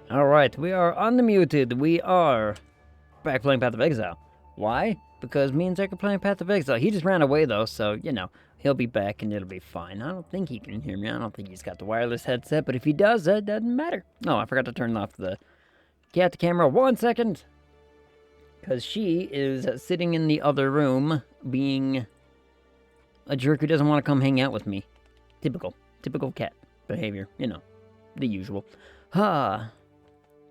Alright, we are unmuted. We are back playing Path of Exile. Why? Because me and Zach are playing Path of Exile. He just ran away though, so, you know, he'll be back and it'll be fine. I don't think he can hear me. I don't think he's got the wireless headset, but if he does, that doesn't matter. No, I forgot to turn off the cat camera. 1 second! Because she is sitting in the other room being a jerk who doesn't want to come hang out with me. Typical cat behavior, you know, the usual.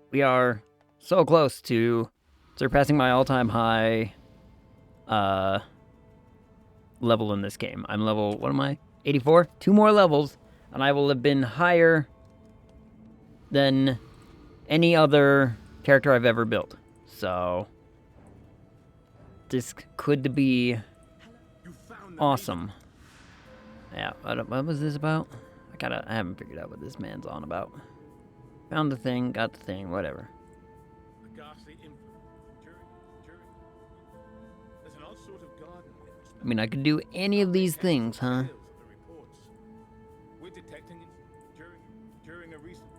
We are so close to surpassing my all-time high level in this game. I'm level, what am I? 84? 2 more levels, and I will have been higher than any other character I've ever built. So this could be awesome. Yeah, what was this about? I haven't figured out what this man's on about. Found the thing, got the thing, whatever. I mean, I could do any of these things, huh? We're detecting it during a recent.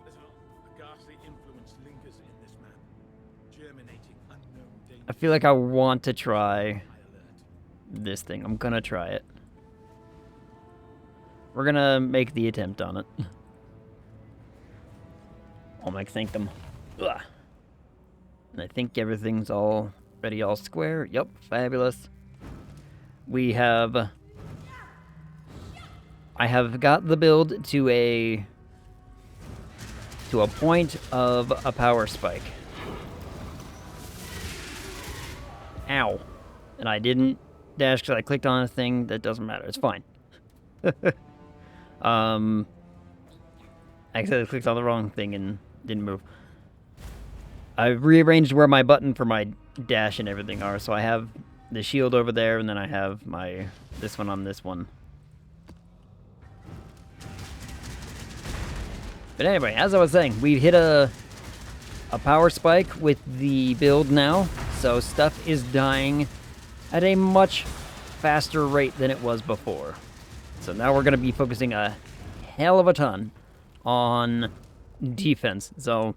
There's a ghastly influence lingers in this map, germinating unknown danger. I feel like I want to try this thing. I'm gonna try it. We're gonna make the attempt on it. I'll make sanctum. Ugh. And I think everything's all ready, all square. Yep, fabulous. I have got the build to a point of a power spike. Ow. And I didn't dash because I clicked on a thing that doesn't matter. It's fine. I accidentally clicked on the wrong thing and didn't move. I've rearranged where my button for my dash and everything are, so I have the shield over there, and then I have this one on this one. But anyway, as I was saying, we hit a power spike with the build now, so stuff is dying at a much faster rate than it was before. So now we're going to be focusing a hell of a ton on defense. So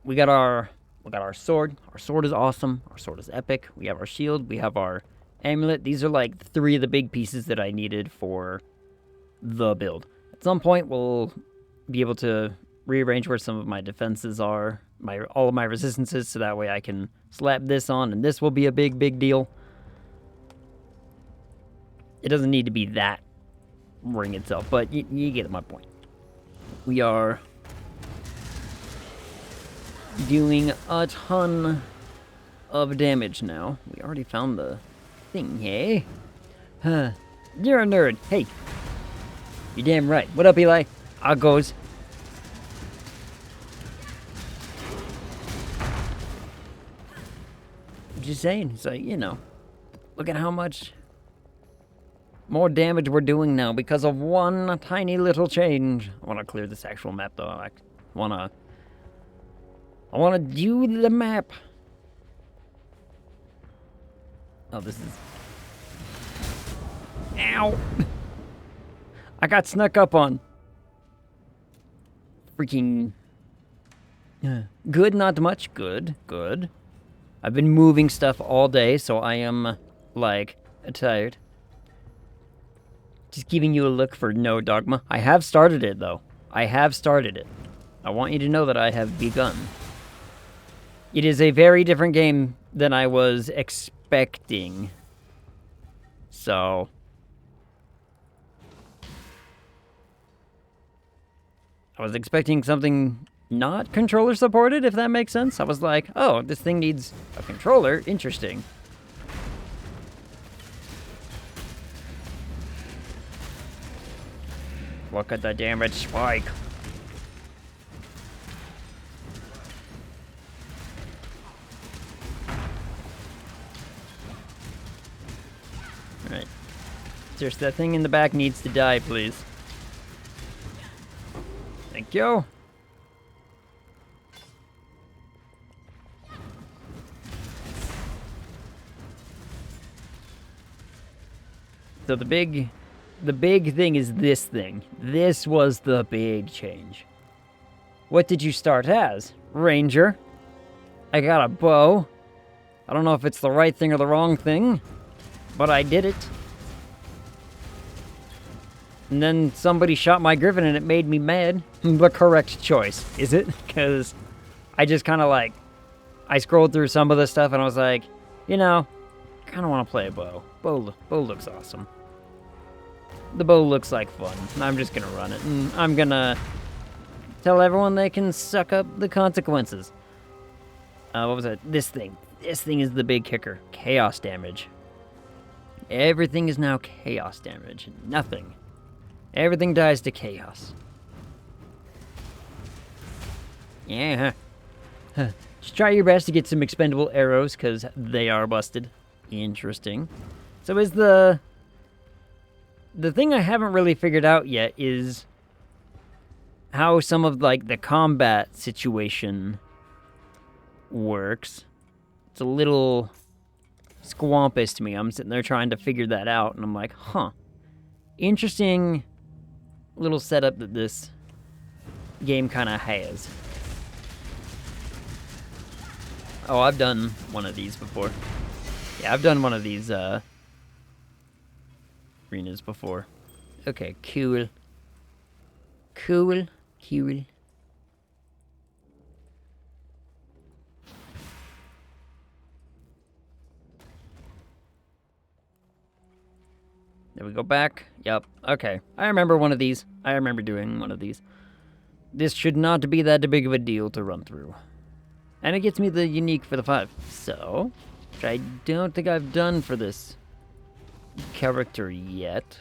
we got our sword. Our sword is awesome. Our sword is epic. We have our shield. We have our amulet. These are like 3 of the big pieces that I needed for the build. At some point, we'll be able to rearrange where some of my defenses are, all of my resistances, so that way I can slap this on, and this will be a big deal. It doesn't need to be that ring itself, but you get my point. We are doing a ton of damage now. We already found the thing, hey? You're a nerd. Hey. You're damn right. What up, Eli? How goes? Just saying. So, you know. Look at how much more damage we're doing now because of one tiny little change. I want to clear this actual map, though. I want to do the map. Oh, this is... Ow! I got snuck up on. Freaking... Good, not much. Good. I've been moving stuff all day, so I am, like, tired. Just giving you a look for no dogma. I have started it, though. I have started it. I want you to know that I have begun. It is a very different game than I was expecting. So... I was expecting something not controller supported, if that makes sense. I was like, oh, this thing needs a controller. Interesting. Look at the damage spike. Alright. Seriously, that thing in the back needs to die, please. Thank you. So the big thing is this thing. This was the big change. What did you start as? Ranger. I got a bow. I don't know if it's the right thing or the wrong thing, but I did it. And then somebody shot my griffin and it made me mad. The correct choice, is it? Because I just kind of like, I scrolled through some of the stuff and I was like, you know, I kind of want to play a bow. Bow looks awesome. The bow looks like fun. I'm just going to run it. And I'm going to tell everyone they can suck up the consequences. What was that? This thing. This thing is the big kicker. Chaos damage. Everything is now chaos damage. Nothing. Everything dies to chaos. Yeah. Just try your best to get some expendable arrows, because they are busted. Interesting. So is the thing I haven't really figured out yet is how some of, like, the combat situation works. It's a little squampus to me. I'm sitting there trying to figure that out, and I'm like, huh. Interesting little setup that this game kind of has. Oh, I've done one of these before. Yeah, I've done one of these arenas before. Okay, cool. Cool. There we go back. Yep. Okay. I remember one of these. I remember doing one of these. This should not be that big of a deal to run through. And it gets me the unique for the 5. So, which I don't think I've done for this character yet.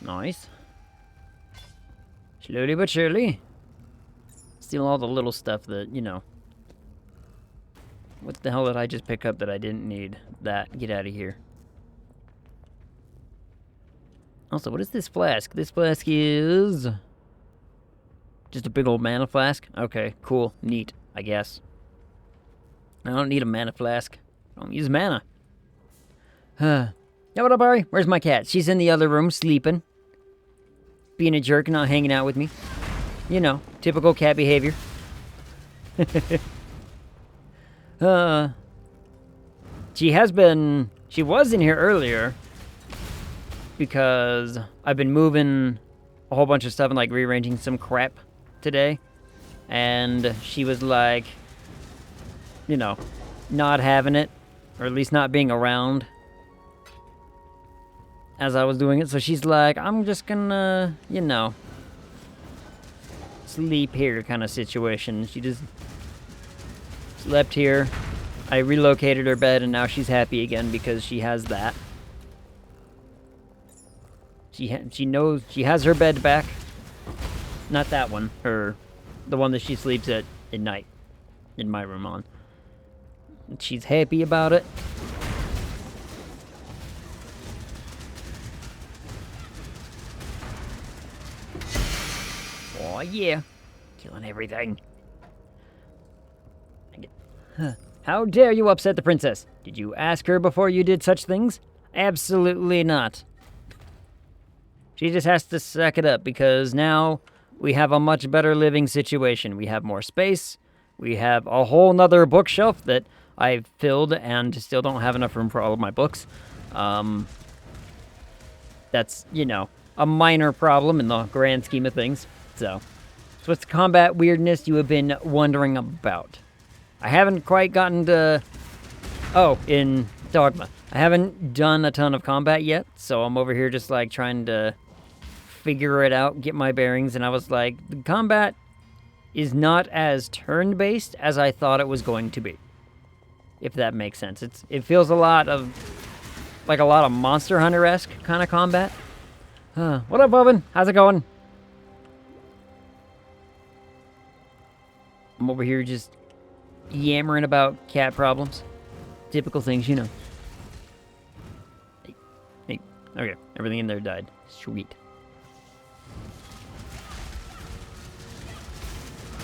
Nice. Slowly but surely. Steal all the little stuff that, you know. What the hell did I just pick up that I didn't need? That. Get out of here. Also, what is this flask? This flask is just a big old mana flask? Okay, cool. Neat, I guess. I don't need a mana flask. I don't use mana. Yeah, what up, Ari? Where's my cat? She's in the other room, sleeping. Being a jerk, not hanging out with me. You know, typical cat behavior. She was in here earlier because I've been moving a whole bunch of stuff and like rearranging some crap today. And she was like, you know, not having it, or at least not being around as I was doing it. So she's like, I'm just gonna, you know, sleep here kind of situation. She just slept here. I relocated her bed and now she's happy again because she has that. She knows she has her bed back. Not that one, the one that she sleeps at night in my room on. She's happy about it. Oh yeah, killing everything. How dare you upset the princess? Did you ask her before you did such things? Absolutely not. She just has to suck it up because now we have a much better living situation. We have more space. We have a whole nother bookshelf that I've filled and still don't have enough room for all of my books. That's, you know, a minor problem in the grand scheme of things. So what's the combat weirdness you have been wondering about? I haven't quite gotten to... Oh, in Dogma. I haven't done a ton of combat yet, so I'm over here just, like, trying to figure it out, get my bearings, and I was like, the combat is not as turn-based as I thought it was going to be. If that makes sense. It feels a lot of Monster Hunter-esque kind of combat. What up, Bobbin? How's it going? I'm over here just yammering about cat problems. Typical things, you know. Hey. Okay, everything in there died. Sweet.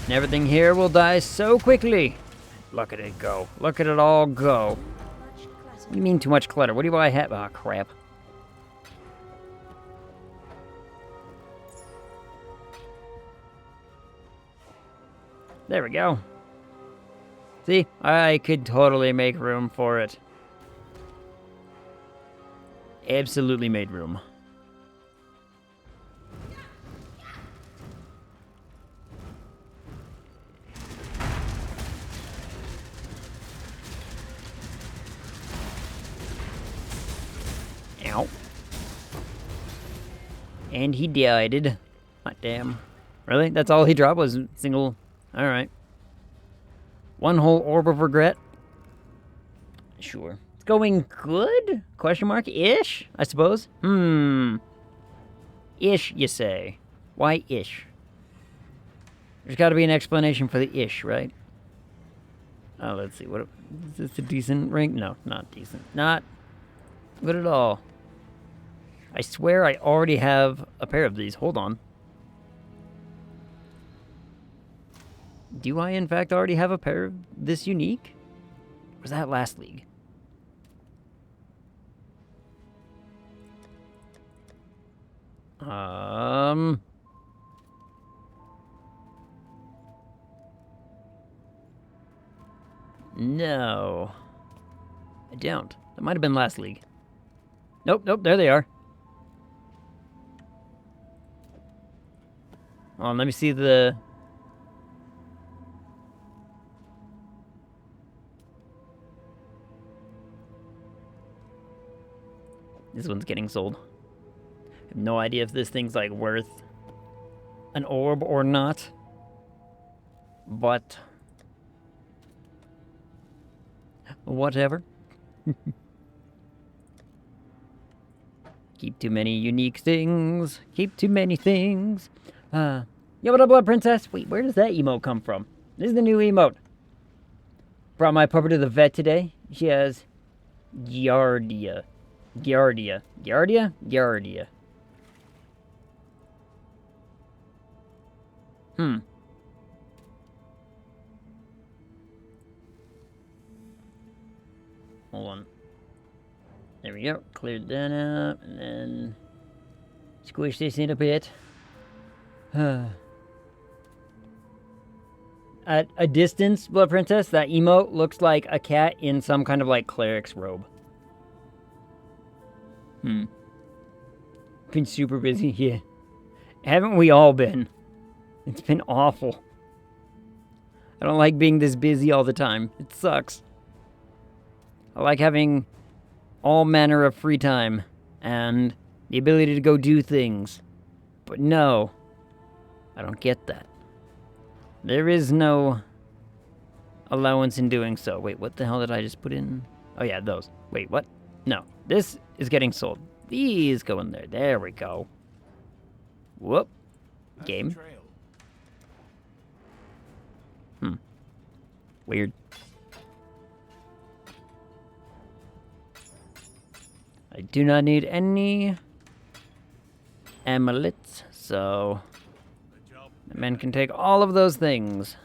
And everything here will die so quickly. Look at it go. Look at it all go. What do you mean too much clutter? What do I have? Oh, crap. There we go. See? I could totally make room for it. Absolutely made room. Ow. And he died. Hot damn. Really? That's all he dropped was a single... Alright. One whole orb of regret? Sure. It's going good? Question mark? Ish, I suppose? Ish, you say. Why ish? There's got to be an explanation for the ish, right? Oh, let's see. What is this a decent rank? No, not decent. Not good at all. I swear I already have a pair of these. Hold on. Do I, in fact, already have a pair of this unique? Or was that last league? No. I don't. That might have been last league. Nope, there they are. Hold on, let me see the... This one's getting sold. I have no idea if this thing's, like, worth an orb or not. But... whatever. Keep too many unique things. Keep too many things. Yo, what up, Blood Princess? Wait, where does that emote come from? This is the new emote. Brought my puppy to the vet today. She has... Giardia. Giardia. Giardia? Giardia. Hold on. There we go. Cleared that up, and then squish this in a bit. At a distance, Blood Princess, that emote looks like a cat in some kind of, like, cleric's robe. Been super busy, yeah. Haven't we all been? It's been awful. I don't like being this busy all the time. It sucks. I like having all manner of free time and the ability to go do things. But no, I don't get that. There is no allowance in doing so. Wait, what the hell did I just put in? Oh yeah, those. Wait, what? No, this is getting sold. These go in there. There we go. Whoop. Game. Weird. I do not need any amulets, so the man can take all of those things.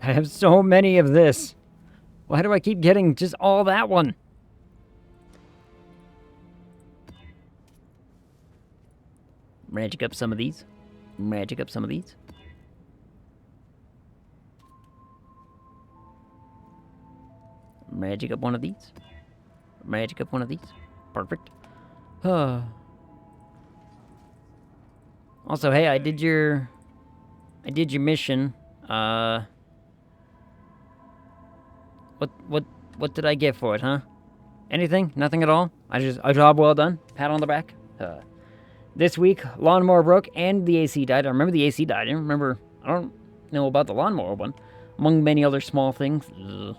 I have so many of this. Why do I keep getting just all that one? Magic up some of these. Magic up some of these. Magic up one of these. Magic up one of these. Perfect. Also, hey, I did your mission. What did I get for it, huh? Anything? Nothing at all? A job well done. Pat on the back. This week, lawnmower broke and the AC died. I remember the AC died. I don't know about the lawnmower one. Among many other small things. Ugh.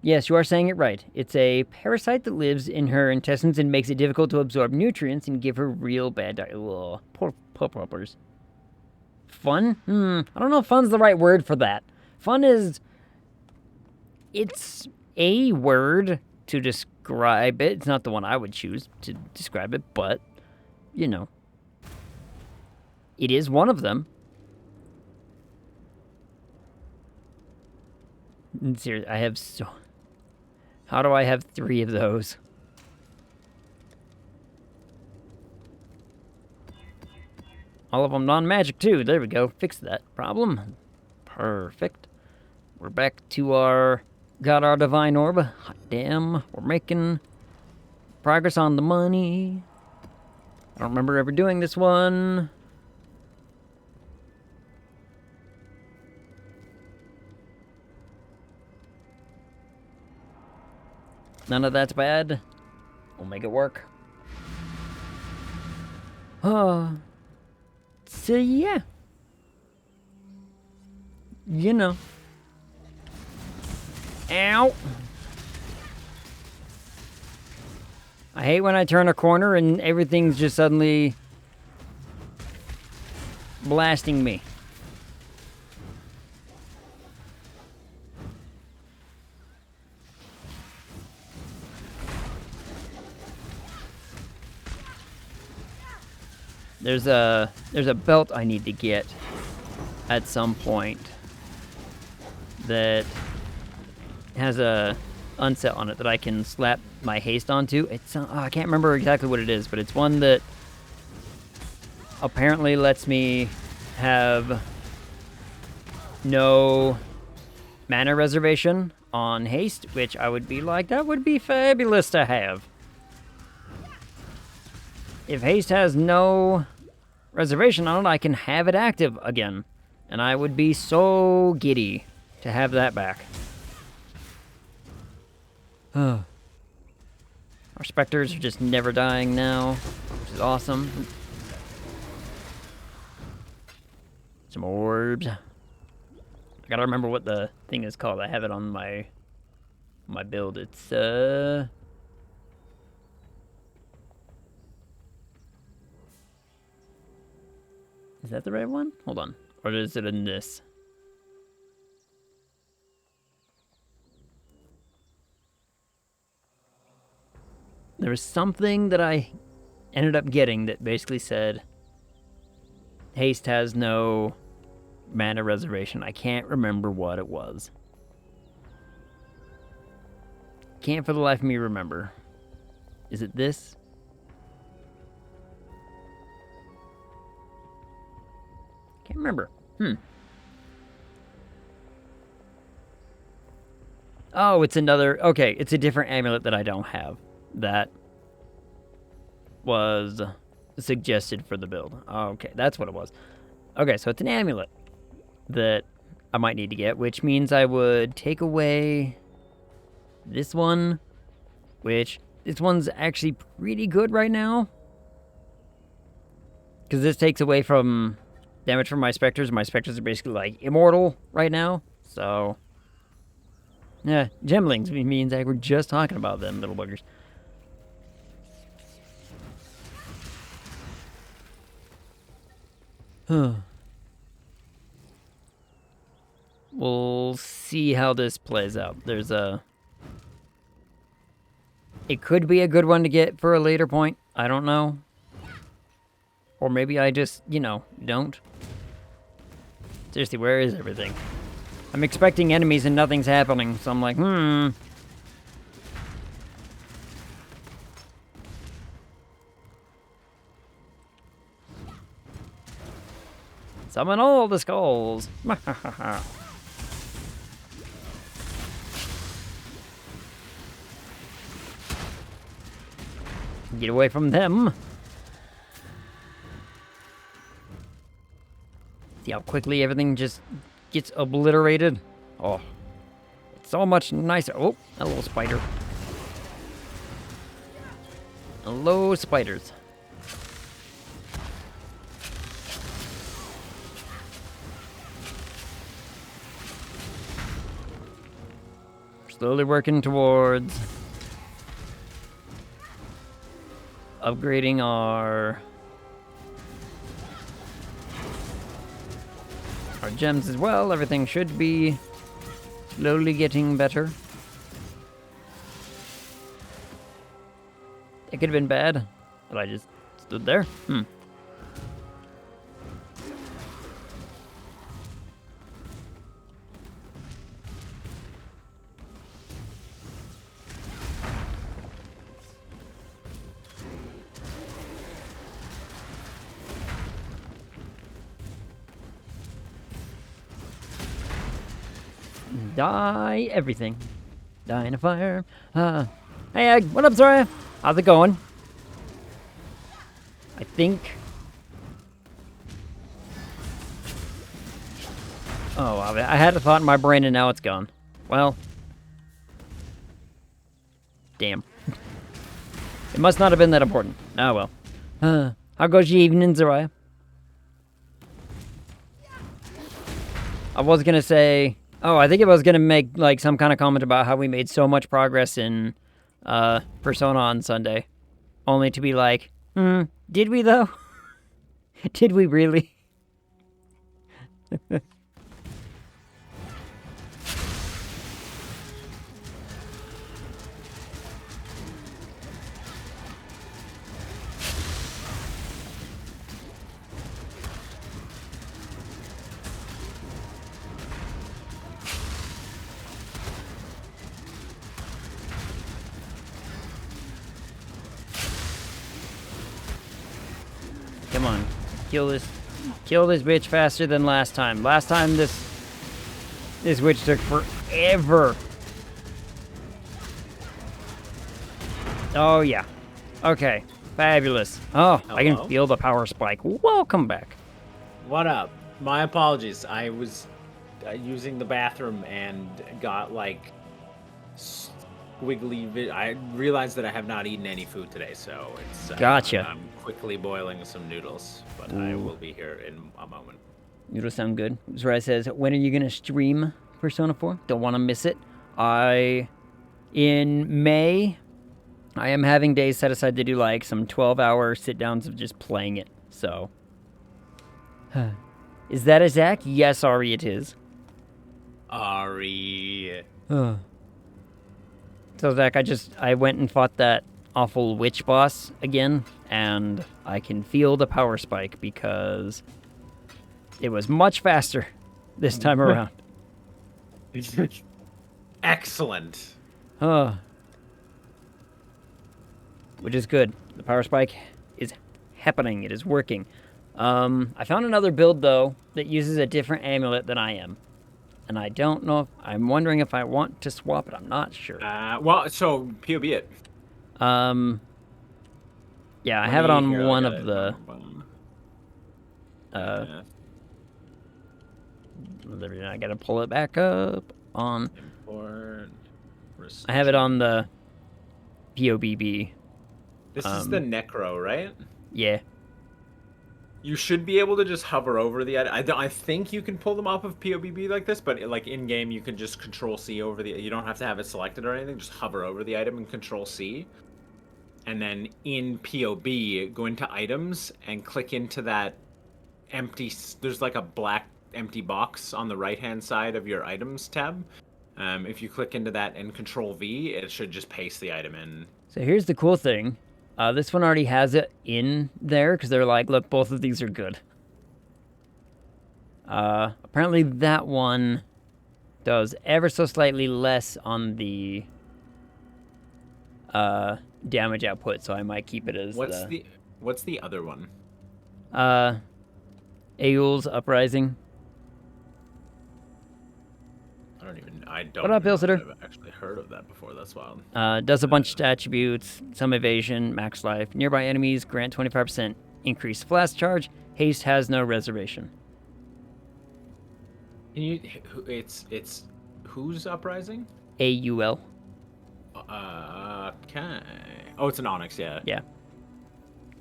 Yes, you are saying it right. It's a parasite that lives in her intestines and makes it difficult to absorb nutrients and give her real bad diet. Ugh, poor puppers. Fun? I don't know if fun's the right word for that. Fun is... It's a word to describe it. It's not the one I would choose to describe it, but you know, it is one of them. Seriously, I have so... How do I have 3 of those? All of them non-magic, too. There we go. Fix that problem. Perfect. We're back to our... Got our divine orb. Hot damn. We're making progress on the money. I don't remember ever doing this one. None of that's bad. We'll make it work. So yeah. You know. Ow. I hate when I turn a corner and everything's just suddenly blasting me. There's a belt I need to get at some point that has a unset on it that I can slap my haste onto. It's I can't remember exactly what it is, but it's one that apparently lets me have no mana reservation on haste, which I would be like, that would be fabulous to have. If haste has no reservation on it, I can have it active again. And I would be so giddy to have that back. Our specters are just never dying now, which is awesome. Some orbs. I gotta remember what the thing is called. I have it on my build. It's Is that the right one? Hold on. Or is it in this? There was something that I ended up getting that basically said haste has no mana reservation. I can't remember what it was. Can't for the life of me remember. Is it this? Can't remember. Oh, it's another... Okay, it's a different amulet that I don't have. That was suggested for the build. Okay, that's what it was. Okay, so it's an amulet that I might need to get, which means I would take away this one, which... This one's actually pretty good right now. Because this takes away from... damage from my specters. My specters are basically like immortal right now. So, yeah, gemlings. Me and Zach were just talking about them little buggers. We'll see how this plays out. There's a... It could be a good one to get for a later point. I don't know. Or maybe I just, you know, don't. Seriously, where is everything? I'm expecting enemies and nothing's happening, so I'm like, Summon all the skulls. Get away from them. See how quickly everything just gets obliterated? Oh, it's so much nicer. Oh, hello, spider. Hello, spiders. Slowly working towards upgrading our gems as well. Everything should be slowly getting better. It could have been bad, but I just Stood there? Die everything. Die in a fire. Hey, Egg. What up, Zora? How's it going? I think... Oh, I had a thought in my brain and now it's gone. Well. Damn. It must not have been that important. Oh, well. How goes your evening, Zariah? I was gonna say... Oh, I think I was gonna make, like, some kind of comment about how we made so much progress in, Persona on Sunday. Only to be like, did we, though? Did we really? Come on, kill this bitch faster than last time. Last time this witch took forever. Oh yeah, okay, fabulous. Oh, hello? I can feel the power spike. Welcome back. What up? My apologies. I was using the bathroom and got like squiggly. I realized that I have not eaten any food today, so it's gotcha. I'm quickly boiling some noodles, but I will be here in a moment. Noodles sound good. Zrai says, when are you gonna stream Persona 4? Don't want to miss it. In May, I am having days set aside to do like some 12-hour sit-downs of just playing it. So, is that a Zach? Yes, Ari, it is. Ari. So Zach, I went and fought that awful witch boss again, and I can feel the power spike because it was much faster this time around. Excellent. Which is good. The power spike is happening. It is working. I found another build, though, that uses a different amulet than I am. And I don't know if... I'm wondering if I want to swap it. I'm not sure. Well, so, POB it. Yeah, I have it on one of the... I gotta pull it back up on... Import... I have it on the POBB. This is the Necro, right? Yeah. You should be able to just hover over the item. I think you can pull them off of POBB like this, but like in game, you can just Control C over the. You don't have to have it selected or anything. Just hover over the item and Control C, and then in POB, go into items and click into that empty. There's like a black empty box on the right-hand side of your items tab. If you click into that and Control V, it should just paste the item in. So here's the cool thing. This one already has it in there because they're like, look, both of these are good. Apparently that one does ever so slightly less on the damage output, so I might keep it as What's the other one? Aeol's Uprising. I don't what up, Hillsitter? I've actually heard of that before. That's wild. Does a bunch of attributes, some evasion, max life. Nearby enemies grant 25% increased flash charge. Haste has no reservation. Can you? It's who's Uprising? AUL. Okay. Oh, it's an Onyx, yeah. Yeah.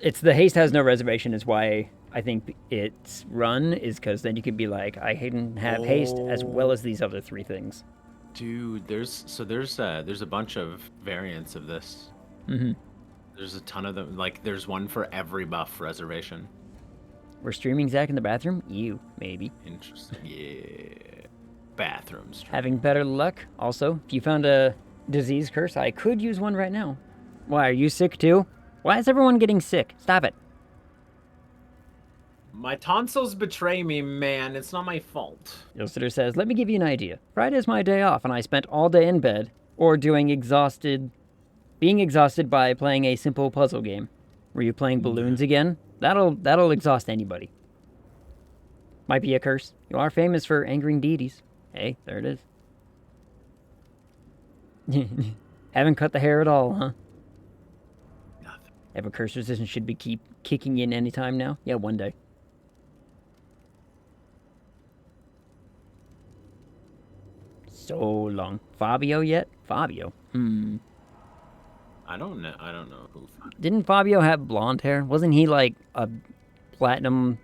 It's the haste has no reservation is why I think it's run is because then you could be like, I can have haste as well as these other three things. Dude, there's a bunch of variants of this. Mm-hmm. There's a ton of them. Like, there's one for every buff reservation. We're streaming Zach in the bathroom? You, maybe. Interesting. Yeah. Bathrooms. Having better luck. Also, if you found a disease curse, I could use one right now. Why, are you sick too? Why is everyone getting sick? Stop it. My tonsils betray me, man. It's not my fault. Ilsitter says, let me give you an idea. Friday's my day off, and I spent all day in bed, or being exhausted by playing a simple puzzle game. Were you playing balloons again? That'll exhaust anybody. Might be a curse. You are famous for angering deities. Hey, there it is. Haven't cut the hair at all, huh? Nothing. Have a curse resistance should be keep kicking in anytime now? Yeah, one day. So long. Fabio yet? Fabio. I don't know who. Didn't Fabio have blonde hair? Wasn't he like a platinum,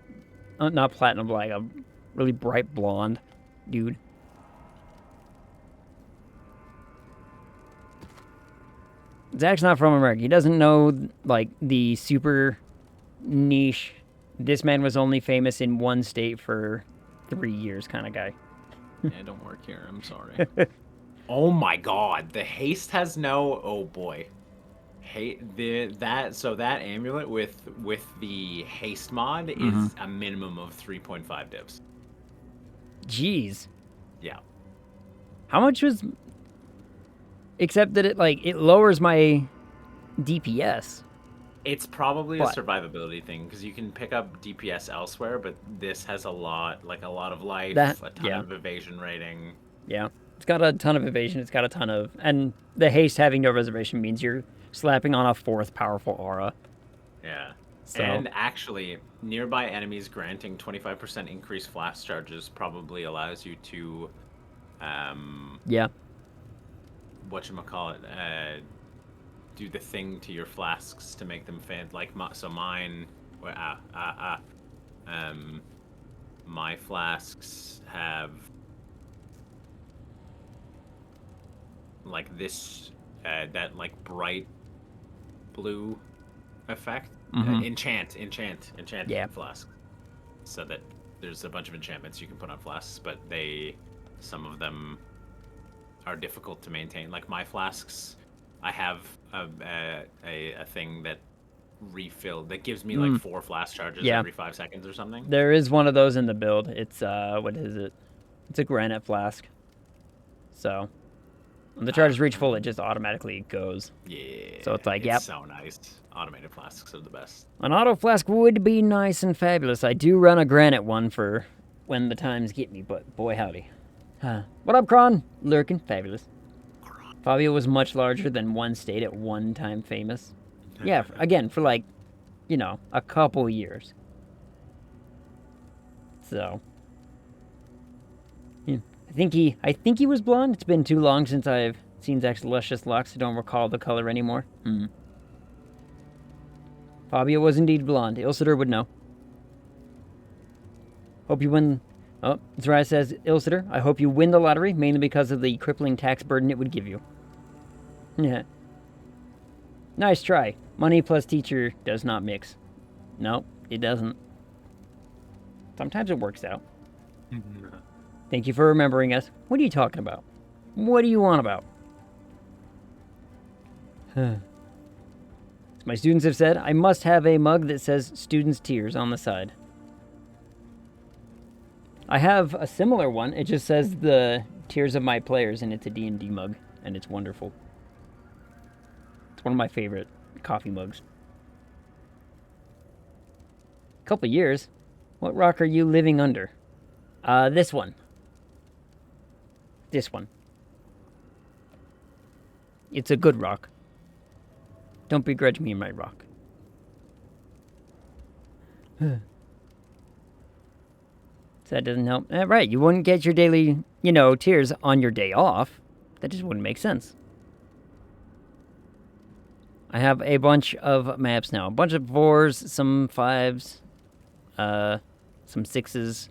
not platinum, like a really bright blonde dude? Zach's not from America. He doesn't know like the super niche, this man was only famous in one state for 3 years kind of guy. Yeah, don't work here. I'm sorry. Oh my god, the haste has no. Oh boy, that amulet with the haste mod is a minimum of 3.5 divs. Jeez. Yeah. How much was? Except that it lowers my DPS. It's probably a survivability thing because you can pick up DPS elsewhere, but this has a lot of life, a ton of evasion rating. Yeah, it's got a ton of evasion. It's got a ton of, and the haste having no reservation means you're slapping on a 4th powerful aura. Yeah. So. And actually, nearby enemies granting 25% increased flash charges probably allows you to, yeah. Whatchamacallit, do the thing to your flasks to make them fan like so mine. My flasks have like this that like bright blue effect. Enchant yeah. flask. So that there's a bunch of enchantments you can put on flasks, but some of them are difficult to maintain. Like my flasks, I have a thing that that gives me like 4 flask charges every 5 seconds or something. There is one of those in the build. It's what is it? It's a granite flask. So when the charges reach full, it just automatically goes. Yeah. So it's like, it's so nice. Automated flasks are the best. An auto flask would be nice and fabulous. I do run a granite one for when the times get me, but boy howdy. What up, Kron? Lurking. Fabulous. Fabio was much larger than one state at one time famous. Yeah, again, for like, a couple years. So. Yeah. I think he was blonde. It's been too long since I've seen Zach's luscious locks. I don't recall the color anymore. Fabio was indeed blonde. Ilsitter would know. Hope you win. Oh, Zariah says, Ilsitter, I hope you win the lottery, mainly because of the crippling tax burden it would give you. Yeah. Nice try. Money plus teacher does not mix. No, it doesn't. Sometimes it works out. Thank you for remembering us. What are you talking about? What do you want about? As my students have said, I must have a mug that says Students' Tears on the side. I have a similar one. It just says the Tears of My Players, and it's a D&D mug, and it's wonderful. It's one of my favorite coffee mugs. Couple years. What rock are you living under? This one. This one. It's a good rock. Don't begrudge me my rock. So that doesn't help. Right, you wouldn't get your daily, tears on your day off. That just wouldn't make sense. I have a bunch of maps now. A bunch of 4s, some 5s, some 6s.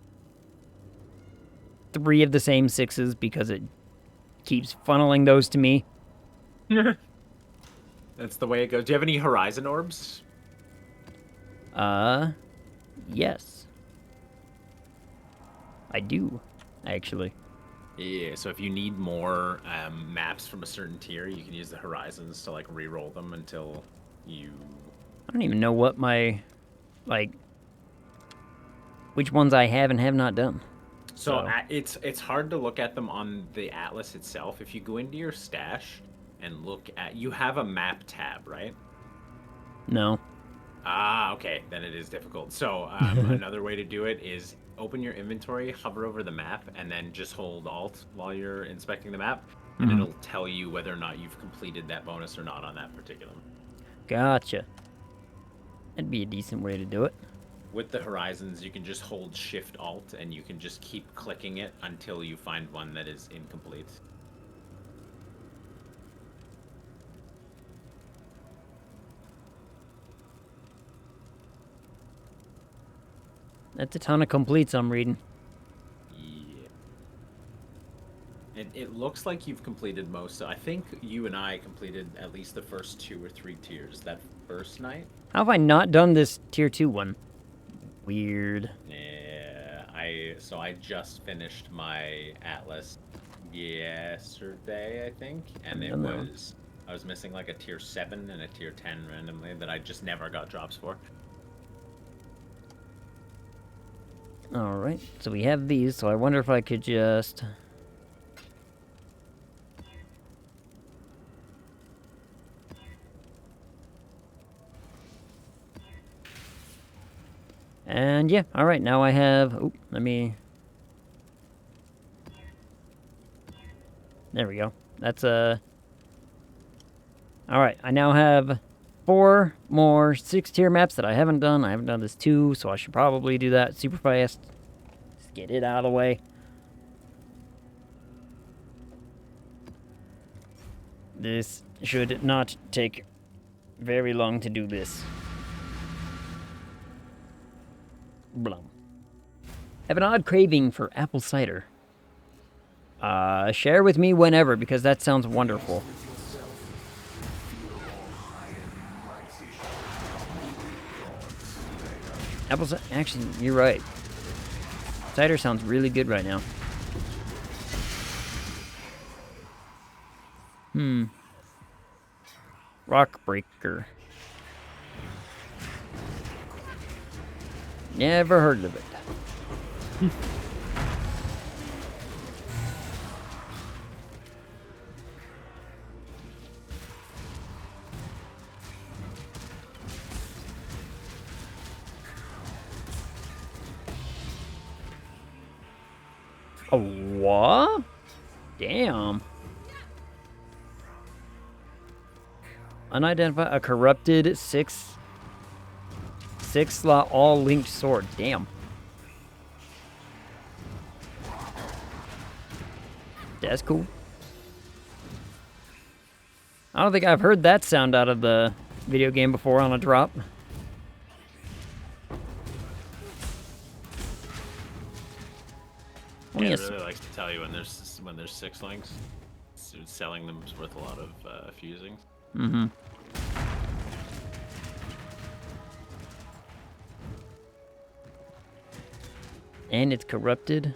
3 of the same 6s because it keeps funneling those to me. That's the way it goes. Do you have any horizon orbs? Yes. I do, actually. Yeah, so if you need more maps from a certain tier, you can use the horizons to, re-roll them until you... I don't even know what my, which ones I have and have not done. So it's hard to look at them on the atlas itself. If you go into your stash and look at, you have a map tab, right? No. Ah, okay, then it is difficult. So another way to do it is open your inventory, hover over the map, and then just hold Alt while you're inspecting the map, and it'll tell you whether or not you've completed that bonus or not on that particular one. Gotcha. That'd be a decent way to do it. With the horizons, you can just hold Shift Alt, and you can just keep clicking it until you find one that is incomplete. That's a ton of completes I'm reading. Yeah. And it looks like you've completed most. I think you and I completed at least the first 2 or 3 tiers that first night. How have I not done this tier 2 one? Weird. Yeah, I just finished my Atlas yesterday, I think, and I was missing like a tier 7 and a tier 10 randomly that I just never got drops for. Alright, so we have these, so I wonder if I could just... And yeah, alright, now I have... Oh, let me... There we go. That's a... Alright, I now have 4 more 6-tier maps that I haven't done. I haven't done this 2, so I should probably do that super fast. Just get it out of the way. This should not take very long to do this. Blum. Have an odd craving for apple cider. Share with me whenever, because that sounds wonderful. Apple cider, actually, you're right. Cider sounds really good right now. Rock Breaker. Never heard of it. A what? Damn. Unidentified, a corrupted 6-slot all linked sword. Damn. That's cool. I don't think I've heard that sound out of the video game before on a drop. Yeah, it really likes to tell you when there's 6 links. So selling them is worth a lot of fusing. Mm-hmm. And it's corrupted.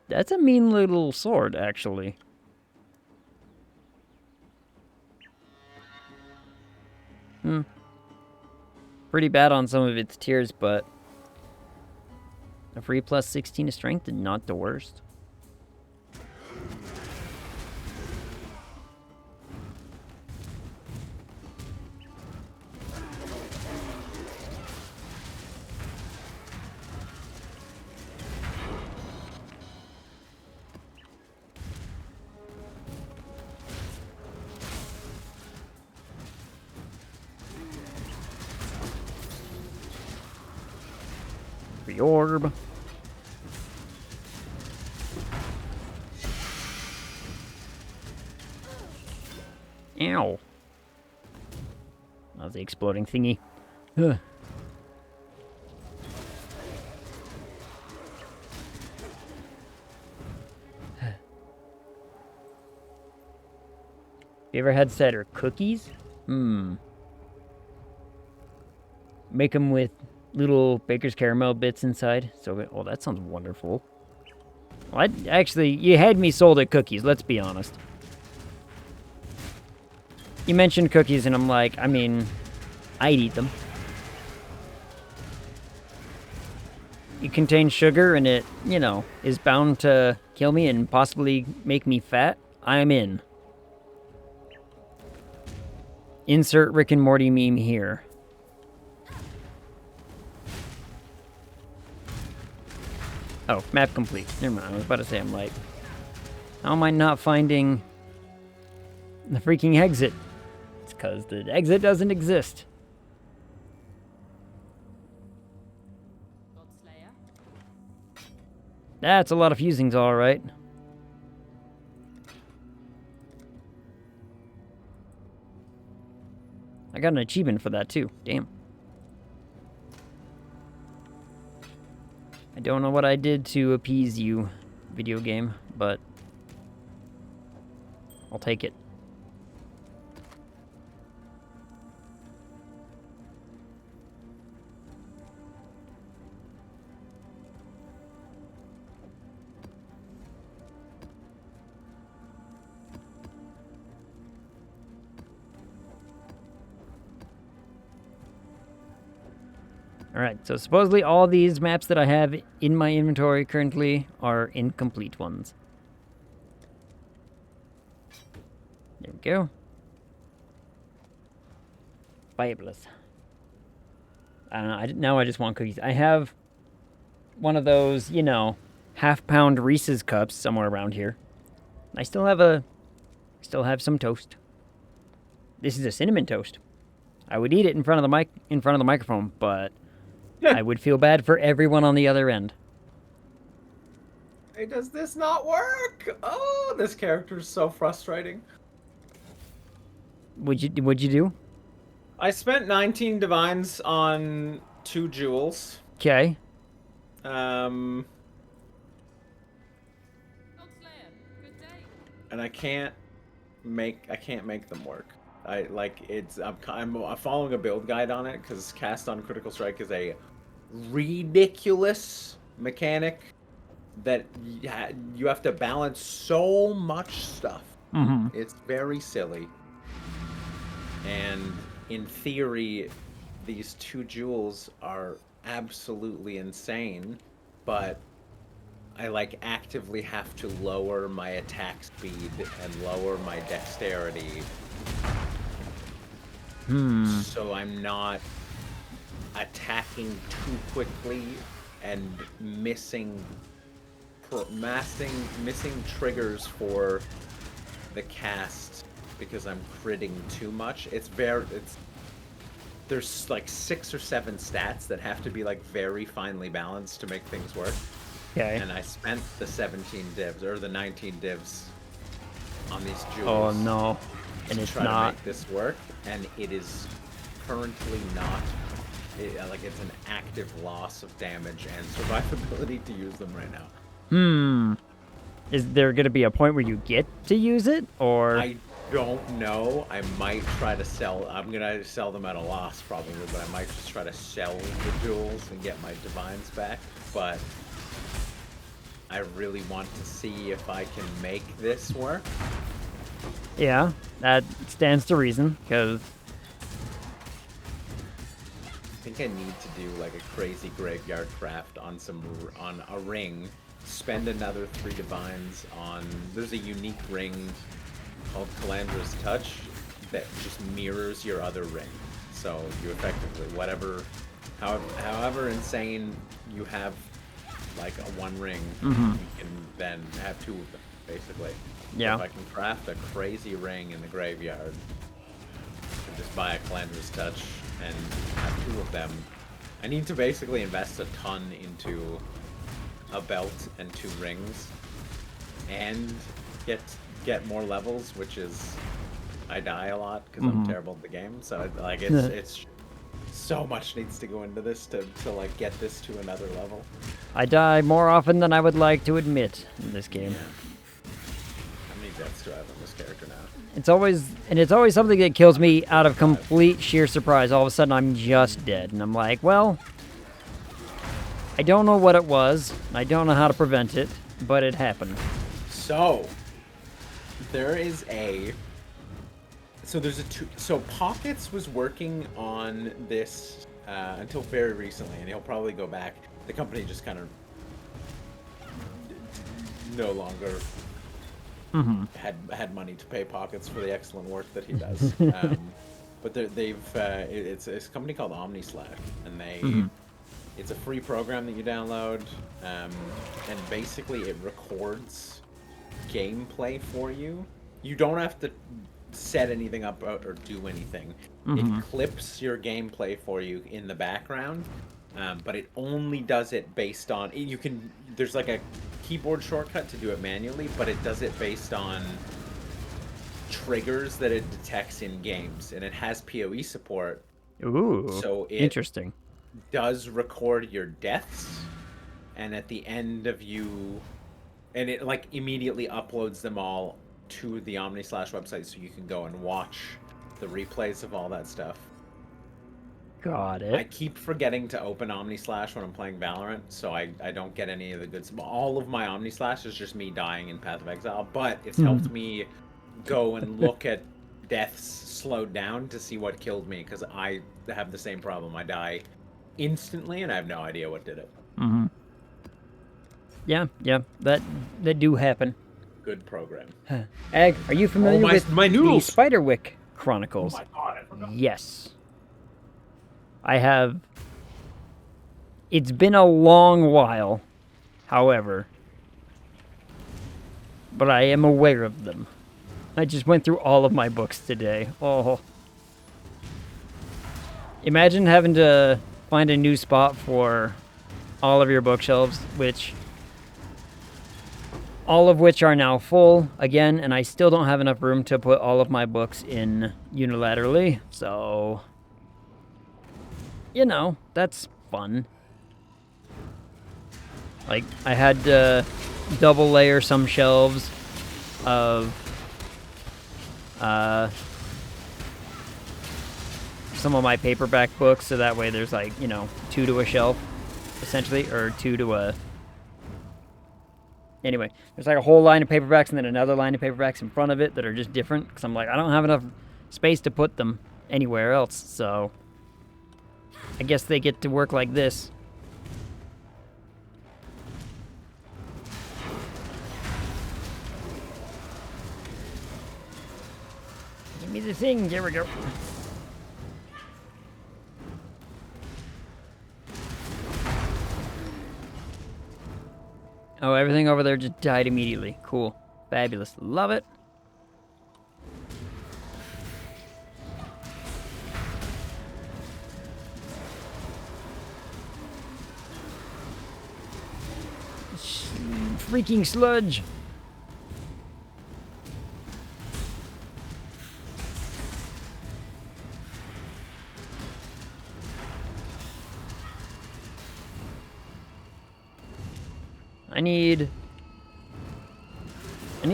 That's a mean little sword, actually. Pretty bad on some of its tiers, but a free plus 16 to strength and not the worst. Orb. Ow. That was the exploding thingy. Huh. You ever had cider cookies? Make them with little baker's caramel bits inside. So, oh, that sounds wonderful. Well, actually, you had me sold at cookies, let's be honest. You mentioned cookies, and I'm like, I mean, I'd eat them. It contains sugar, and it, you know, is bound to kill me and possibly make me fat. I'm in. Insert Rick and Morty meme here. Oh, map complete. Never mind. I was about to say, I'm like, how am I not finding the freaking exit? It's because the exit doesn't exist. That's a lot of fusings, all right. I got an achievement for that, too. Damn. I don't know what I did to appease you, video game, but I'll take it. Alright, so supposedly all these maps that I have in my inventory currently are incomplete ones. There we go. Fabulous. I don't know, now I just want cookies. I have one of those, you know, half-pound Reese's cups somewhere around here. I still have some toast. This is a cinnamon toast. I would eat it in front of the microphone, but I would feel bad for everyone on the other end. Hey, does this not work? Oh, this character is so frustrating. What'd you do? I spent 19 divines on 2 jewels. Okay. And I can't make them work. I'm following a build guide on it because cast on critical strike is a ridiculous mechanic that you have to balance so much stuff. Mm-hmm. It's very silly. And in theory, these 2 jewels are absolutely insane, but I actively have to lower my attack speed and lower my dexterity. So I'm not attacking too quickly and missing triggers for the cast because I'm critting too much. There's 6 or 7 stats that have to be very finely balanced to make things work. Okay. And I spent the 17 divs or the 19 divs on these jewels. Oh no. And it's try not to make this work, and it is currently not. It's an active loss of damage and survivability to use them right now. Is there going to be a point where you get to use it, or? I don't know. I might try to sell. I'm gonna sell them at a loss probably, but I might just try to sell the jewels and get my divines back. But I really want to see if I can make this work. Yeah, that stands to reason, because I think I need to do a crazy graveyard craft on a ring. Spend another 3 divines on. There's a unique ring called Calandra's Touch that just mirrors your other ring. So you effectively however insane you have a 1 ring, you can then have 2 of them basically. Yeah. So if I can craft a crazy ring in the graveyard, and just buy a Calandra's Touch and have 2 of them. I need to basically invest a ton into a belt and 2 rings, and get more levels, which is I die a lot because I'm terrible at the game. So it's so much needs to go into this to get this to another level. I die more often than I would like to admit in this game. Yeah. How many deaths do I have on this character now? It's always something that kills me out of complete sheer surprise. All of a sudden, I'm just dead, and I'm like, well, I don't know what it was. I don't know how to prevent it, but it happened. So, there is So there's so Pockets was working on this until very recently, and he'll probably go back. The company just kind of no longer had money to pay Pockets for the excellent work that he does. But it's a company called OmniSlash, and it's a free program that you download, and basically it records gameplay for you. You don't have to set anything up or do anything. It clips your gameplay for you in the background, but it only does it based on there's like a keyboard shortcut to do it manually, but it does it based on triggers that it detects in games, and it has PoE support. Ooh, so it interesting. does record your deaths, and at the end of and it like immediately uploads them all to the OmniSlash website, so you can go and watch the replays of all that stuff. Got I it. keep forgetting to open OmniSlash when I'm playing Valorant, so I don't get any of the good stuff. All of my OmniSlash is just me dying in Path of Exile, but it's helped me go and look at deaths slowed down to see what killed me, because I have the same problem. I die instantly, and I have no idea what did it. Yeah, that do happen. Good program. Ag, are you familiar with my the noodles! Spiderwick Chronicles? Oh my god, I forgot. Yes. I have. It's been a long while, however, but I am aware of them. I just went through all of my books today. Oh. Imagine having to find a new spot for all of your bookshelves, all of which are now full again, and I still don't have enough room to put all of my books in unilaterally, so that's fun. Like, I had to double layer some shelves of some of my paperback books, so that way there's like, 2 to a shelf, essentially, or 2 to a... Anyway, there's like a whole line of paperbacks and then another line of paperbacks in front of it that are just different, because I'm like, I don't have enough space to put them anywhere else, so I guess they get to work like this. Give me the thing, there we go. Oh, everything over there just died immediately. Cool. Fabulous. Love it. Freaking sludge. I need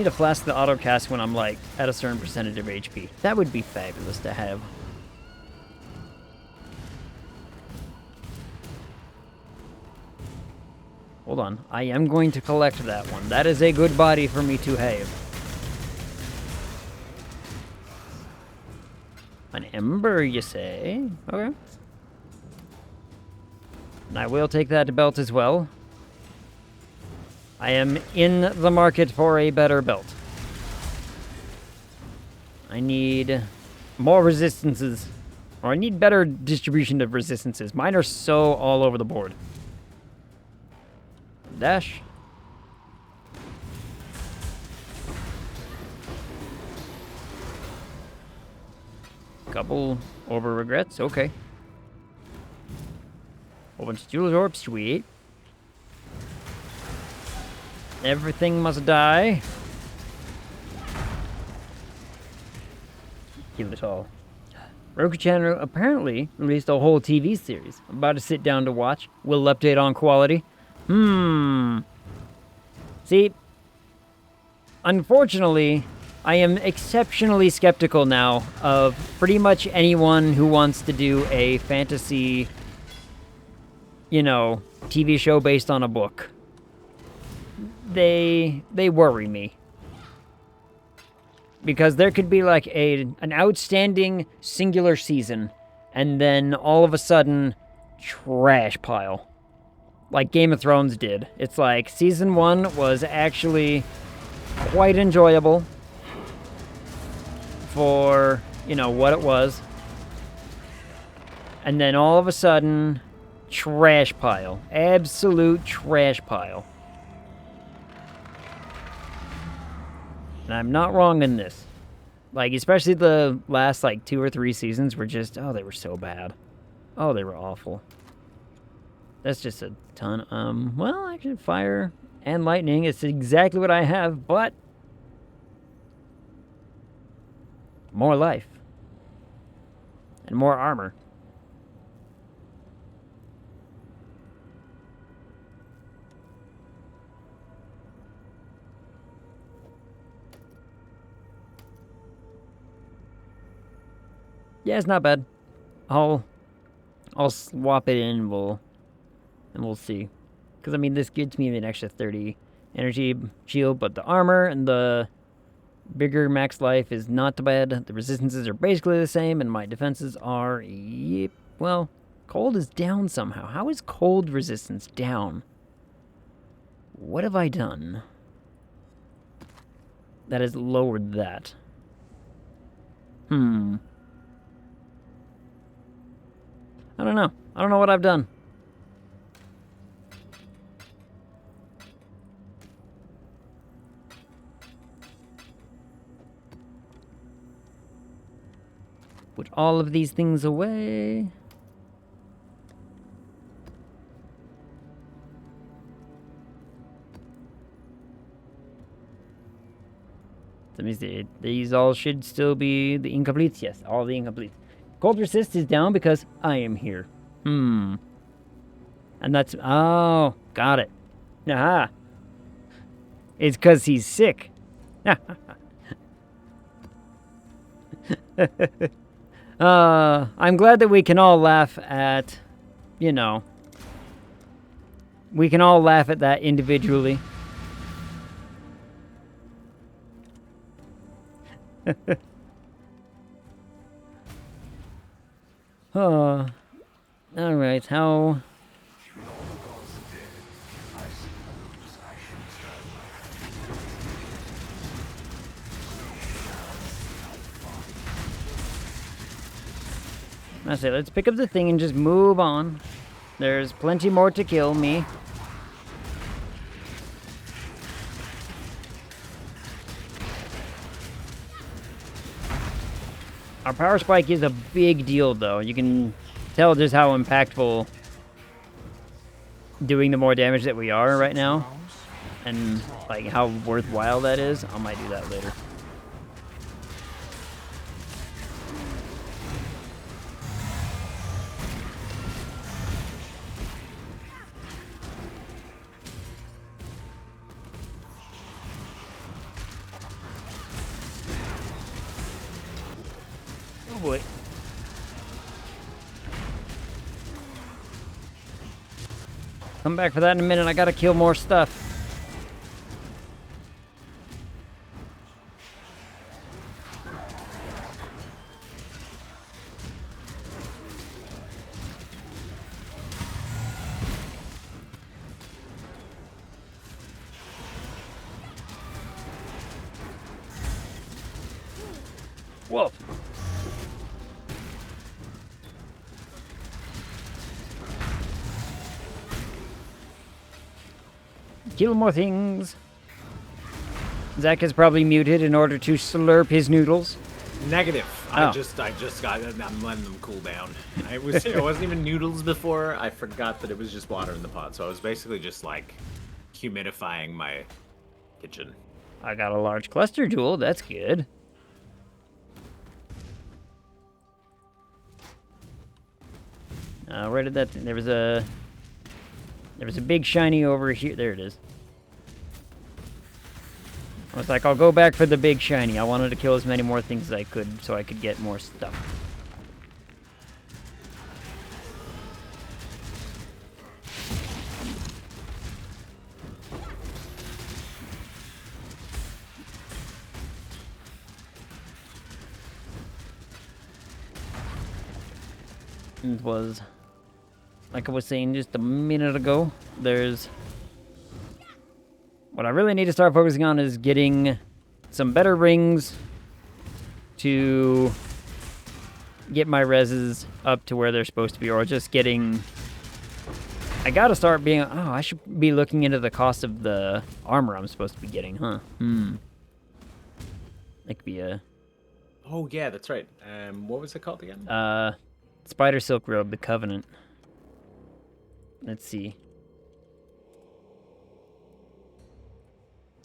a flask that auto-cast when I'm, like, at a certain percentage of HP. That would be fabulous to have. Hold on. I am going to collect that one. That is a good body for me to have. An ember, you say? Okay. And I will take that belt as well. I am in the market for a better belt. I need more resistances. Or I need better distribution of resistances. Mine are so all over the board. Dash. Couple over regrets. Okay. Whole bunch of Jeweler's Orbs. Sweet. Everything must die. Kill it all. Roku Channel apparently released a whole TV series. I'm about to sit down to watch. Will update on quality. See, unfortunately, I am exceptionally skeptical now of pretty much anyone who wants to do a fantasy, TV show based on a book. They worry me. Because there could be like an outstanding singular season, and then all of a sudden, trash pile. Like Game of Thrones did. It's like season 1 was actually quite enjoyable for, you know, what it was. And then all of a sudden, trash pile. Absolute trash pile. And I'm not wrong in this. Like, especially the last, like, 2 or 3 seasons were just, oh, they were so bad. Oh, they were awful. That's just a ton. Well, actually, fire and lightning is exactly what I have, but more life. And more armor. Yeah, it's not bad. I'll swap it in and we'll see. Because I mean, this gives me an extra 30 energy shield, but the armor and the bigger max life is not bad. The resistances are basically the same, and my defenses are, yep, well, cold is down somehow. How is cold resistance down? What have I done that has lowered that? I don't know. I don't know what I've done. Put all of these things away. Let me see. These all should still be the incompletes. Yes, all the incompletes. Cold resist is down because I am here. And that's... Oh, got it. Aha. It's because he's sick. I'm glad that we can all laugh at, you know... We can all laugh at that individually. Oh, alright, how... I say, let's pick up the thing and just move on. There's plenty more to kill me. Our power spike is a big deal, though. You can tell just how impactful doing the more damage that we are right now, and like how worthwhile that is. I might do that later. Oh boy. Come back for that in a minute. I gotta kill more stuff. Whoa. Kill more things. Zach is probably muted in order to slurp his noodles. Negative. Oh. I just got. I'm letting them cool down. It wasn't even noodles before. I forgot that it was just water in the pot. So I was basically just like humidifying my kitchen. I got a large cluster jewel. That's good. Where did that? There was a big shiny over here. There it is. I was like, I'll go back for the big shiny. I wanted to kill as many more things as I could so I could get more stuff. It was, like I was saying just a minute ago, there's... What I really need to start focusing on is getting some better rings to get my reses up to where they're supposed to be, or just getting... I gotta start being... Oh, I should be looking into the cost of the armor I'm supposed to be getting, huh? That could be a... Oh yeah, that's right. What was it called again? Spider Silk Robe, the Covenant. Let's see.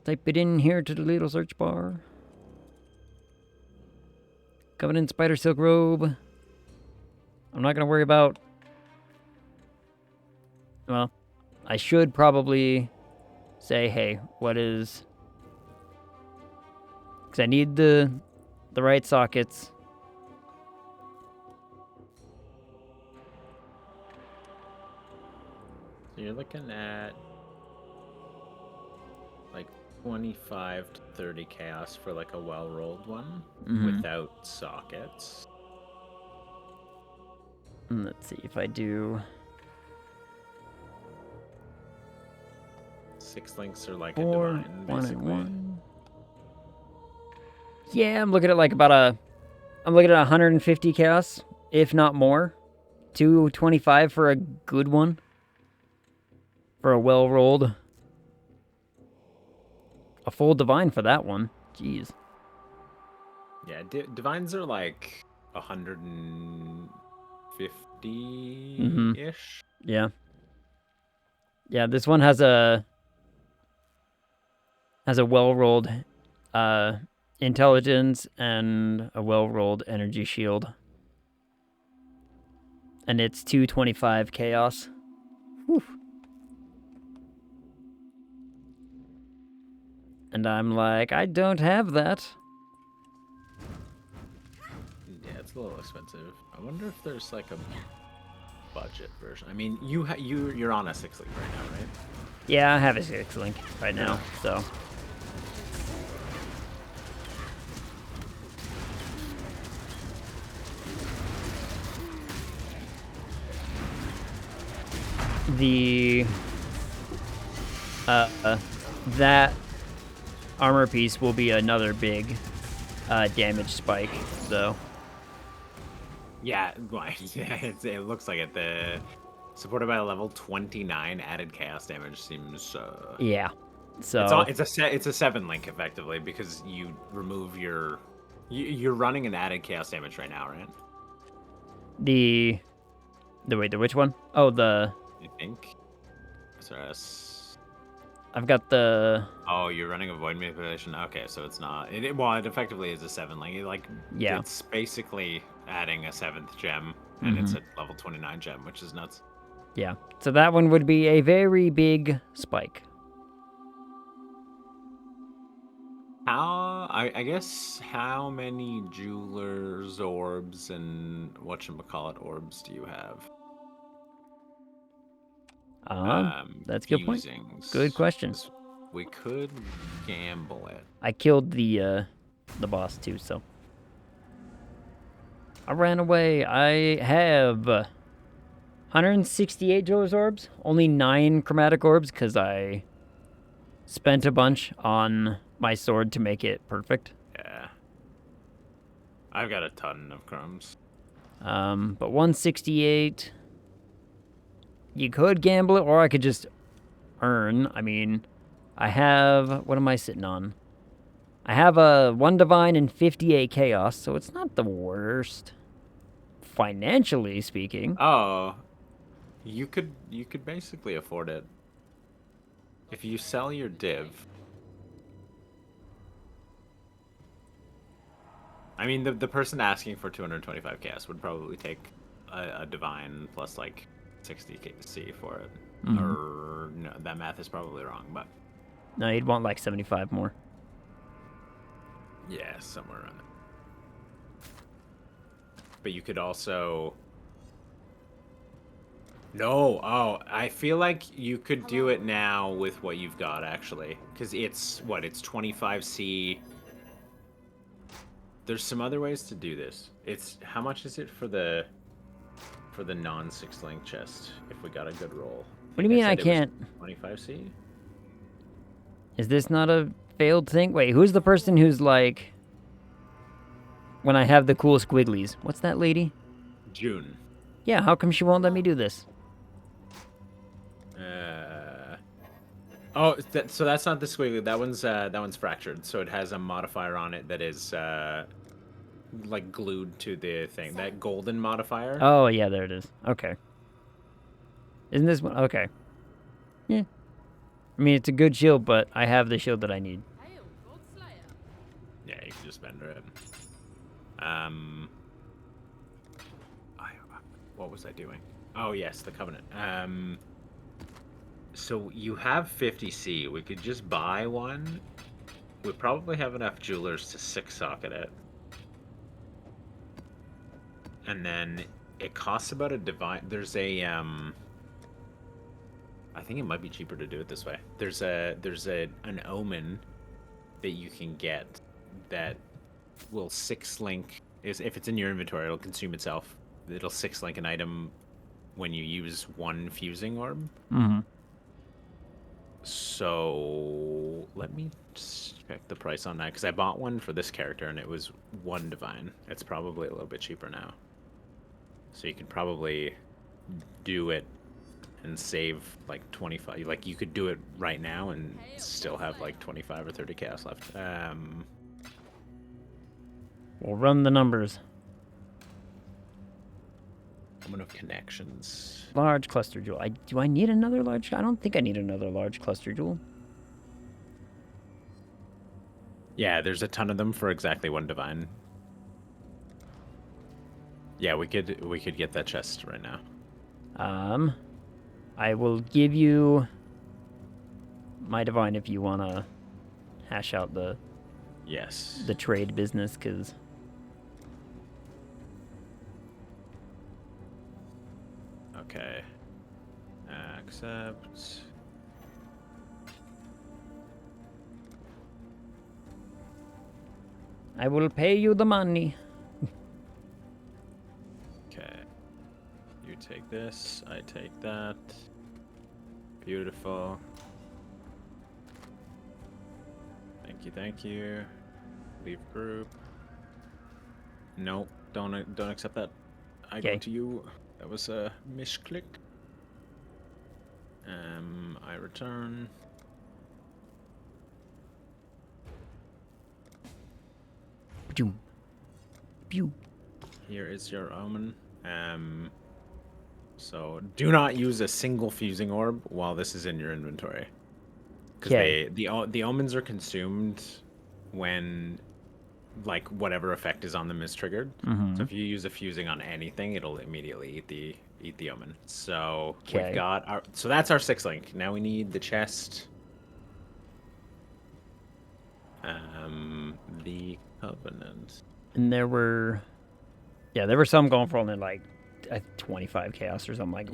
Type it in here to the little search bar. Covenant Spider Silk Robe. I'm not gonna worry about... Well, I should probably say, hey, what is... Because I need the right sockets. So you're looking at like 25 to 30 chaos for like a well-rolled one without sockets. Let's see if I do... 6 links are like 4, a divine, 1 basically. and 1. Yeah, I'm looking at like about a... I'm looking at 150 chaos, if not more. 225 for a good one. For a well-rolled. A full divine for that one. Jeez. Yeah, divines are like 150-ish. Yeah. Yeah, this one has a well-rolled intelligence and a well-rolled energy shield. And it's 225 chaos. Whew. And I'm like, I don't have that. Yeah, it's a little expensive. I wonder if there's like a budget version. I mean, you're on a 6 link right now, right? Yeah, I have a 6 link right now, so. The that armor piece will be another big damage spike, though. Yeah, it looks like it. The supported by a level 29 added chaos damage seems. Yeah, so it's a 7 link effectively because you remove your. You're running an added chaos damage right now, right? The which one? Oh, I think. Sorry. I've got the... Oh, you're running a void manipulation? Okay, so it's not... Well, it effectively is a 7 link. Yeah. It's basically adding a 7th gem, and it's a level 29 gem, which is nuts. Yeah, so that one would be a very big spike. I guess, how many jewelers, orbs, and whatchamacallit orbs do you have? That's a good point. Good question. We could gamble it. I killed the boss too, so I ran away. I have 168 Jeweler's Orbs, only 9 Chromatic Orbs because I spent a bunch on my sword to make it perfect. Yeah. I've got a ton of crumbs. But 168... You could gamble it, or I could just earn. I mean, I have... What am I sitting on? I have a 1 Divine and 58 Chaos, so it's not the worst. Financially speaking. Oh. You could basically afford it. If you sell your div... I mean, the person asking for 225 chaos would probably take a divine plus, like... 60 C for it. Or no, that math is probably wrong, but no, you'd want like 75 more. Yeah, somewhere around there. But you could also I feel like you could do it now with what you've got actually, because it's 25C. There's some other ways to do this. It's how much is it for the for the non-6 link chest if we got a good roll. What do you mean I said it was can't? 25C? Is this not a failed thing? Wait, who's the person who's like... When I have the cool squigglies. What's that lady? June. Yeah, how come she won't let me do this? Oh, so that's not the squiggly. That one's fractured. So it has a modifier on it that is like glued to the thing. That golden modifier. Oh, yeah, there it is. Okay. Isn't this one? Okay. Yeah. I mean, it's a good shield, but I have the shield that I need. Yeah, you can just vendor it. What was I doing? Oh yes, the covenant. So you have 50C. We could just buy one. We probably have enough jewelers to 6-socket it. And then it costs about a divine. There's a I think it might be cheaper to do it this way. There's an omen that you can get that will 6-link. If it's in your inventory, it'll consume itself. It'll 6-link an item when you use one fusing orb. Mm-hmm. So let me just check the price on that because I bought one for this character and it was 1 divine. It's probably a little bit cheaper now. So you could probably do it and save like 25. Like you could do it right now and still have like 25 or 30 chaos left. We'll run the numbers. Moment of connections. Large cluster jewel. Do I need another large? I don't think I need another large cluster jewel. Yeah, there's a ton of them for exactly 1 divine. Yeah, we could get that chest right now. I will give you my divine if you wanna hash out the trade business, cause okay. Accept. I will pay you the money. Okay. You take this, I take that. Beautiful. Thank you. Leave group. Nope, don't accept that. I go to you. That was a misclick. I return. Pew. Here is your omen. So do not use a single fusing orb while this is in your inventory. Because the omens are consumed when like whatever effect is on them is triggered. Mm-hmm. So if you use a fusing on anything, it'll immediately eat the omen. So we've got our that's our 6-link. Now we need the chest. The covenant. And there were some going for only like 25 chaos or something like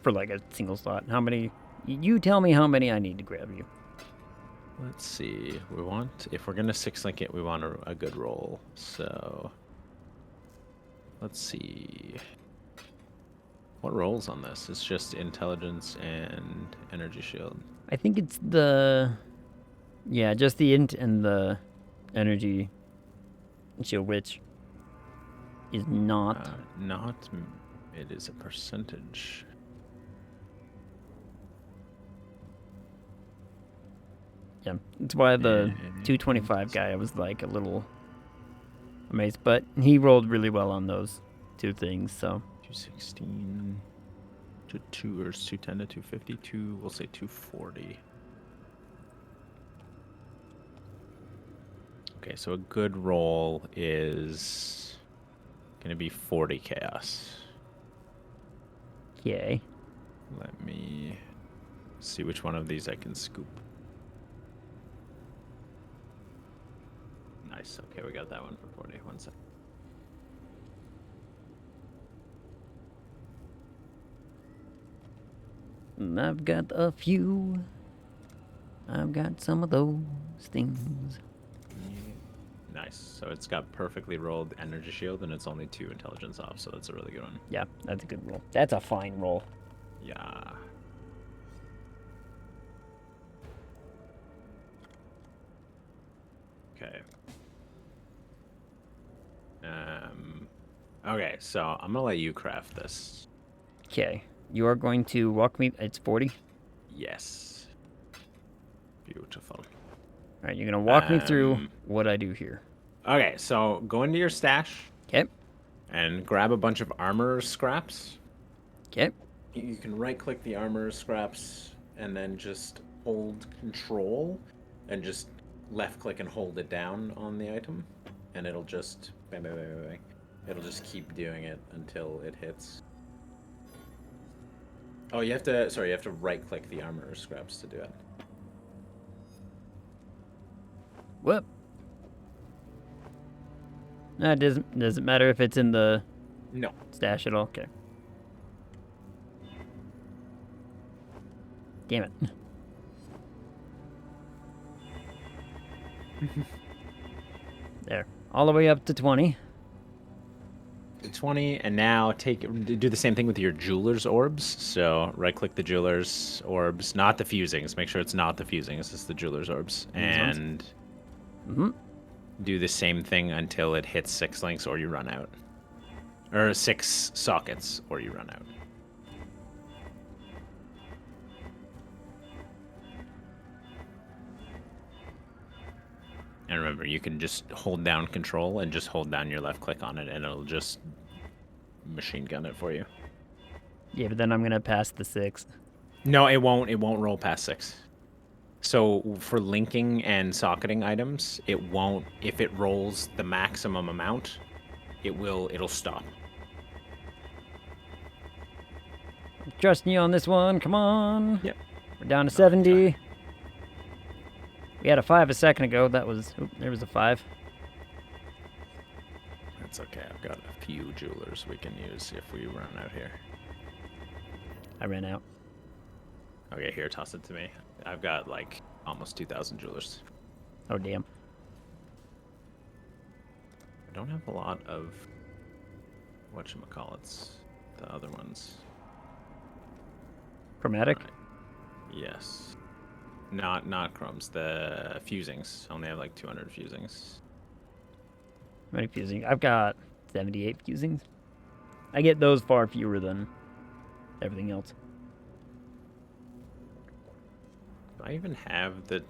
for like a single slot. How many? You tell me how many I need to grab you. Let's see. If we're gonna 6-link it, we want a good roll. So let's see. What rolls on this? It's just intelligence and energy shield. I think it's just the int and the energy shield, which is not. It is a percentage. Yeah, that's why the 225 guy, I was like a little amazed, but he rolled really well on those 2 things, so. 216 to 2 or 210 to 252. We'll say 240. Okay, so a good roll is gonna be 40 chaos. Yay. Let me see which one of these I can scoop. Nice. Okay, we got that one for 40. 1 sec. I've got a few. I've got some of those things. Nice. Nice. So it's got perfectly rolled energy shield, and it's only 2 intelligence off, so that's a really good one. Yeah, that's a good roll. That's a fine roll. Yeah. Okay. Okay, so I'm gonna let you craft this. Okay, you are going to walk me. It's 40. Yes. Beautiful. All right, you're gonna walk me through Um, what I do here. Okay, so go into your stash Okay. and grab a bunch of armor scraps. Okay. You can right click the armor scraps and then just hold control and just left click and hold it down on the item. And it'll just bang, bang, bang, bang, bang. It'll just keep doing it until it hits. Oh, you have to right click the armor scraps to do it. Whoop. No, it doesn't matter if it's in the No. stash at all. Okay. Damn it. There. All the way up to 20. 20, and now do the same thing with your jeweler's orbs. So right click the jeweler's orbs, not the fusings. Make sure it's not the fusings, it's the jeweler's orbs. And do the same thing until it hits 6 links or you run out. Or 6 sockets or you run out. And remember, you can just hold down control and just hold down your left click on it and it'll just machine gun it for you. Yeah, but then I'm gonna pass the 6. No, it won't roll past 6. So for linking and socketing items, it won't. If it rolls the maximum amount, it'll stop. I'm trusting you on this one. Come on. Yep. We're down to 70. We had a 5 a second ago. That was... Oop, there was a 5. That's okay. I've got a few jewelers we can use if we run out here. I ran out. Okay, here, toss it to me. I've got like almost 2,000 jewelers. Oh, damn. I don't have a lot of whatchamacallits, the other ones. Chromatic? Yes. Not chromes, the fusings. I only have like 200 fusings. How many fusing? I've got 78 fusings. I get those far fewer than everything else. Do I even have the...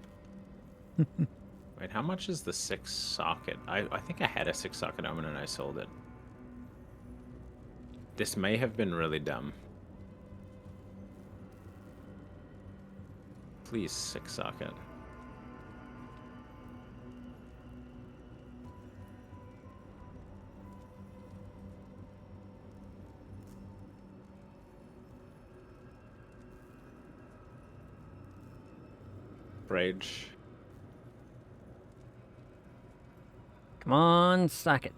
Wait, how much is the 6 socket? I think I had a 6 socket omen and I sold it. This may have been really dumb. Please, 6 socket. Rage. Come on, socket.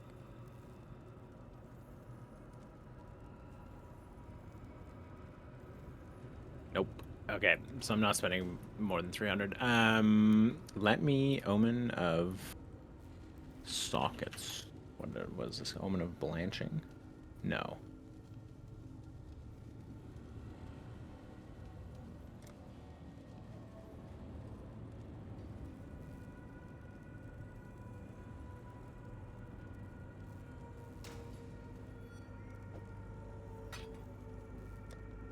Nope. Okay, so I'm not spending more than 300. Let me Omen of Sockets. What was this? Omen of Blanching? No.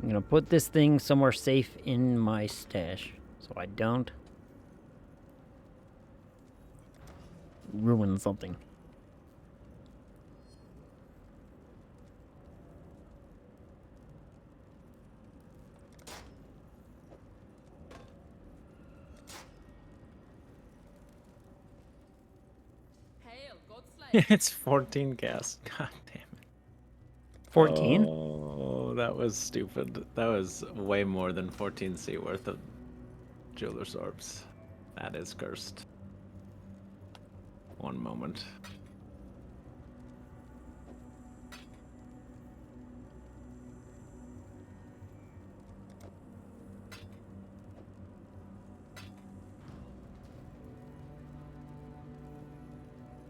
I'm gonna put this thing somewhere safe in my stash so I don't ruin something. It's 14 gas. God damn it. 14? Oh, that was stupid. That was way more than 14C worth of jeweler's orbs. That is cursed. One moment.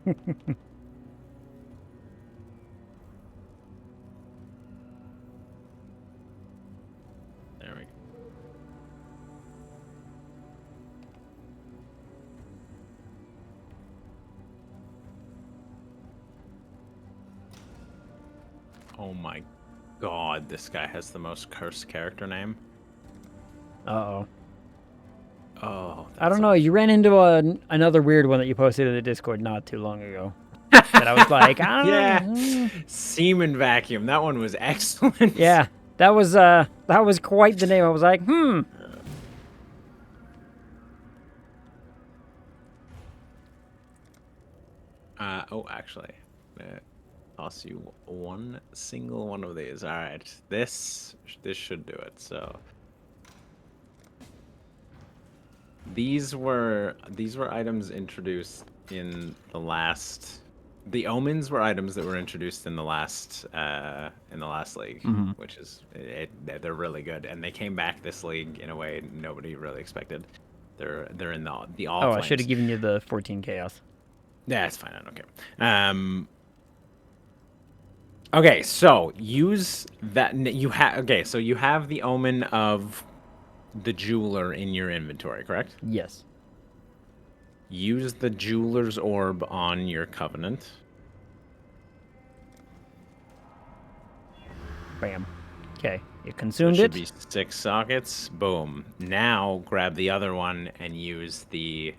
There we go. Oh my god, this guy has the most cursed character name. Uh-oh. Oh, I don't know. You ran into another weird one that you posted in the Discord not too long ago. That I was like, yeah, semen vacuum. That one was excellent. Yeah, that was quite the name. I was like, Oh, actually, toss you one single one of these. All right, this should do it. So these were items introduced in the last. The omens were items that were introduced in the last league, which is they're really good, and they came back this league in a way nobody really expected. They're in the all. oh, I flames. should have given you the 14 chaos. Yeah, it's fine. I don't care. Okay, so use that. You have okay. So you have the omen of the jeweler in your inventory, correct? Yes. Use the jeweler's orb on your covenant. Bam. Okay, you consumed Should it. be 6 sockets. Boom. Now grab the other one and use the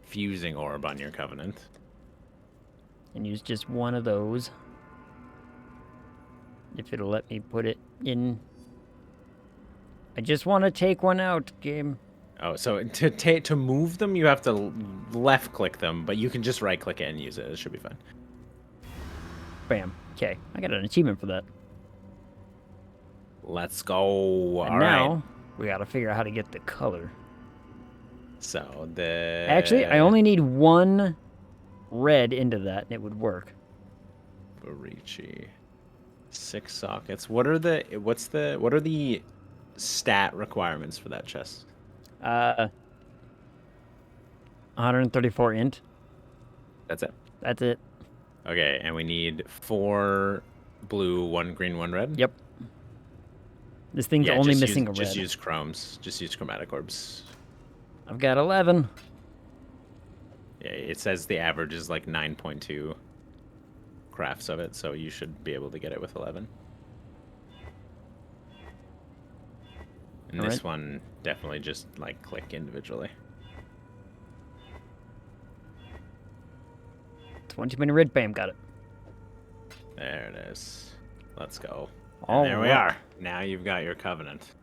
fusing orb on your covenant. And use just one of those. If it'll let me put it in. I just want to take one out, game. Oh, so to move them, you have to left click them, but you can just right click it and use it. It should be fine. Bam. Okay, I got an achievement for that. Let's go. And All now, right. we got to figure out how to get the color. So the Actually, I only need one red into that, and it would work. Barichi. 6 sockets. What are the stat requirements for that chest? 134 int. That's it. That's it. Okay, and we need 4 blue, 1 green, 1 red. Yep. This thing's only missing a red. Just use chromes. Just use chromatic orbs. I've got 11. Yeah, it says the average is like 9.2 crafts of it, so you should be able to get it with 11. And this one definitely just like click individually. 20 minute red, bam, got it. There it is. Let's go. All And there we right. are. Now you've got your covenant.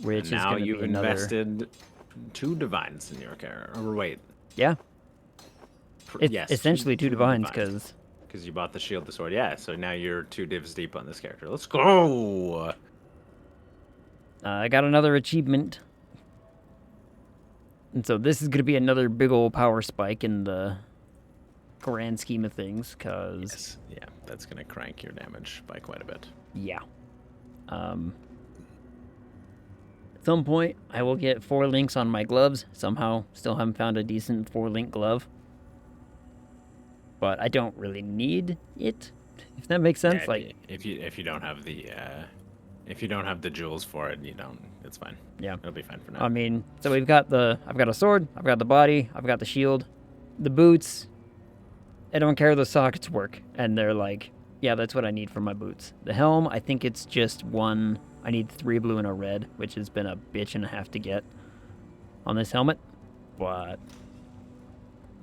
Which And is now going to you've be another... invested 2 divines in your character. Or wait. Yeah. It's yes, essentially 2 divines, because... Because you bought the shield, the sword. Yeah, so now you're 2 divs deep on this character. Let's go! I got another achievement. And so this is going to be another big old power spike in the grand scheme of things, because... Yes. Yeah, that's going to crank your damage by quite a bit. Yeah. At some point, I will get 4 links on my gloves. Somehow, still haven't found a decent 4-link glove. But I don't really need it, if that makes sense. Yeah, like, if you don't have the jewels for it, you don't. It's fine. yeah, It'll be fine for now. I mean, so I've got a sword, I've got the body, I've got the shield, the boots. I don't care, the sockets work, and they're like, yeah, that's what I need for my boots. The helm, I think it's just 1. I need 3 blue and a red, which has been a bitch and a half to get on this helmet. But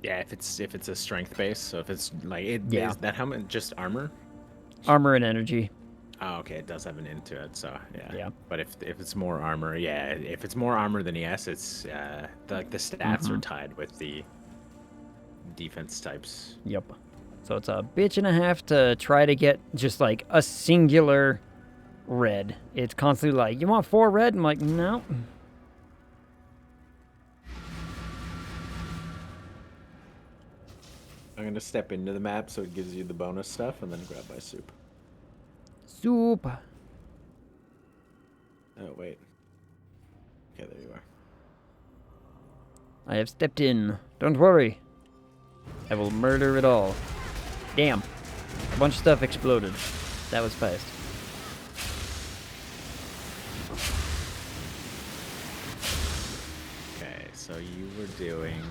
yeah, if it's a strength base, so if it's like is that helmet just armor? armor and energy. Oh, okay, it does have an into it, so yeah. Yeah. But if it's more armor, yeah, if it's more armor than ES, it's the stats are tied with the defense types. Yep. So it's a bitch and a half to try to get just like a singular red. It's constantly like, you want 4 red? I'm like, no. I'm gonna step into the map so it gives you the bonus stuff, and then grab my soup. Soup. Oh wait. Okay, there you are. I have stepped in. Don't worry. I will murder it all. Damn. A bunch of stuff exploded. That was fast. Okay, so you were doing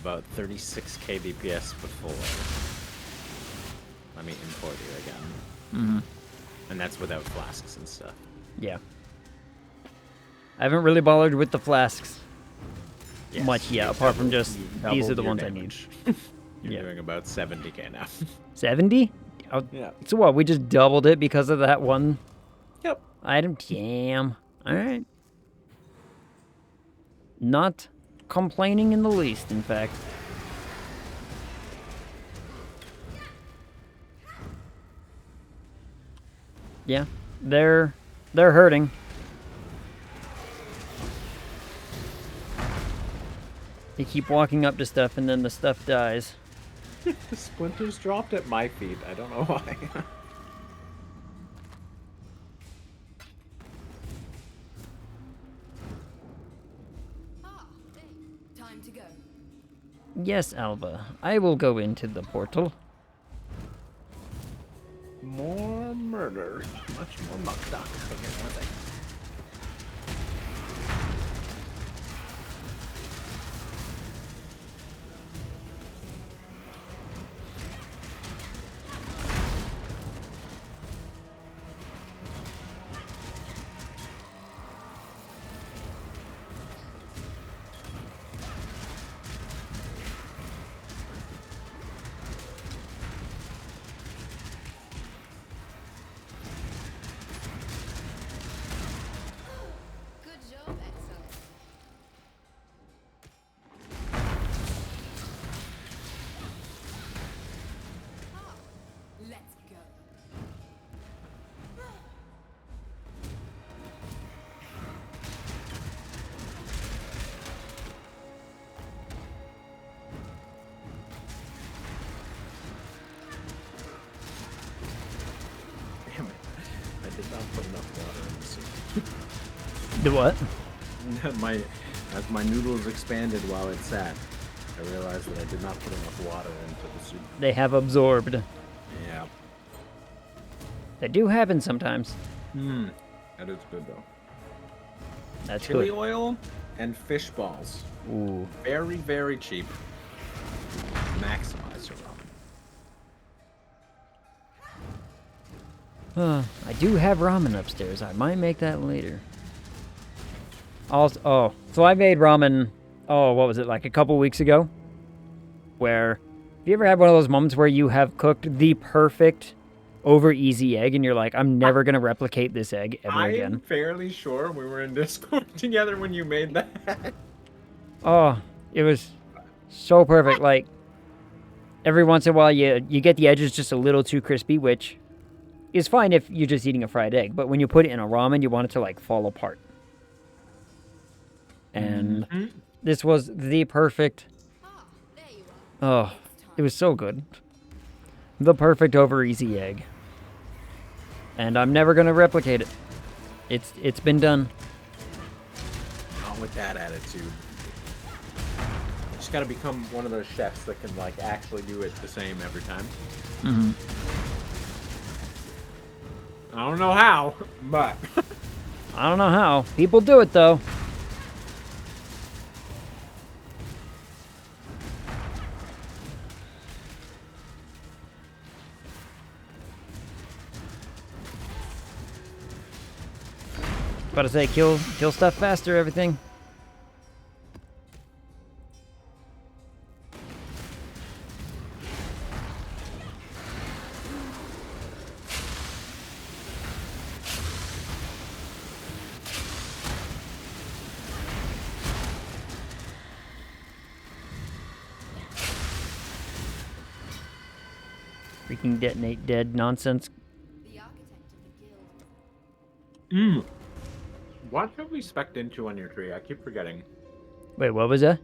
about 36 kbps before. Let me import you again. Mm-hmm. And that's without flasks and stuff. Yeah. I haven't really bothered with the flasks Yes, much yet, you apart from doubled- just you these are doubled the your ones damage. I need. You're Yeah. doing about 70k now. 70? Oh, Yeah. so what, we just doubled it because of that one Yep. item? Damn. Alright. Not complaining in the least, in fact. Yeah, they're hurting. They keep walking up to stuff and then the stuff dies. The splinters dropped at my feet. I don't know why. Time to go. Yes, Alva, I will go into the portal. More murder. Much more muck duck. Okay, one thing. Good job, Exile. Let's go. Damn it. I did not put enough water in the soup. The what? As my noodles expanded while it sat, I realized that I did not put enough water into the soup. They have absorbed. Yeah. That do happen sometimes. That is good though. That's Chili good. oil and fish balls. Ooh. Very, very cheap. Maximize your ramen. I do have ramen upstairs. I might make that later. Also, so I made ramen, what was it, like a couple weeks ago? Where, have you ever had one of those moments where you have cooked the perfect over easy egg and you're like, I'm never going to replicate this egg ever I'm again? fairly sure we were in Discord together when you made that. Oh, it was so perfect. Like, every once in a while you get the edges just a little too crispy, which is fine if you're just eating a fried egg. But when you put it in a ramen, you want it to, like, fall apart. And this was the perfect... There you are. Oh, it was so good. The perfect over easy egg. And I'm never going to replicate it. It's been done. Not with that attitude. You just gotta become one of those chefs that can, like, actually do it the same every time. I don't know how, but... I don't know how. People do it, though. About to say, kill stuff faster, everything. Freaking detonate dead nonsense. The architect of the guild. What have we spec'd into on your tree? I keep forgetting. Wait, what was that?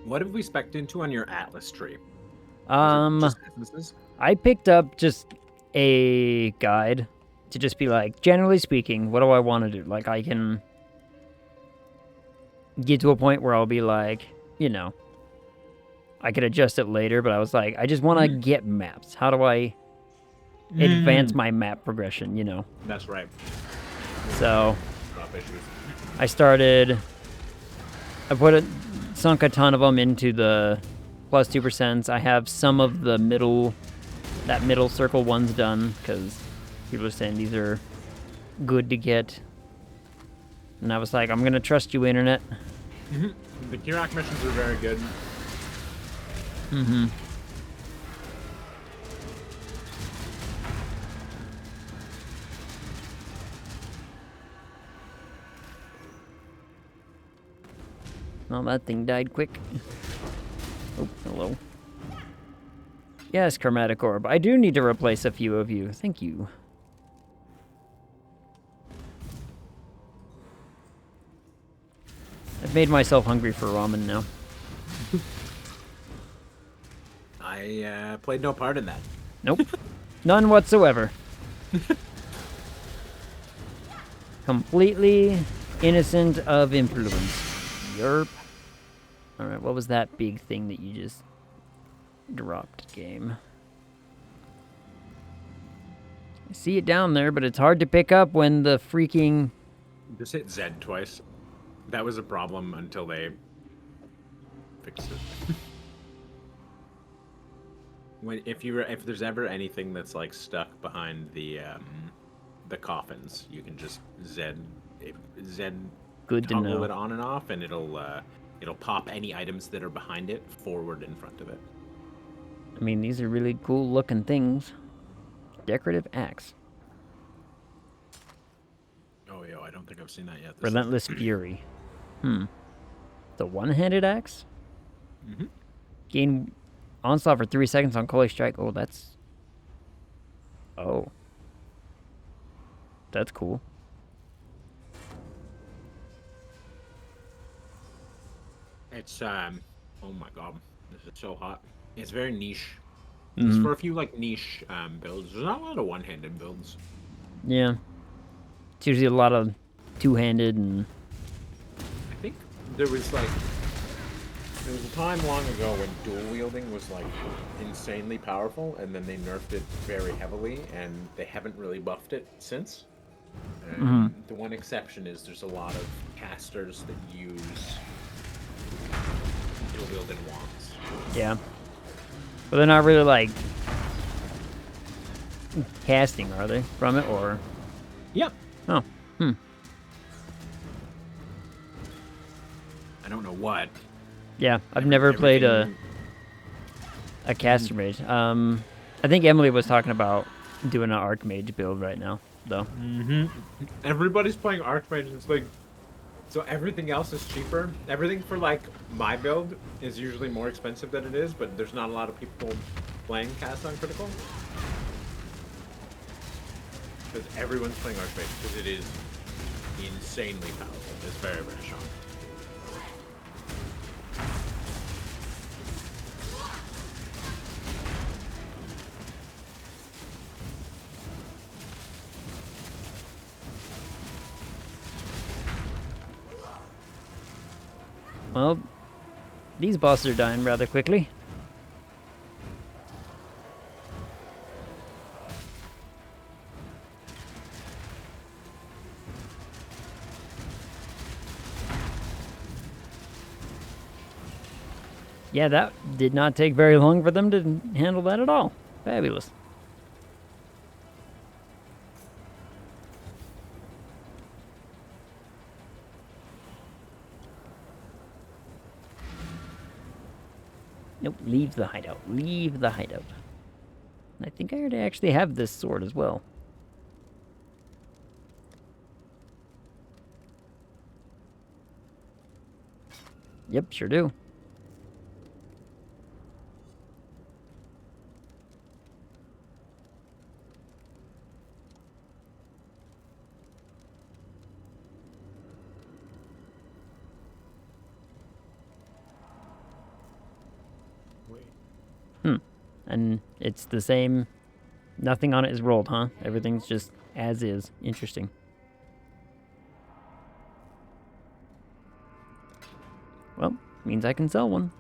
What have we spec'd into on your Atlas tree? Just businesses? I picked up just a guide to just be like, generally speaking, what do I want to do? Like, I can get to a point where I'll be like, you know, I could adjust it later, but I was like, I just want to get maps. How do I advance my map progression, you know? That's right. So Drop issues. I sunk a ton of them into the plus 2%. I have some of the middle circle ones done because people are saying these are good to get. And I was like, I'm going to trust you, Internet. The Kirak missions are very good. Mm-hmm. Well, that thing died quick. Oh, hello. Yes, Chromatic Orb. I do need to replace a few of you. Thank you. I've made myself hungry for ramen now. I played no part in that. Nope. None whatsoever. Completely innocent of influence. Yerp. Alright, what was that big thing that you just dropped, game? I see it down there, but it's hard to pick up when the freaking... Just hit Z twice. That was a problem until they fixed it. If there's ever anything that's like stuck behind the coffins, you can just Z Good to toggle know. it on and off, and it'll pop any items that are behind it forward in front of it. I mean, these are really cool looking things. Decorative axe. Oh, yeah, I don't think I've seen that yet. Relentless Fury. It's a one-handed axe? Mm-hmm. Gain onslaught for 3 seconds on Coley Strike. Oh, that's... Oh. That's cool. It's, oh my god, this is so hot. It's very niche. It's for a few, like, niche builds. There's not a lot of one-handed builds. Yeah. It's usually a lot of two-handed and... I think there was a time long ago when dual wielding was like insanely powerful, and then they nerfed it very heavily, and they haven't really buffed it since. The one exception is there's a lot of casters that use dual wielding wands. Yeah. But they're not really, like, casting, are they, from it, or... Yep. Oh. I don't know what. Yeah, I've never played a caster mage. I think Emily was talking about doing an archmage build right now, though. Everybody's playing archmage, and it's like, so everything else is cheaper. Everything for like my build is usually more expensive than it is, but there's not a lot of people playing cast on critical. Because everyone's playing archmage, because it is insanely powerful. It's very, very strong. Well, these bosses are dying rather quickly. Yeah, that did not take very long for them to handle that at all. Fabulous. Nope, leave the hideout. Leave the hideout. I think I already actually have this sword as well. Yep, sure do. And it's the same, nothing on it is rolled, huh? Everything's just as is. Interesting. Well, means I can sell one.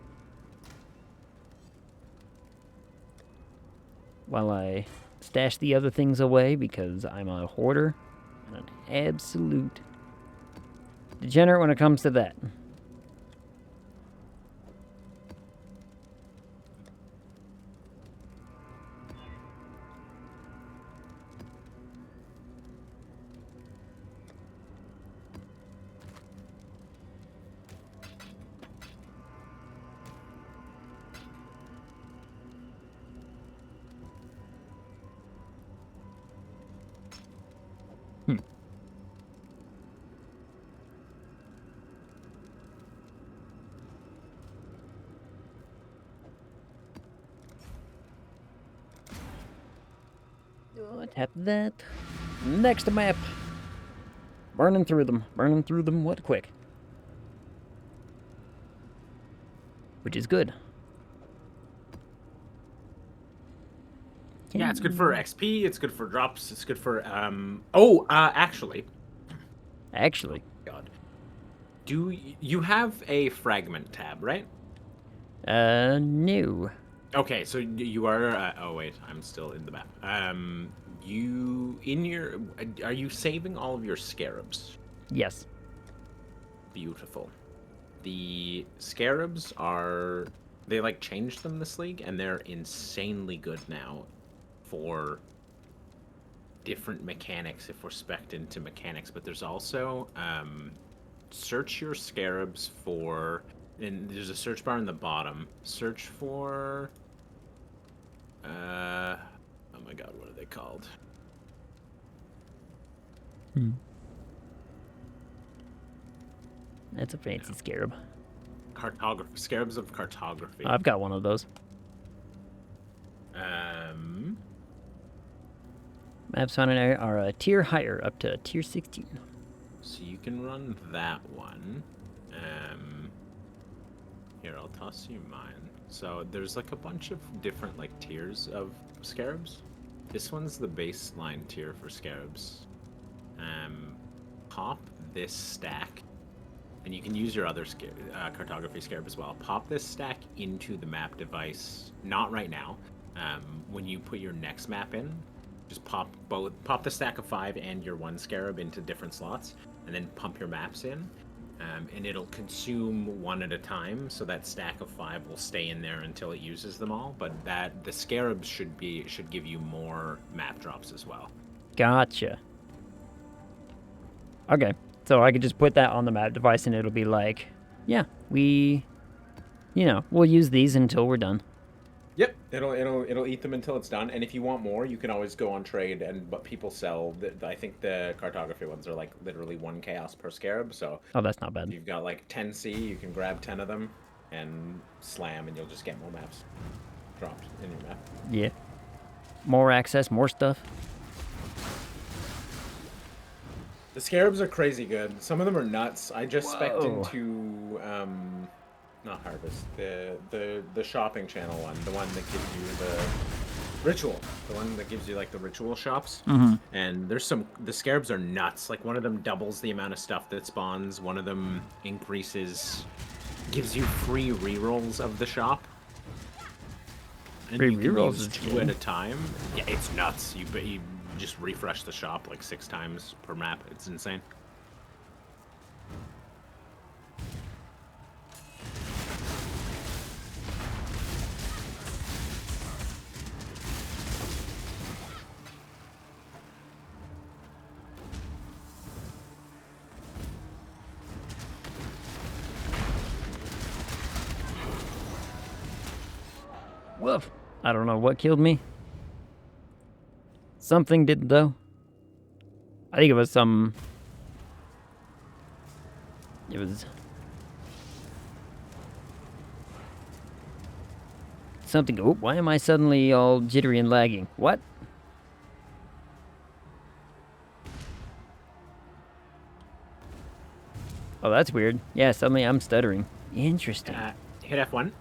while I stash the other things away because I'm a hoarder and an absolute degenerate when it comes to that. Tap that. Next map. Burning through them, what quick. Which is good. Yeah, it's good for XP, it's good for drops, it's good for, actually. Actually. God. Do you have a fragment tab, right? No. Okay, so you are, oh wait, I'm still in the map. Are you saving all of your scarabs? Yes. Beautiful. The scarabs are, they like changed them this league, and they're insanely good now for different mechanics if we're spec'd into mechanics. But there's also, search your scarabs for, and there's a search bar in the bottom. Search for, oh my god, what are they called? That's a fancy scarab. Cartography, scarabs of cartography. I've got one of those. Maps found in area are a tier higher, up to tier 16. So you can run that one. Here, I'll toss you mine. So there's like a bunch of different like tiers of scarabs. This one's the baseline tier for scarabs. Pop this stack, and you can use your other cartography scarab as well. Pop this stack into the map device. Not right now. When you put your next map in, just pop the stack of 5 and your 1 scarab into different slots, and then pump your maps in. And it'll consume 1 at a time, so that stack of 5 will stay in there until it uses them all. But the scarabs should give you more map drops as well. Gotcha. Okay, so I could just put that on the map device, and it'll be like, yeah, we'll use these until we're done. Yep, it'll eat them until it's done. And if you want more, you can always go on trade. But people sell. I think the cartography ones are like literally 1 chaos per scarab. So that's not bad. If you've got like 10C, you can grab 10 of them and slam, and you'll just get more maps dropped in your map. Yeah, more access, more stuff. The scarabs are crazy good. Some of them are nuts. I just spec'd into not Harvest, the shopping channel one, the one that gives you the ritual, the one that gives you like the ritual shops. And the scarabs are nuts. Like one of them doubles the amount of stuff that spawns. One of them gives you free rerolls of the shop. And free you can rerolls use is 2 cool. at a time. Yeah, it's nuts. You just refresh the shop like 6 times per map. It's insane. Woof. I don't know what killed me. Something did, though. I think it was some... It was... something... Oh, why am I suddenly all jittery and lagging? What? Oh, that's weird. Yeah, suddenly I'm stuttering. Interesting. Hit F1.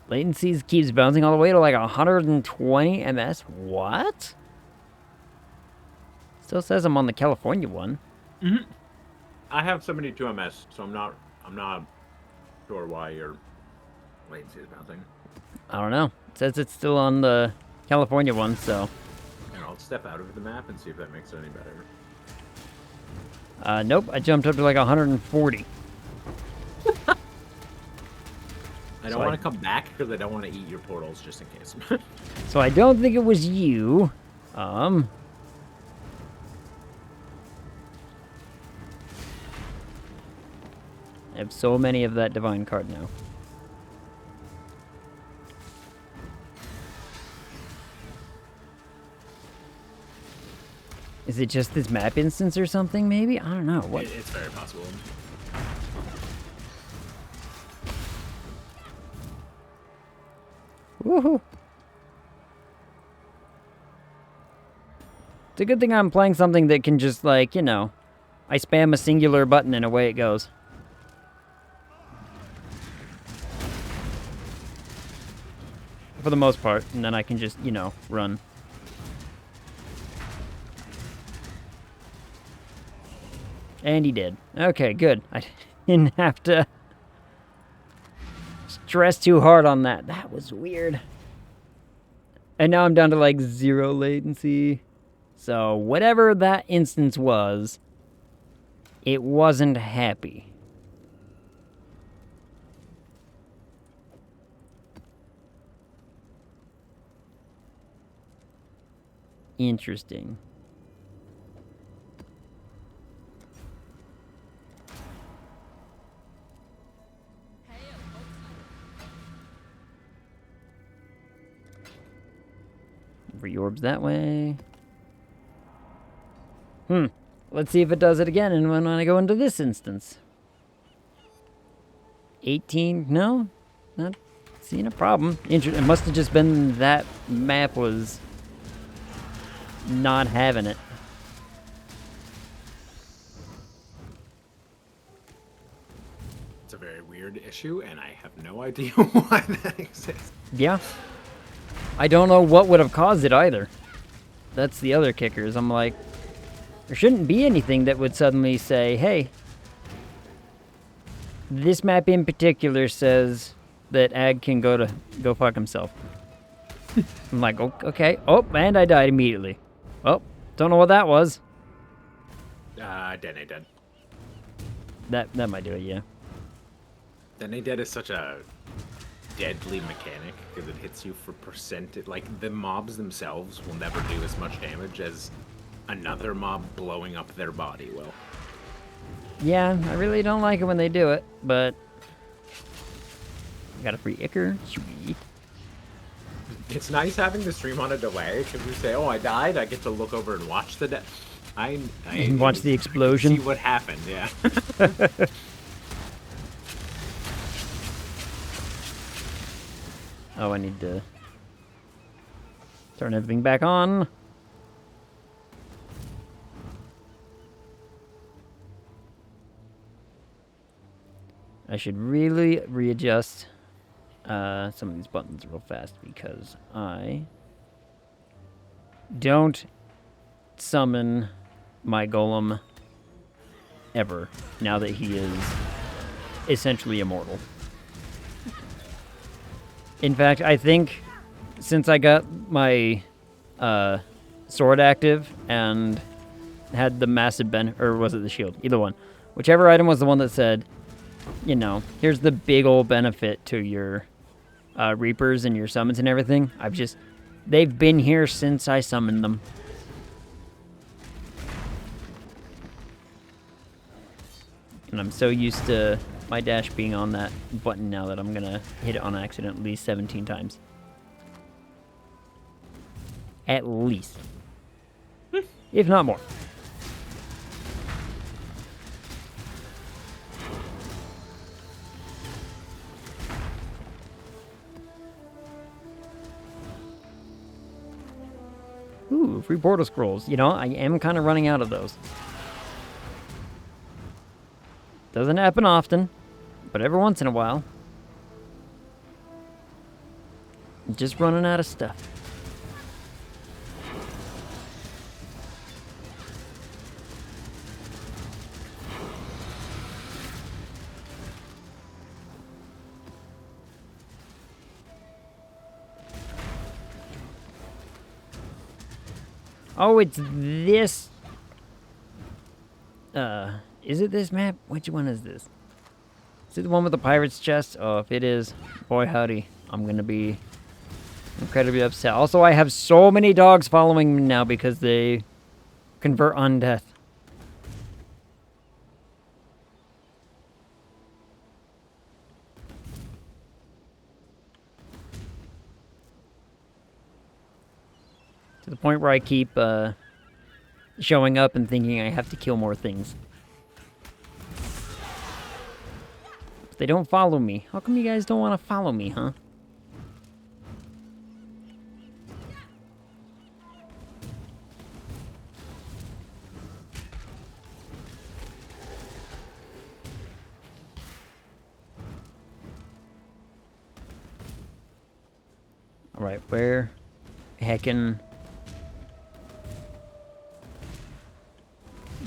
Latency keeps bouncing all the way to like 120 ms. What? Still says I'm on the California one. I have 72 ms, so I'm not sure why you're Latency is bouncing. I don't know. It says it's still on the California one, so. And I'll step out of the map and see if that makes it any better. Nope, I jumped up to like 140. I don't want to come back because I don't want to eat your portals just in case. So I don't think it was you. I have so many of that divine card now. Is it just this map instance or something, maybe? I don't know. What? It's very possible. Woohoo! It's a good thing I'm playing something that can just, like, you know, I spam a singular button and away it goes. For the most part, and then I can just, you know, run. And he did. Okay, good. I didn't have to stress too hard on that. That was weird. And now I'm down to like 0 latency. So whatever that instance was, it wasn't happy. Interesting. Reorbs that way. Let's see if it does it again and when I go into this instance. 18? No? Not seeing a problem. It must have just been that map was not having it. It's a very weird issue, and I have no idea why that exists. Yeah. I don't know what would have caused it either. That's the other kickers. I'm like, there shouldn't be anything that would suddenly say, hey, this map in particular says that Ag can go fuck himself. I'm like, okay. Oh, and I died immediately. Oh, don't know what that was. Dead. That might do it, yeah. Dead is such a deadly mechanic because it hits you for percent. Like, the mobs themselves will never do as much damage as another mob blowing up their body will. Yeah, I really don't like it when they do it, but got a free Icker. Sweet. It's nice having the stream on a delay because you say, "Oh, I died." I get to look over and watch the death. I watch the explosion. See what happened. Yeah. Oh, I need to turn everything back on. I should really readjust some of these buttons real fast because I don't summon my golem ever now that he is essentially immortal. In fact, I think since I got my sword active and had the massive or was it the shield? Either one. Whichever item was the one that said, you know, here's the big old benefit to your Reapers and your summons and everything. They've been here since I summoned them. And I'm so used to my dash being on that button now that I'm gonna hit it on accident at least 17 times. At least. If not more. Ooh, free portal scrolls. You know, I am kind of running out of those. Doesn't happen often, but every once in a while. I'm just running out of stuff. Oh, it's this. Is it this map? Which one is this? Is it the one with the pirate's chest? Oh, if it is, boy howdy, I'm gonna be incredibly upset. Also, I have so many dogs following me now because they convert on death. To the point where I keep showing up and thinking I have to kill more things. But they don't follow me. How come you guys don't want to follow me, huh? Alright, where heckin'...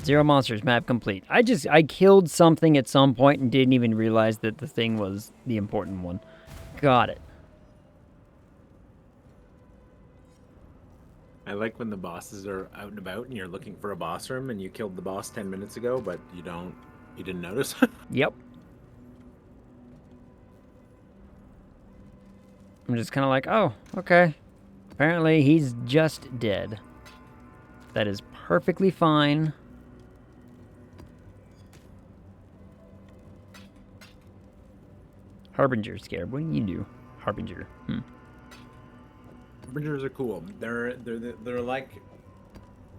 Zero monsters, map complete. I killed something at some point and didn't even realize that the thing was the important one. Got it. I like when the bosses are out and about and you're looking for a boss room and you killed the boss 10 minutes ago, but you didn't notice. Yep. I'm just kind of like, oh, okay. Apparently he's just dead. That is perfectly fine. Harbinger scared. What do you do? Harbinger. Harbingers are cool. They're like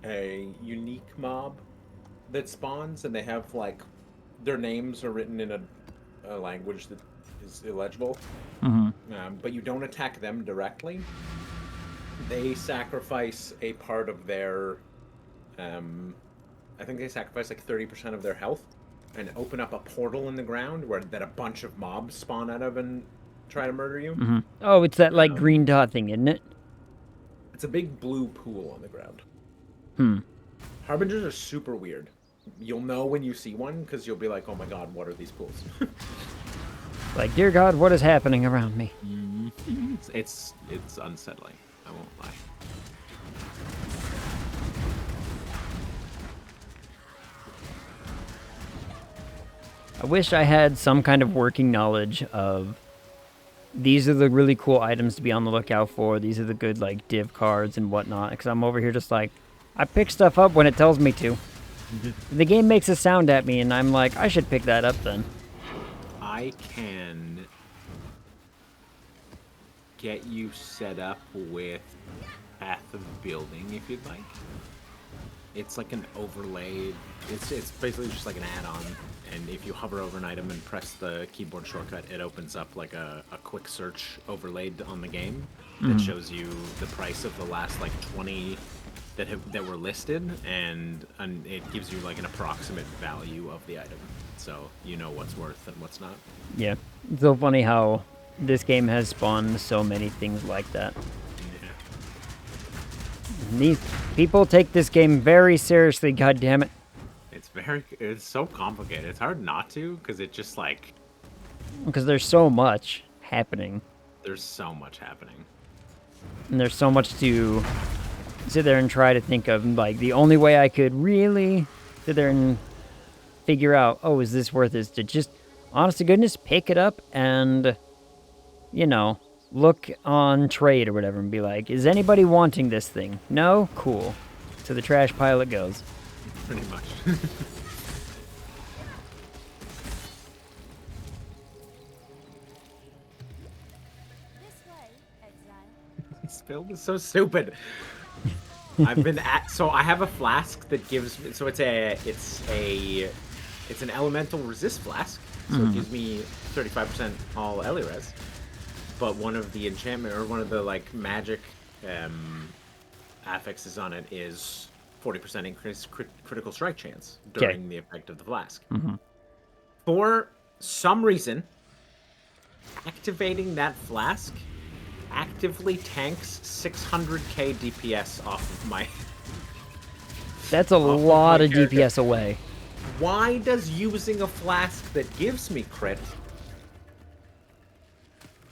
a unique mob that spawns, and they have like their names are written in a language that is illegible. But you don't attack them directly. They sacrifice a part of their, I think they sacrifice like 30% of their health, and open up a portal in the ground that a bunch of mobs spawn out of and try to murder you. Oh, it's that like green dot thing, isn't it? It's a big blue pool on the ground. Harbingers are super weird. You'll know when you see one because you'll be like, oh my god, what are these pools? Like, dear God, what is happening around me? It's unsettling. I won't lie. I wish I had some kind of working knowledge of these are the really cool items to be on the lookout for. These are the good, like, div cards and whatnot. Because I'm over here just like, I pick stuff up when it tells me to. The game makes a sound at me, and I'm like, I should pick that up then. I can get you set up with Path of Building if you'd like. It's like an overlay. It's basically just like an add-on. And if you hover over an item and press the keyboard shortcut, it opens up like a quick search overlaid on the game that shows you the price of the last like 20 that were listed, and it gives you like an approximate value of the item, so you know what's worth and what's not. Yeah, it's so funny how this game has spawned so many things like that. Yeah. These people take this game very seriously, God damn it. It's so complicated. It's hard not to, because it just like... Because there's so much happening. There's so much happening. And there's so much to sit there and try to think of. Like, the only way I could really sit there and figure out, oh, is this worth it, is to just, honest to goodness, pick it up and, you know, look on trade or whatever and be like, is anybody wanting this thing? No? Cool. To the trash pile it goes. Pretty much. This way, Exile. This build is so stupid. So I have a flask that gives me, so it's an elemental resist flask, so it gives me 35% all Elirez. But one of the enchantment, or one of the like magic affixes on it is 40% increased critical strike chance during the effect of the flask. For some reason, activating that flask actively tanks 600k DPS off of my... That's a lot of DPS away. Why does using a flask that gives me crit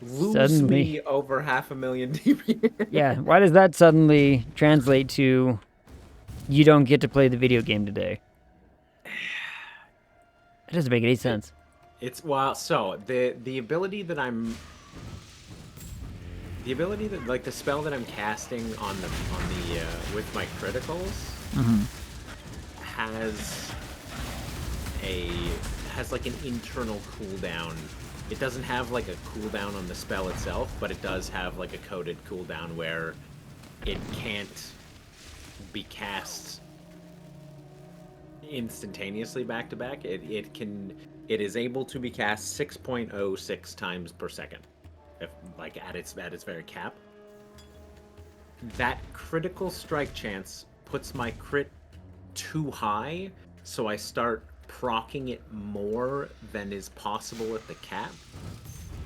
lose me over 500,000 DPS? Yeah, why does that suddenly translate to you don't get to play the video game today. It doesn't make any sense. It's well, so the ability that like the spell that I'm casting on the with my criticals has like an internal cooldown. It doesn't have like a cooldown on the spell itself, but it does have like a coded cooldown where it can't be cast instantaneously back to back. It is able to be cast 6.06 times per second, if like at its very cap. That critical strike chance puts my crit too high, so I start proccing it more than is possible at the cap.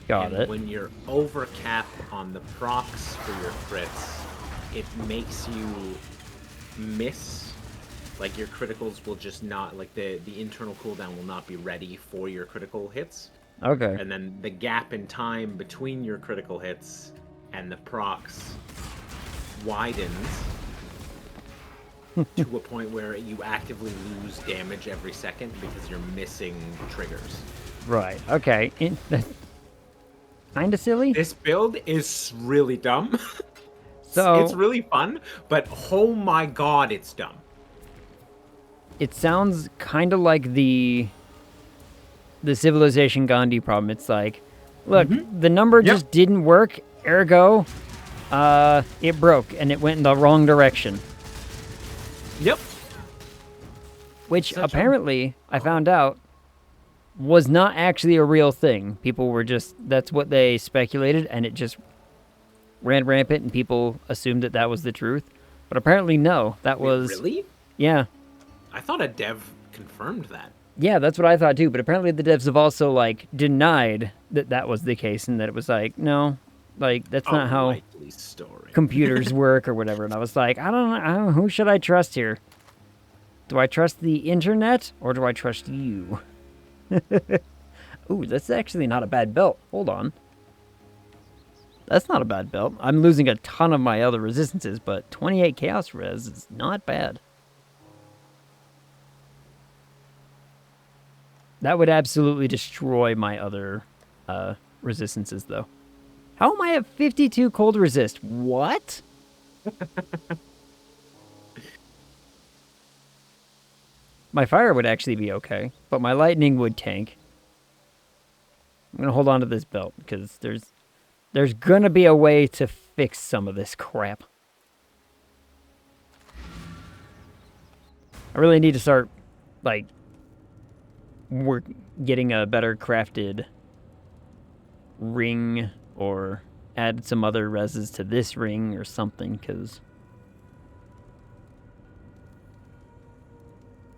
Got it. When you're over cap on the procs for your crits, it makes you miss. Like your criticals will just not, like the internal cooldown will not be ready for your critical hits. Okay. And then the gap in time between your critical hits and the procs widens to a point where you actively lose damage every second because you're missing triggers. Right. Okay. Kind of silly. This build is really dumb. So it's really fun, but oh my god, it's dumb. it sounds kind of like the Civilization Gandhi problem. It's like, look, the number just didn't work, ergo, it broke and it went in the wrong direction. Yep. Which apparently, I found out, was not actually a real thing. People were just, that's what they speculated, and it just ran rampant, and people assumed that that was the truth. But apparently, no. That was... Really? Yeah. I thought a dev confirmed that. Yeah, that's what I thought too. But apparently the devs have also, like, denied that that was the case, and that it was like, no, like, that's not how computers work or whatever. And I was like, I don't know, who should I trust here? Do I trust the internet, or do I trust you? Ooh, that's actually not a bad belt. Hold on. That's not a bad belt. I'm losing a ton of my other resistances, but 28 chaos res is not bad. That would absolutely destroy my other resistances, though. How am I at 52 cold resist? What? My fire would actually be okay, but my lightning would tank. I'm going to hold on to this belt, because there's going to be a way to fix some of this crap. I really need to start, like, getting a better crafted ring, or add some other reses to this ring or something, because...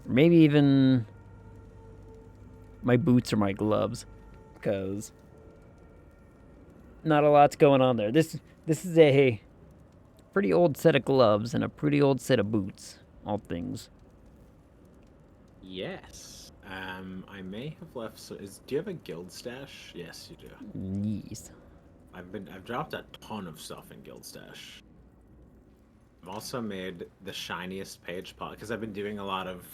Maybe even my boots or my gloves, because not a lot's going on there. This is a pretty old set of gloves and a pretty old set of boots, all things. Yes. I may have left. So, do you have a guild stash? Yes, you do. Yes. I've dropped a ton of stuff in guild stash. I've also made the shiniest page because I've been doing a lot of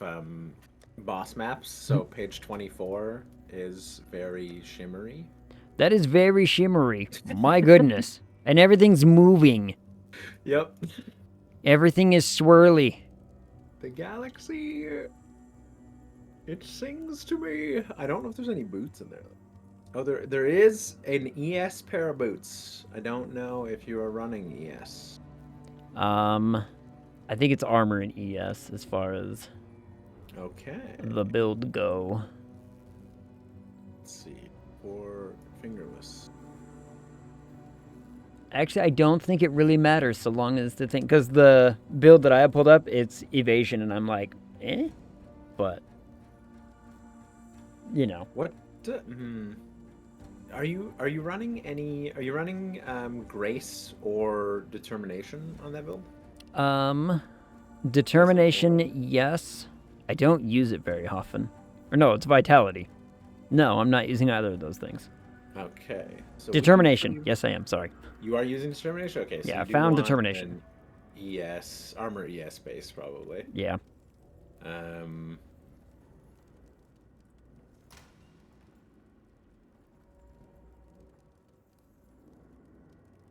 boss maps. So page 24 is very shimmery. That is very shimmery. My goodness. And everything's moving. Yep. Everything is swirly. The galaxy, it sings to me. I don't know if there's any boots in there. Oh, there is an ES pair of boots. I don't know if you are running ES. I think it's armor and ES as far as the build go. Let's see. Or fingerless. Actually, I don't think it really matters so long as the thing, because the build that I have pulled up, it's evasion, and I'm like, eh? But, you know. What? Are you running any? Are you running grace or determination on that build? Determination, yes. I don't use it very often. Or no, it's vitality. No, I'm not using either of those things. Okay. So determination. Yes, I am. Sorry. You are using determination. Okay. So yeah, I found determination. ES, armor ES base probably. Yeah.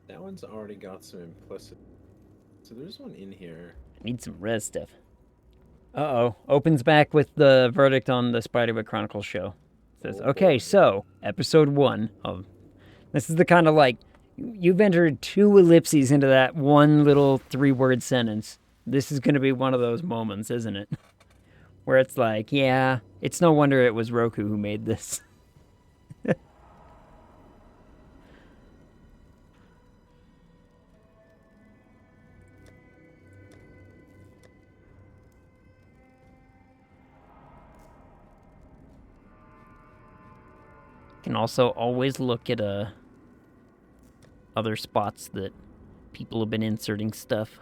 That one's already got some implicit. So there's one in here. Need some res stuff. Uh-oh. Opens back with the verdict on the Spiderweb Chronicles show. Says, Oh, okay, boy. so, episode 1 of... This is the kind of, like, you've entered 2 ellipses into that one little 3-word sentence. This is going to be one of those moments, isn't it? Where it's like, yeah, it's no wonder it was Roku who made this. Can also always look at other spots that people have been inserting stuff.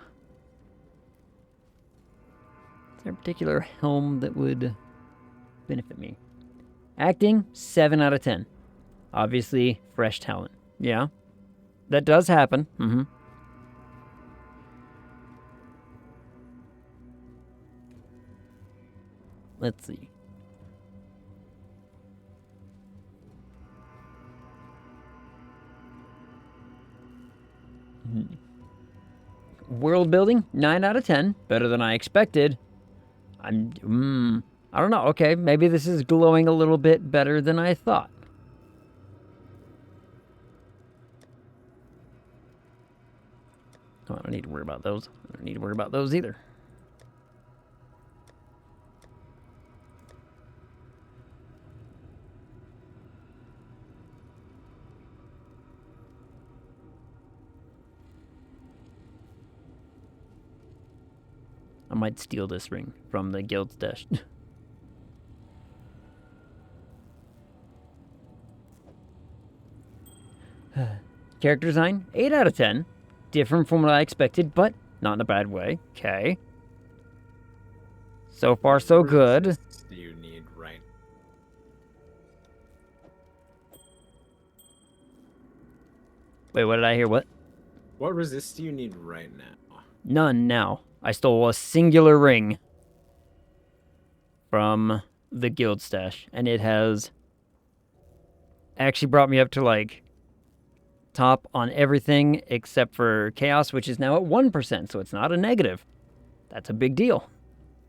Is there a particular helm that would benefit me? Acting, 7 out of 10. Obviously, fresh talent. Yeah. That does happen. Mm-hmm. Let's see. World building, 9 out of 10. Better than I expected. I don't know. Okay, maybe this is glowing a little bit better than I thought. Oh, I don't need to worry about those. I don't need to worry about those either. I might steal this ring from the guild stash. Character design, 8 out of 10. Different from what I expected, but not in a bad way. Okay. So far, so good. What do you need right? Wait, what did I hear? What? What resist do you need right now? None now. I stole a singular ring from the guild stash, and it has actually brought me up to, like, top on everything except for chaos, which is now at 1%, so it's not a negative. That's a big deal.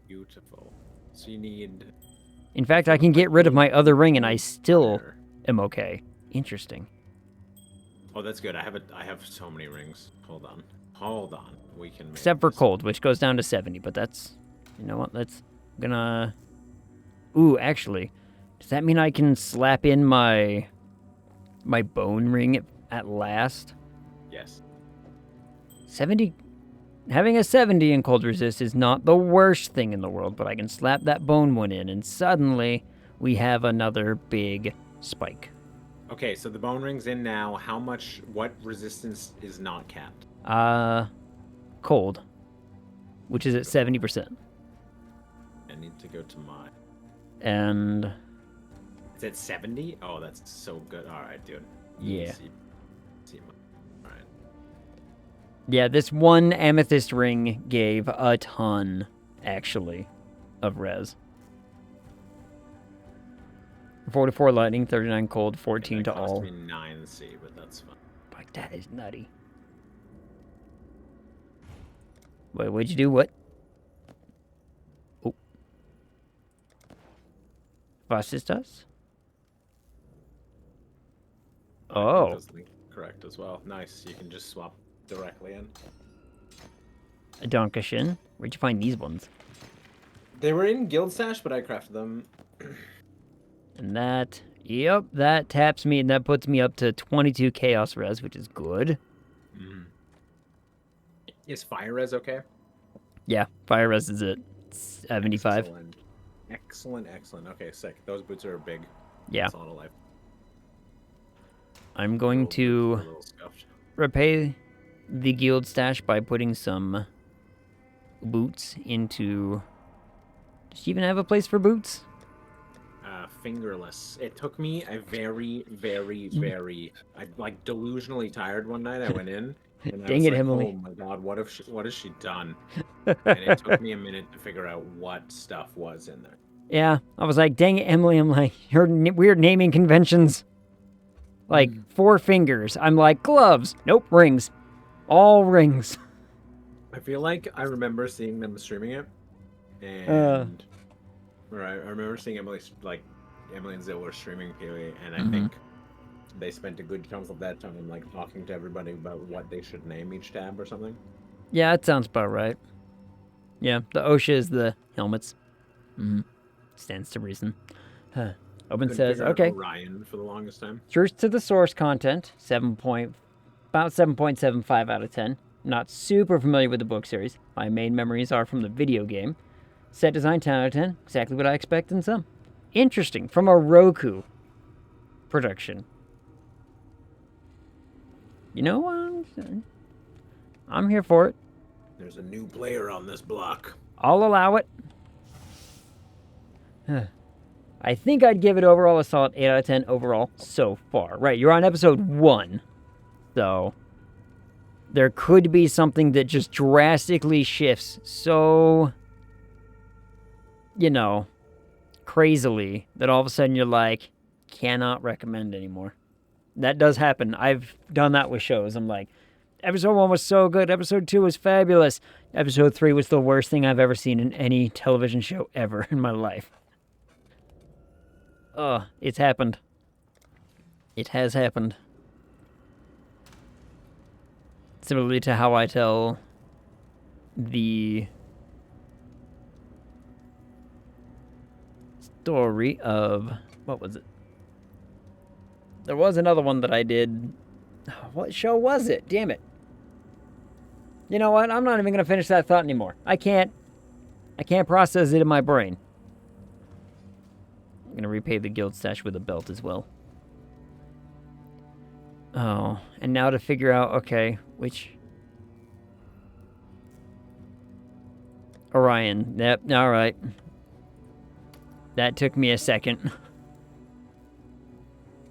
Beautiful. So you need... In fact, I can get rid of my other ring, and I still am okay. Interesting. Oh, that's good. I have so many rings. Hold on. We can make Except for this. cold, which goes down to 70, but that's... You know what? I'm gonna... Ooh, actually, does that mean I can slap in my bone ring at last? Yes. 70... Having a 70 in cold resist is not the worst thing in the world, but I can slap that bone one in, and suddenly we have another big spike. Okay, so the bone ring's in now. What resistance is not capped? Cold, which is at 70%. I need to go to my... And... It's at 70? Oh, that's so good. Alright, dude. Yeah. Alright. Yeah, this one amethyst ring gave a ton, actually, of res. 44 lightning, 39 cold, 14 to all. Cost me 9 C, but that's fine. Like, that is nutty. Wait, what'd you do? What? Oh. Fascistas? Oh. That does link correct as well. Nice. You can just swap directly in. A Donkashin. Where'd you find these ones? They were in Guild Stash, but I crafted them. And that... Yep, that taps me, and that puts me up to 22 Chaos Res, which is good. Mm. Is Fire Res okay? Yeah, Fire Res is at 75. Excellent. Okay, sick. Those boots are big. Yeah. That's a lot of life. I'm going to repay the guild stash by putting some boots into... Does she even have a place for boots? fingerless. It took me a very, very, very. I like delusionally tired one night. I went in and I Dang was it, like, Emily. "Oh my god, what has she done?" And it took me a minute to figure out what stuff was in there. Yeah, I was like, dang it, Emily. I'm like, your weird naming conventions. Like, 4 fingers. I'm like, gloves. Nope, rings. All rings. I feel like I remember seeing them streaming it, Uh, and or I remember seeing Emily and Zill were streaming PoE, and I Mhm. think they spent a good chunk of that time like talking to everybody about what they should name each tab or something. yeah, that sounds about right. Yeah, the OSHA is the helmets. Stands to reason. Huh. Open Couldn't says, figure out okay, Orion for the longest time. truth to the source content, about 7.75 out of 10. Not super familiar with the book series. My main memories are from the video game. Set design 10 out of 10. Exactly what I expect in some. Interesting. From a Roku production. You know what? I'm here for it. There's a new player on this block. I'll allow it. I think I'd give it overall a solid 8 out of 10 overall so far. Right, you're on episode 1. So there could be something that just drastically shifts so, crazily that all of a sudden you're like, cannot recommend anymore. That does happen. I've done that with shows. I'm like, episode 1 was so good. Episode 2 was fabulous. Episode 3 was the worst thing I've ever seen in any television show ever in my life. It's happened. It has happened. Similarly to how I tell the story of... What was it? There was another one that I did. What show was it? Damn it. You know what? I'm not even going to finish that thought anymore. I can't process it in my brain. I'm going to repay the guild stash with a belt as well. Oh, and now to figure out, okay, which... Orion. Yep, alright. That took me a second.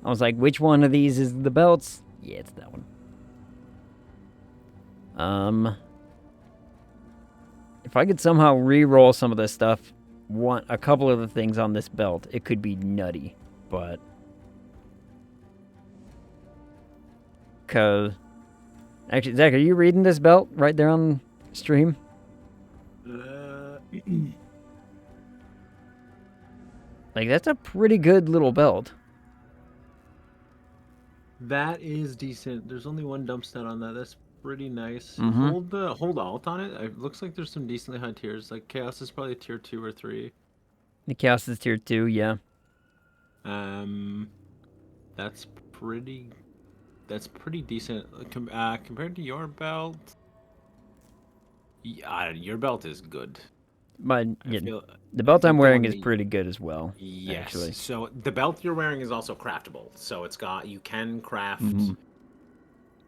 I was like, which one of these is the belts? Yeah, it's that one. If I could somehow re-roll some of this stuff, a couple of the things on this belt, it could be nutty, but... Actually, Zach, are you reading this belt right there on stream? Like, that's a pretty good little belt. That is decent. There's only one dump stat on that. That's pretty nice. Mhm. Hold alt on it. It looks like there's some decently high tiers. Like Chaos is probably tier 2 or 3. The Chaos is tier 2, yeah. That's pretty decent compared to your belt. Yeah, your belt is good. But I feel, the belt I I'm think the wearing one is that- pretty good as well. Yes. Actually. So the belt you're wearing is also craftable. So you can craft.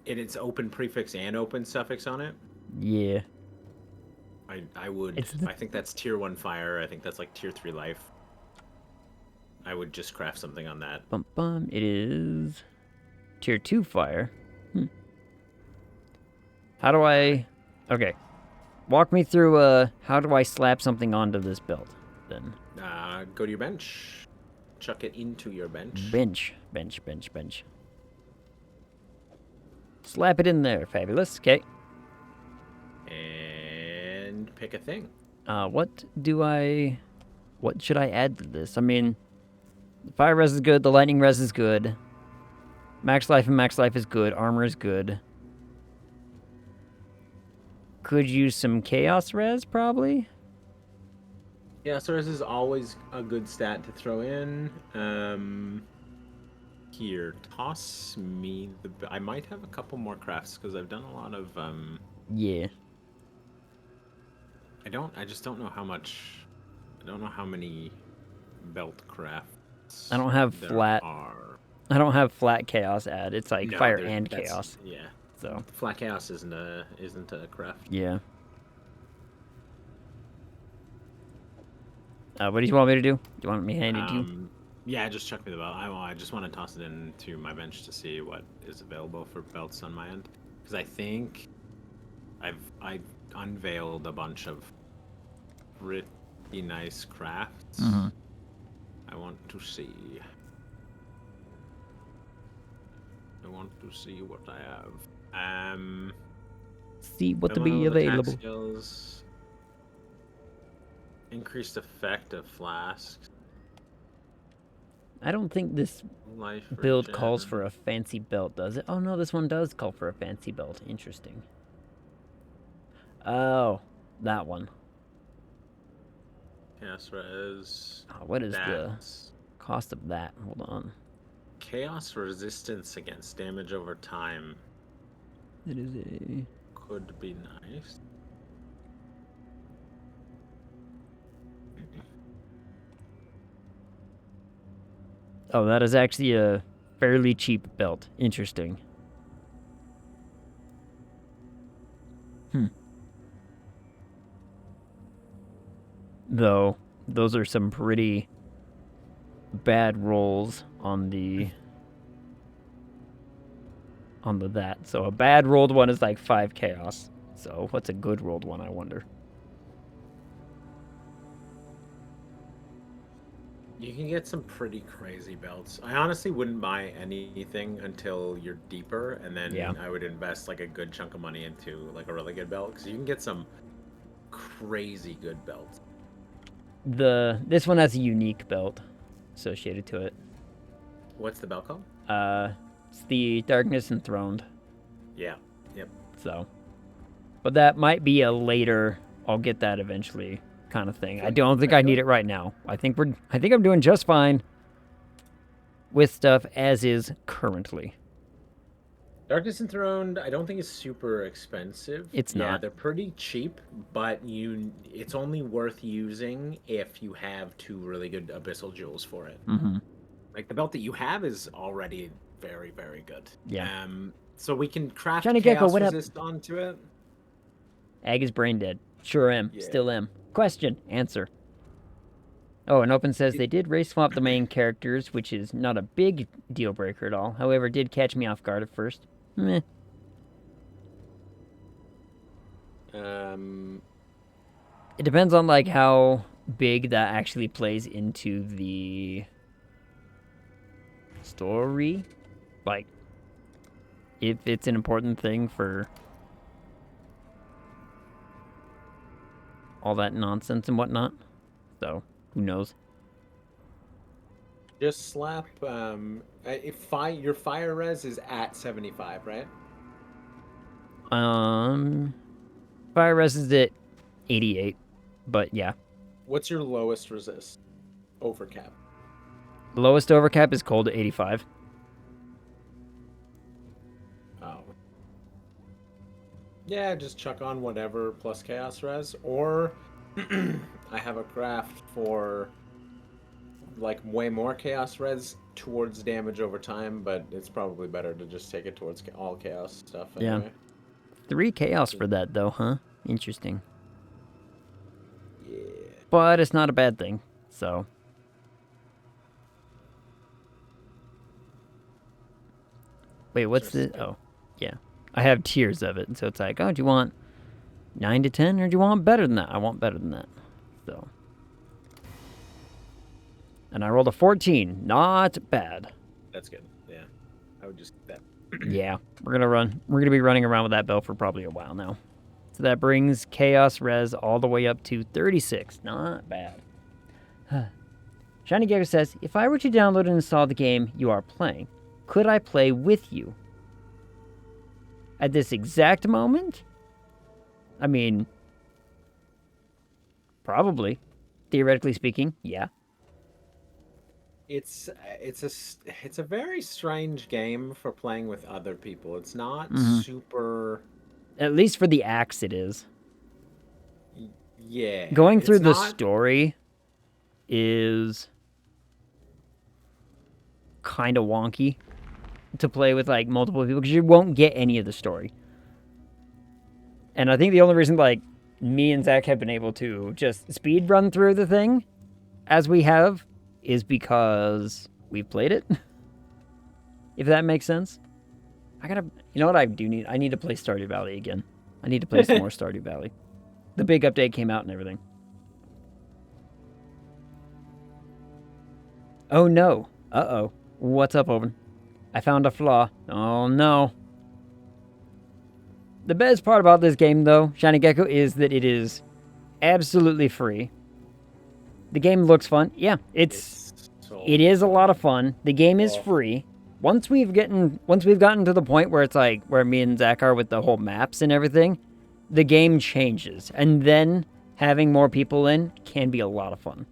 It's open prefix and open suffix on it. Yeah. I think that's tier 1 fire. I think that's like tier 3 life. I would just craft something on that. Bum bum. It is tier 2 fire. How do I... Okay. Walk me through, how do I slap something onto this belt, then? Go to your bench. Chuck it into your bench. Bench. Slap it in there. Fabulous. Okay. And pick a thing. What should I add to this? I mean, the fire res is good, the lightning res is good. Max life and max life is good, armor is good. Could use some chaos res, probably? Yeah, so this is always a good stat to throw in. Here, toss me I might have a couple more crafts because I've done a lot of Yeah. I just don't know how much. I don't know how many belt crafts. I don't have there flat. are. I don't have flat chaos add. It's like No, fire there- and that's- chaos. Yeah. So Flat chaos isn't a craft. yeah. What do you want me to do? Do you want me to hand it to you? Yeah, just chuck me the belt. I just want to toss it into my bench to see what is available for belts on my end, because I think I unveiled a bunch of pretty nice crafts. Mm-hmm. I want to see. I want to see what I have. See what to be Attack available. skills. Increased effect of flasks. I don't think this Life build calls regen. for a fancy belt, does it? Oh no, this one does call for a fancy belt. Interesting. Oh, that one. Chaos res. Oh, what is the That's cost of that? Hold on. chaos resistance against damage over time It is a... could be nice. Oh, that is actually a fairly cheap belt. Interesting. Though, those are some pretty bad rolls on the that. So a bad rolled one is like 5 chaos. So what's a good rolled one, I wonder? You can get some pretty crazy belts. I honestly wouldn't buy anything until you're deeper, and then Yeah. I would invest like a good chunk of money into like a really good belt, because you can get some crazy good belts. This one has a unique belt associated to it. What's the belt called? It's the Darkness Enthroned. Yeah. Yep. So, but that might be a later. I'll get that eventually kind of thing. I don't think I need it right now. I think I'm doing just fine with stuff as is currently. Darkness Enthroned, I don't think is super expensive. It's Yeah, not. they're pretty cheap, but it's only worth using if you have 2 really good Abyssal Jewels for it. Mm-hmm. Like the belt that you have is already very, very good. Yeah. So we can craft Shiny Gecko, chaos what up? resist onto it. Ag is brain dead. Sure am. Yeah. Still am. Question. Answer. Oh, and Open says they did race swap the main characters, which is not a big deal breaker at all. However, it did catch me off guard at first. Meh. It depends on like how big that actually plays into the story. Like, if it's an important thing for all that nonsense and whatnot. So, who knows? Just slap. Your fire res is at 75, right? Fire res is at 88, but yeah. What's your lowest resist? Overcap. Lowest overcap is cold at 85. Oh. Yeah, just chuck on whatever plus chaos res, or I have a craft for like way more chaos res towards damage over time, but it's probably better to just take it towards all chaos stuff anyway. Yeah. 3 chaos for that though, huh? Interesting. Yeah. But it's not a bad thing, so. Wait, what's the... Oh, yeah. I have tiers of it, so it's like, oh, do you want 9 to 10, or do you want better than that? I want better than that, so. And I rolled a 14. Not bad. That's good. Yeah. I would just that. Yeah, we're gonna be running around with that belt for probably a while now. So that brings chaos res all the way up to 36. Not bad. Shiny Gecko says, if I were to download and install the game you are playing, could I play with you? At this exact moment? I mean, probably. Theoretically speaking, yeah. It's a very strange game for playing with other people. It's not super. At least for the axe, it is. Yeah. Going through the not... story is kind of wonky to play with like multiple people because you won't get any of the story. And I think the only reason like me and Zach have been able to just speed run through the thing as we have is because we've played it. If that makes sense. You know what I do need? I need to play Stardew Valley again. I need to play some more Stardew Valley. The big update came out and everything. Oh no. Uh-oh. What's up, Owen? I found a flaw. Oh no. The best part about this game, though, Shiny Gecko, is that it is absolutely free. The game looks fun. Yeah, it is a lot of fun. The game is free. Once we've gotten to the point where it's like where me and Zach are with the whole maps and everything, the game changes, and then having more people in can be a lot of fun.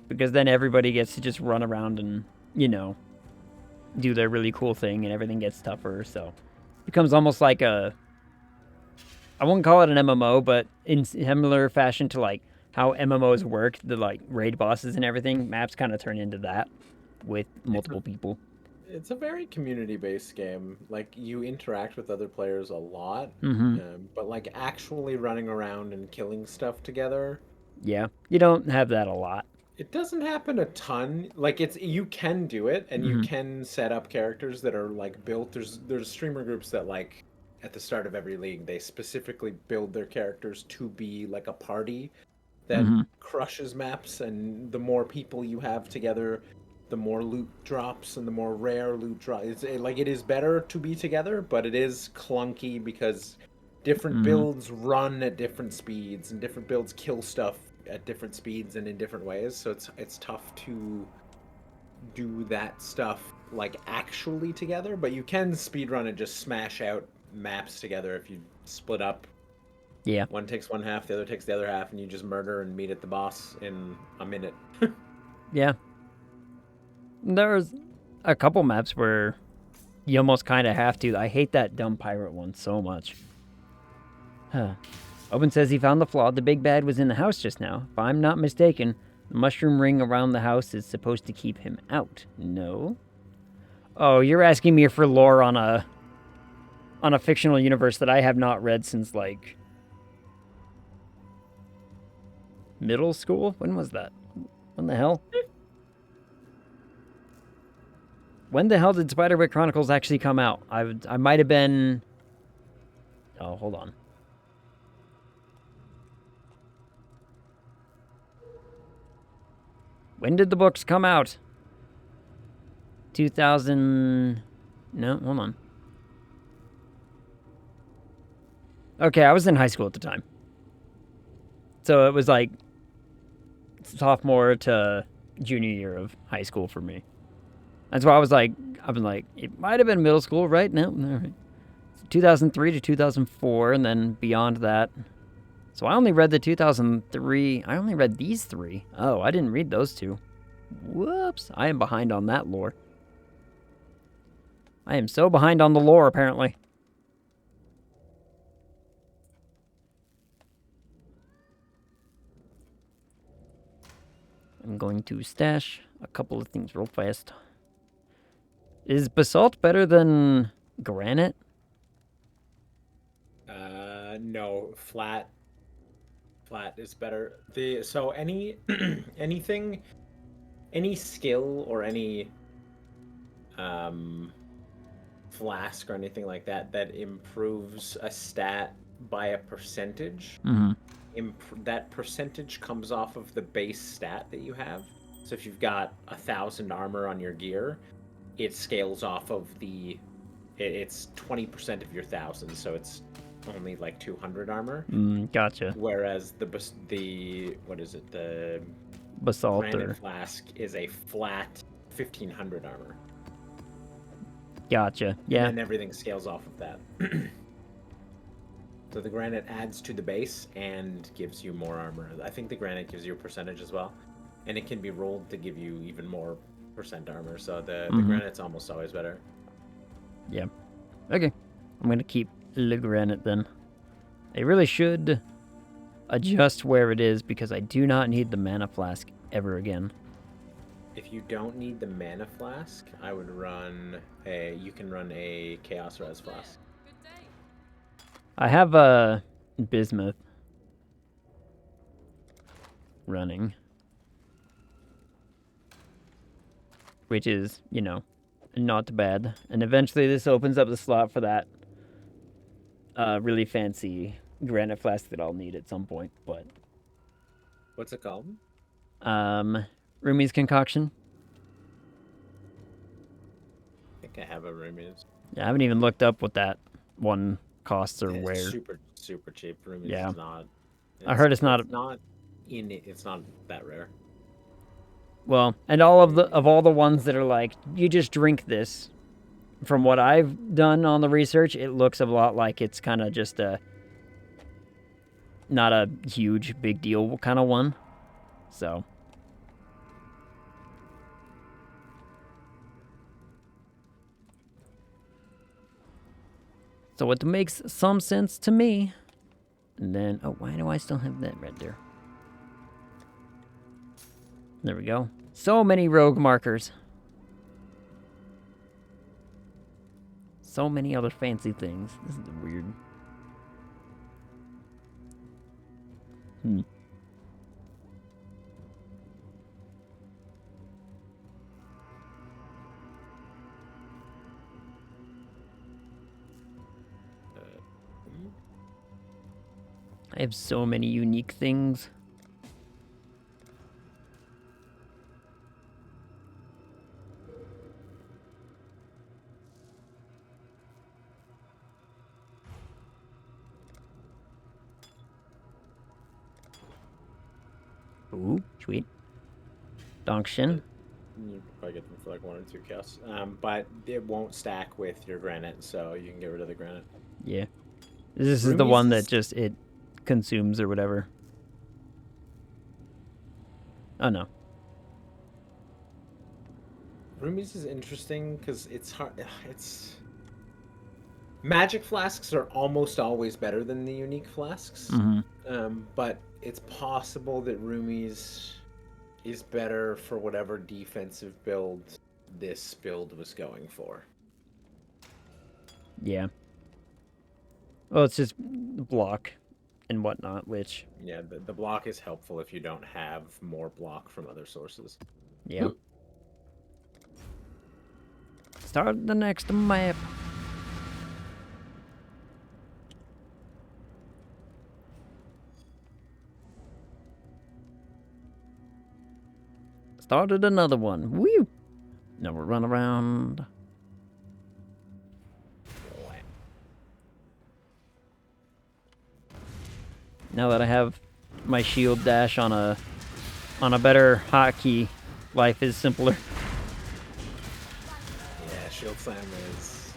Because then everybody gets to just run around and, you know, do their really cool thing, and everything gets tougher, so it becomes almost like I wouldn't call it an MMO, but in similar fashion to like how MMOs work, the like raid bosses and everything, maps kind of turn into that with multiple people. It's a very community-based game. Like, you interact with other players a lot, but like actually running around and killing stuff together, yeah, you don't have that a lot. it doesn't happen a ton. Like, you can do it, and you can set up characters that are like built. There's streamer groups that, like, at the start of every league, they specifically build their characters to be like a party that crushes maps, and the more people you have together, the more loot drops, and the more rare loot drops. It is better to be together, but it is clunky because different builds run at different speeds, and different builds kill stuff at different speeds and in different ways. So it's tough to do that stuff like actually together, but you can speedrun and just smash out maps together if you split up. Yeah. One takes one half, the other takes the other half, and you just murder and meet at the boss in a minute. Yeah. There's a couple maps where you almost kind of have to. I hate that dumb pirate one so much. Owen says he found the flaw. The big bad was in the house just now. If I'm not mistaken, the mushroom ring around the house is supposed to keep him out. No? Oh, you're asking me for lore on a fictional universe that I have not read since, like, middle school? When was that? When the hell? When the hell did Spiderwick Chronicles actually come out? I might have been... Oh, hold on. When did the books come out? 2000... No, hold on. Okay, I was in high school at the time. So it was like sophomore to junior year of high school for me. That's why I've been like, it might have been middle school, right? No, all right. 2003 to 2004, and then beyond that. So I only read the 2003. I only read these three. Oh, I didn't read those two. Whoops. I am behind on that lore. I am so behind on the lore, apparently. I'm going to stash a couple of things real fast. Is basalt better than granite? No, flat is better. So any anything, any skill or any flask or anything like that improves a stat by a percentage. That percentage comes off of the base stat that you have. So if you've got 1,000 armor on your gear, it scales off of it's 20% of your 1,000, so it's only like 200 armor. Gotcha. Whereas the what is it? The basalt granite flask is a flat 1,500 armor. Gotcha. Yeah. And everything scales off of that. So the granite adds to the base and gives you more armor. I think the granite gives you a percentage as well, and it can be rolled to give you even more % armor. So the granite's almost always better. Yeah. Okay. I'm gonna keep the granite then. I really should adjust where it is because I do not need the mana flask ever again. If you don't need the mana flask, I would run you can run a chaos res flask. I have a bismuth. running. Which is, you know, not bad. And eventually this opens up the slot for that really fancy granite flask that I'll need at some point, but What's it called? Rumi's concoction. I think I have a Rumi's. Yeah, I haven't even looked up what that one costs or It's where. super cheap. Rumi's Yeah. is not. I heard it's not It's not that rare. Well, and all the ones that are like, you just drink this. From what I've done on the research, it looks a lot like it's kind of just not a huge big deal kind of one. So it makes some sense to me. And then, oh, why do I still have that right there? There we go. So many rogue markers. So many other fancy things. This is weird. I have so many unique things. Ooh, sweet. Donkshin. You can probably get them for like 1 or 2 casts. But it won't stack with your granite, so you can get rid of the granite. Yeah. This is the one that just, it consumes or whatever. Oh, no. Rumi's is interesting because it's hard. It's magic flasks are almost always better than the unique flasks. But it's possible that Rumi's is better for whatever defensive build this build was going for. Yeah. Well, it's just block and whatnot, which... Yeah, the block is helpful if you don't have more block from other sources. Yeah. Start the next map. Started another one. Woo! Now we'll run around. Now that I have my shield dash on a better hotkey, life is simpler. Yeah, shield slam is.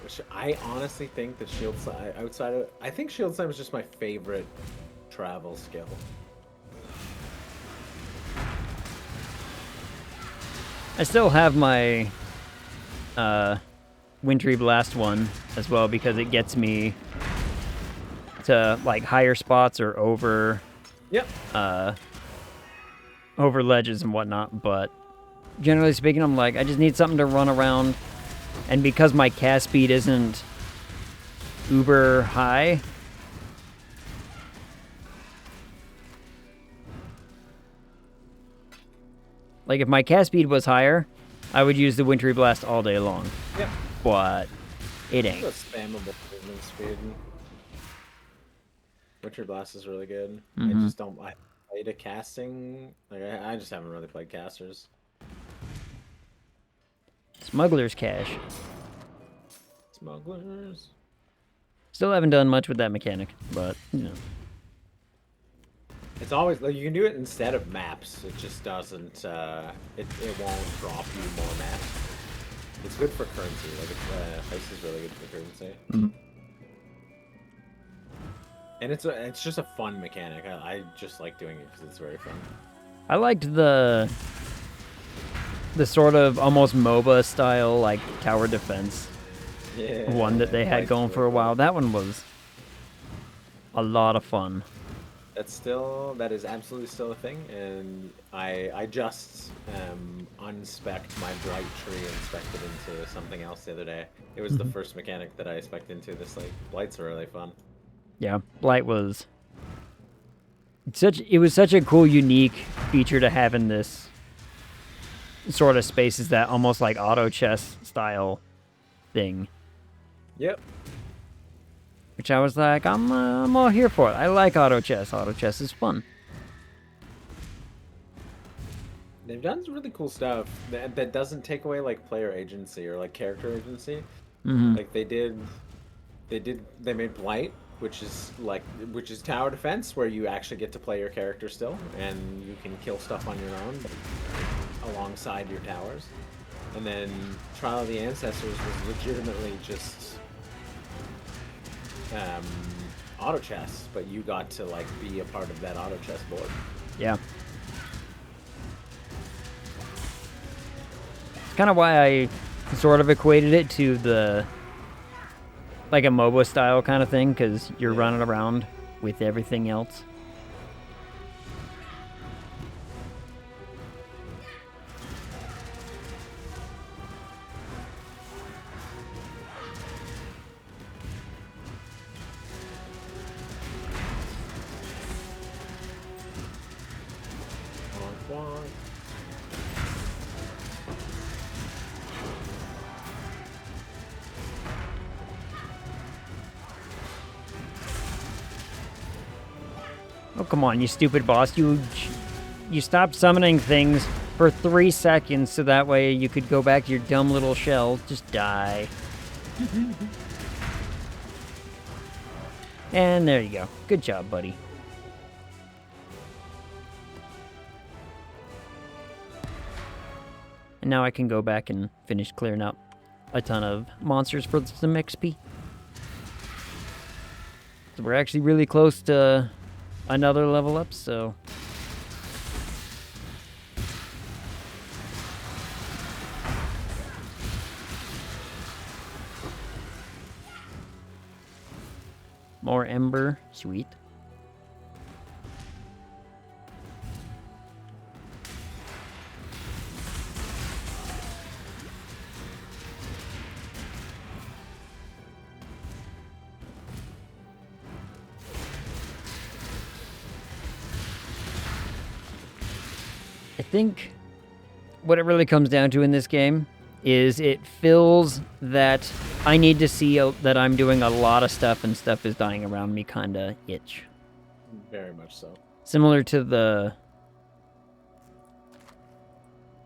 Which I honestly think that shield slam outside of. I think shield slam is just my favorite travel skill. I still have my Wintry Blast one as well because it gets me to like higher spots or over over ledges and whatnot, but generally speaking I'm like, I just need something to run around, and because my cast speed isn't uber high, like if my cast speed was higher, I would use the Wintry Blast all day long. Yep. But it ain't. It's a spammable movement speed. Wintry Blast is really good. I just don't. I played a casting. Like I just haven't really played casters. Smuggler's Cache. Smugglers. Still haven't done much with that mechanic, but you know. It's always like you can do it instead of maps. It just doesn't. It won't drop you more maps. It's good for currency. Like ice is really good for currency. And it's just a fun mechanic. I just like doing it because it's very fun. I liked the sort of almost MOBA style like tower defense one that they had going for a while. That one was a lot of fun. That is absolutely still a thing, and I just unspec'd my Blight tree and spec'd it into something else the other day. It was the first mechanic that I spec'd into this. Like Blights are really fun. Yeah, Blight was It was such a cool, unique feature to have in this sort of space, is that almost like auto chess style thing. Yep. Which I was like, I'm all here for it. I like auto chess. Auto chess is fun. They've done some really cool stuff that doesn't take away like player agency or like character agency. Mm-hmm. Like they made Blight, which is tower defense, where you actually get to play your character still, and you can kill stuff on your own, but alongside your towers. And then Trial of the Ancestors was legitimately just auto chess, but you got to like be a part of that auto chess board. Yeah. It's kind of why I sort of equated it to the like a MOBA style kind of thing, because you're running around with everything else. Oh, come on, you stupid boss. You stopped summoning things for 3 seconds so that way you could go back to your dumb little shell. Just die. And there you go. Good job, buddy. And now I can go back and finish clearing up a ton of monsters for some XP. So we're actually really close to another level up, so... More ember. Sweet. I think what it really comes down to in this game is it fills that I need to see that I'm doing a lot of stuff and stuff is dying around me kind of itch. Very much so. Similar to the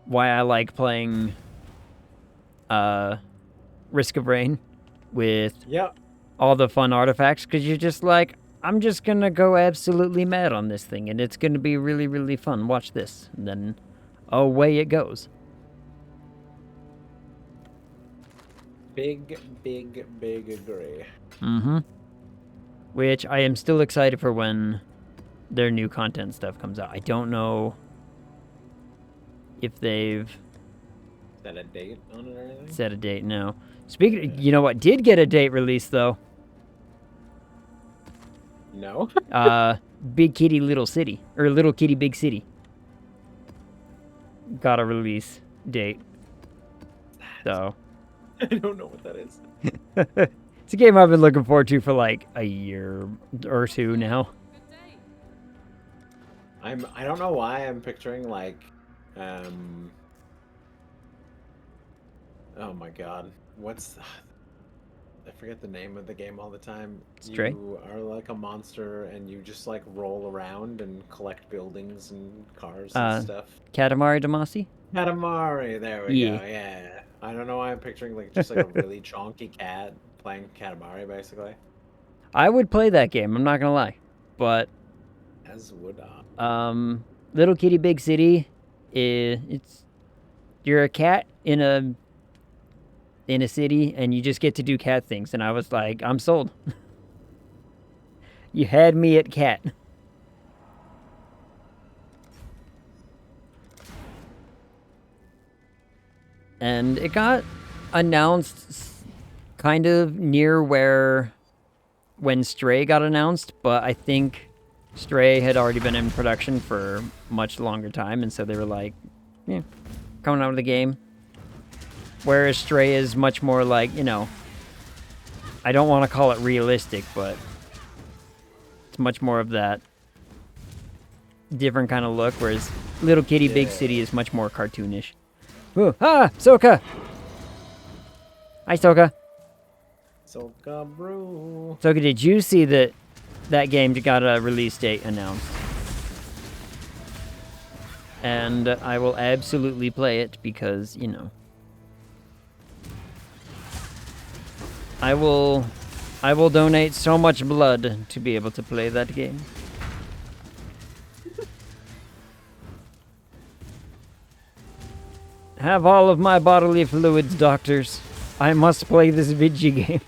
why I like playing Risk of Rain with all the fun artifacts, because you're just like, I'm just going to go absolutely mad on this thing, and it's going to be really, really fun. Watch this. And then away it goes. Big agree. Mm-hmm. Which I am still excited for when their new content stuff comes out. I don't know if they've set a date on it or anything? Set a date, no. Speaking, you know what did get a date release, though? No? Big Kitty Little City. Or Little Kitty Big City. Got a release date. So... I don't know what that is. It's a game I've been looking forward to for like a year or two now. I don't know why I'm picturing like oh my god. I forget the name of the game all the time. Stray? You are like a monster and you just like roll around and collect buildings and cars and stuff. Katamari Damacy? Katamari, there we go, yeah. I don't know why I'm picturing like just like a really chonky cat playing Katamari, basically. I would play that game, I'm not gonna lie. But as would I. Little Kitty Big City, you're a cat in a city and you just get to do cat things, and I was like, I'm sold. You had me at cat. And it got announced kind of near when Stray got announced, but I think Stray had already been in production for much longer time, and so they were like, yeah, coming out of the game. Whereas Stray is much more like, you know, I don't want to call it realistic, but it's much more of that different kind of look, whereas Little Kitty Big City is much more cartoonish. Ooh, ah, Soka! Hi, Soka. Soka brew. Soka, did you see that that game got a release date announced? And I will absolutely play it because, you know, I will donate so much blood to be able to play that game. Have all of my bodily fluids, doctors. I must play this video game.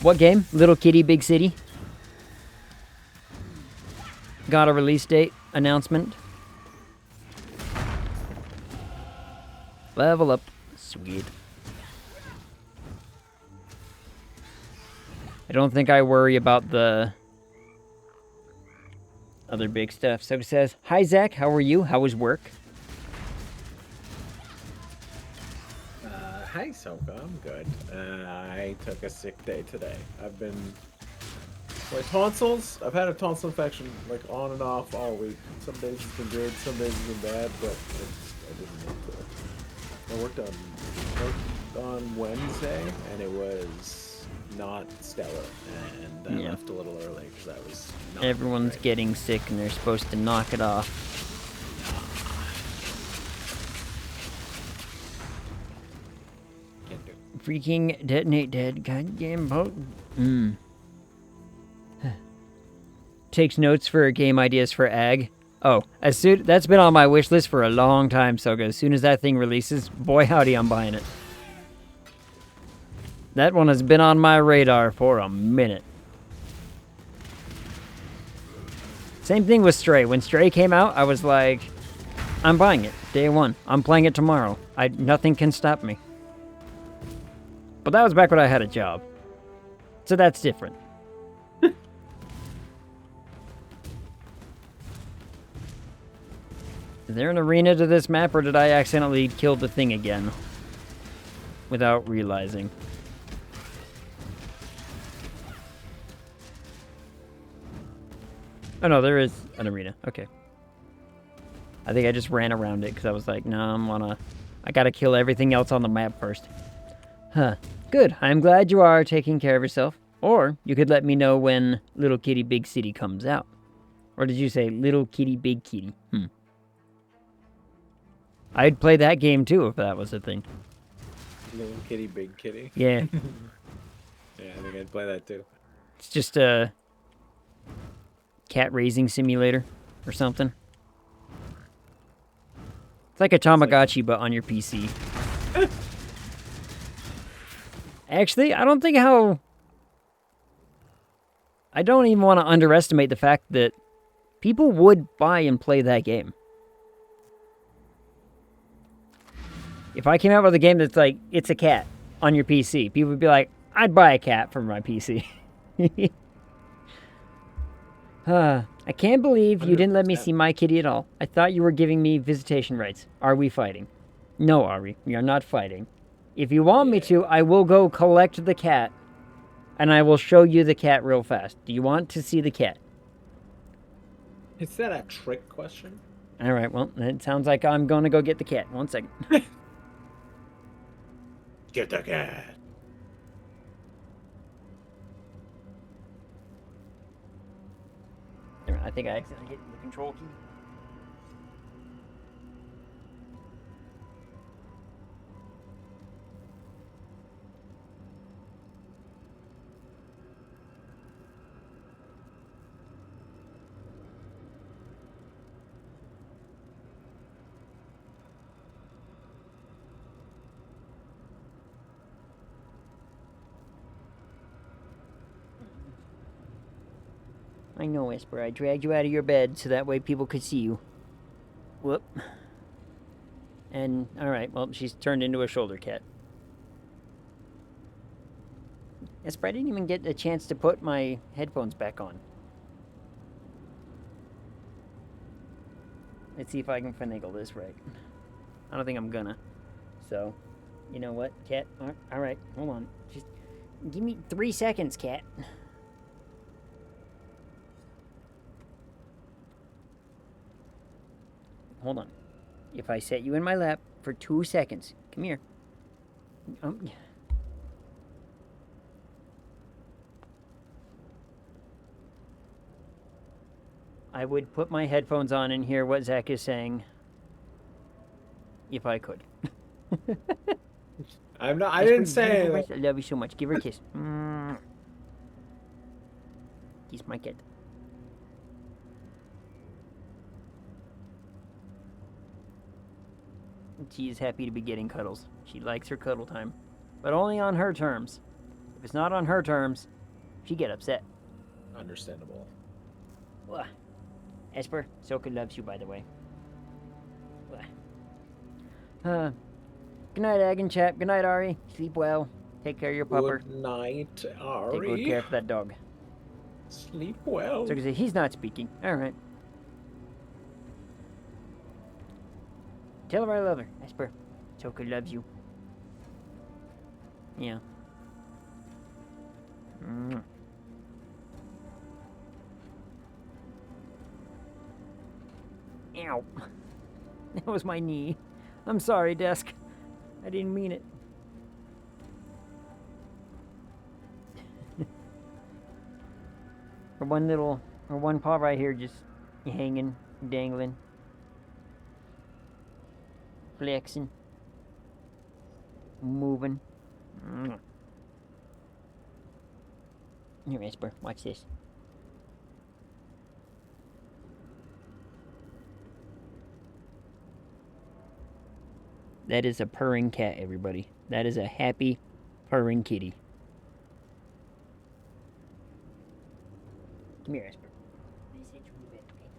What game? Little Kitty Big City? Got a release date announcement. Level up. Sweet. I don't think I worry about the other big stuff. So it says, hi Zach, how are you? How was work? Hi, Soka. I'm good. I took a sick day today. I've been... My tonsils, I've had a tonsil infection like on and off all week. Some days it's been good, some days it's been bad, but I didn't want to. I worked on Wednesday, and it was not stellar, and I left a little early because I was not Everyone's great. getting sick and they're supposed to knock it off. Can't do it. Freaking detonate dead. Goddamn potent. Takes notes for game ideas for Ag. Oh, that's been on my wish list for a long time, so as soon as that thing releases, boy howdy, I'm buying it. That one has been on my radar for a minute. Same thing with Stray. When Stray came out, I was like, I'm buying it. Day one. I'm playing it tomorrow. Nothing can stop me. But that was back when I had a job. So that's different. Is there an arena to this map, or did I accidentally kill the thing again? Without realizing. Oh no, there is an arena. Okay. I think I just ran around it because I was like, no, I gotta kill everything else on the map first. Huh. Good. I'm glad you are taking care of yourself. Or you could let me know when Little Kitty Big City comes out. Or did you say Little Kitty Big Kitty? I'd play that game too if that was a thing. Little kitty, big kitty. Yeah. Yeah, I think I'd play that too. It's just a cat raising simulator or something. It's like a Tamagotchi, but on your PC. Actually, I don't even want to underestimate the fact that people would buy and play that game. If I came out with a game that's like, it's a cat on your PC, people would be like, I'd buy a cat for my PC. I can't believe you didn't let me see my kitty at all. I thought you were giving me visitation rights. Are we fighting? No, Ari, we are not fighting. If you want me to, I will go collect the cat, and I will show you the cat real fast. Do you want to see the cat? Is that a trick question? All right, well, it sounds like I'm going to go get the cat. 1 second. Get the cat. I think I accidentally hit the control key. I know, Esper. I dragged you out of your bed so that way people could see you. Whoop. And, alright, well, she's turned into a shoulder cat. Esper, I didn't even get a chance to put my headphones back on. Let's see if I can finagle this right. I don't think I'm gonna. So, you know what, cat? Alright, hold on. Give me 3 seconds, cat. Hold on. If I set you in my lap for 2 seconds, come here. I would put my headphones on and hear what Zach is saying. If I could. I'm not. I didn't say. I love you so much. Give her a kiss. Kiss my cat. She is happy to be getting cuddles. She likes her cuddle time. But only on her terms. If it's not on her terms, she get upset. Understandable. Ugh. Esper, Soka loves you, by the way. Ugh. Good night, Agan Chap. Good night, Ari. Sleep well. Take care of your pupper. Good night, Ari. Take good care for that dog. Sleep well. So I say he's not speaking. All right. Tell her I love her, Esper. Soka loves you. Yeah. Ow. That was my knee. I'm sorry, desk. I didn't mean it. Or one paw right here just hanging, dangling. Flexing. Moving. Here, Esper, watch this. That is a purring cat, everybody. That is a happy, purring kitty. Come here, Esper. Let's sit you in bed, okay?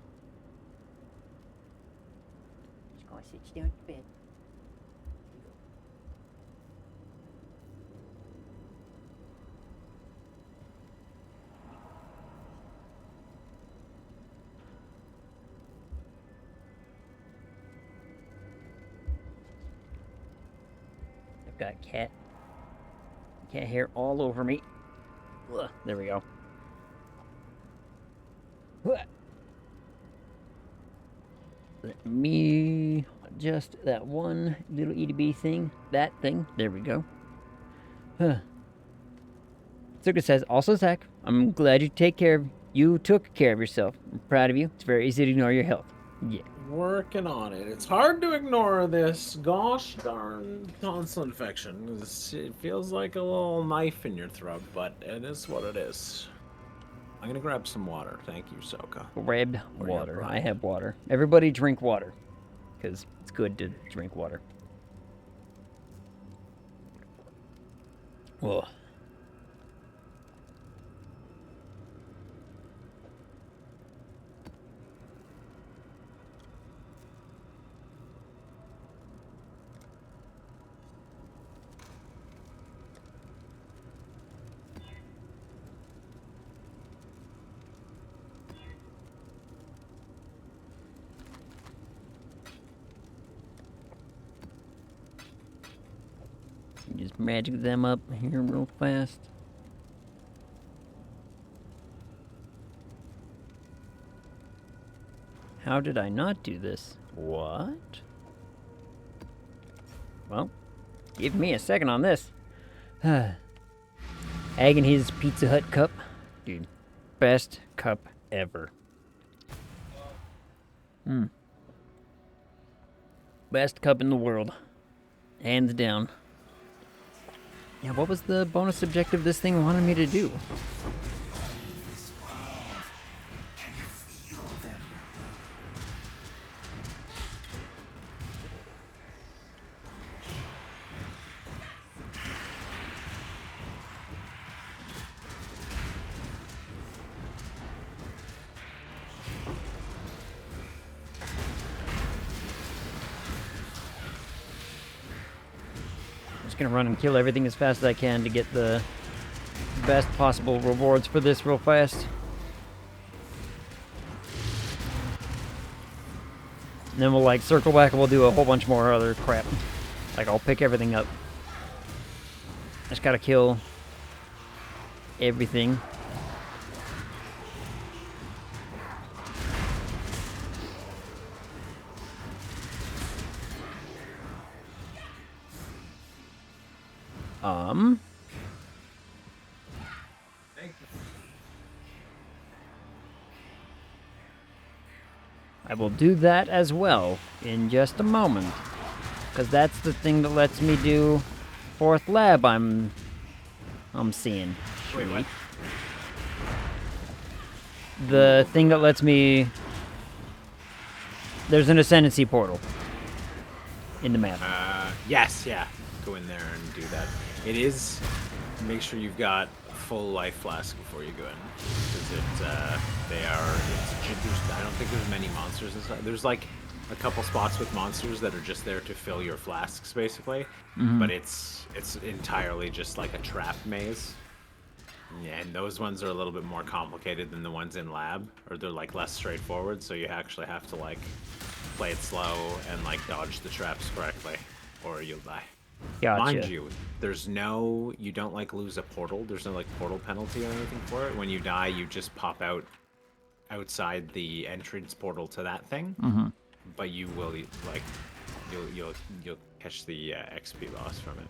Just gonna sit you down in bed. Got cat hair all over me. Ugh, there we go. Ugh. Let me adjust that one little EDB thing. That thing. There we go. Huh. Zuka says, also Zach, I'm glad you took care of yourself. I'm proud of you. It's very easy to ignore your health. Yeah. Working on it. It's hard to ignore this gosh darn tonsil infection. It feels like a little knife in your throat, but it is what it is. I'm gonna grab some water. Thank you, Soka. Grabbed water. I have water. Everybody drink water, because it's good to drink water. Ugh. Just magic them up here real fast. How did I not do this? What? Well, give me a second on this. Ag and his Pizza Hut cup. Dude, best cup ever. Best cup in the world. Hands down. Yeah, what was the bonus objective this thing wanted me to do? Gonna run and kill everything as fast as I can to get the best possible rewards for this real fast. And then we'll like circle back and we'll do a whole bunch more other crap. Like I'll pick everything up. I just gotta kill everything. I will do that as well in just a moment, because that's the thing that lets me do fourth lab. I'm seeing. Wait, what? The thing that lets me. There's an ascendancy portal in the map. Yes, yeah. Go in there and do that. It is. Make sure you've got a full life flask before you go in, because they are. I don't think there's many monsters inside. There's like a couple spots with monsters that are just there to fill your flasks, basically. But it's entirely just like a trap maze. Yeah, and those ones are a little bit more complicated than the ones in lab, or they're like less straightforward. So you actually have to like play it slow and like dodge the traps correctly, or you'll die. Gotcha. Mind you, you don't like lose a portal. There's no like portal penalty or anything for it. When you die, you just pop out outside the entrance portal to that thing. But you will like you'll catch the XP loss from it.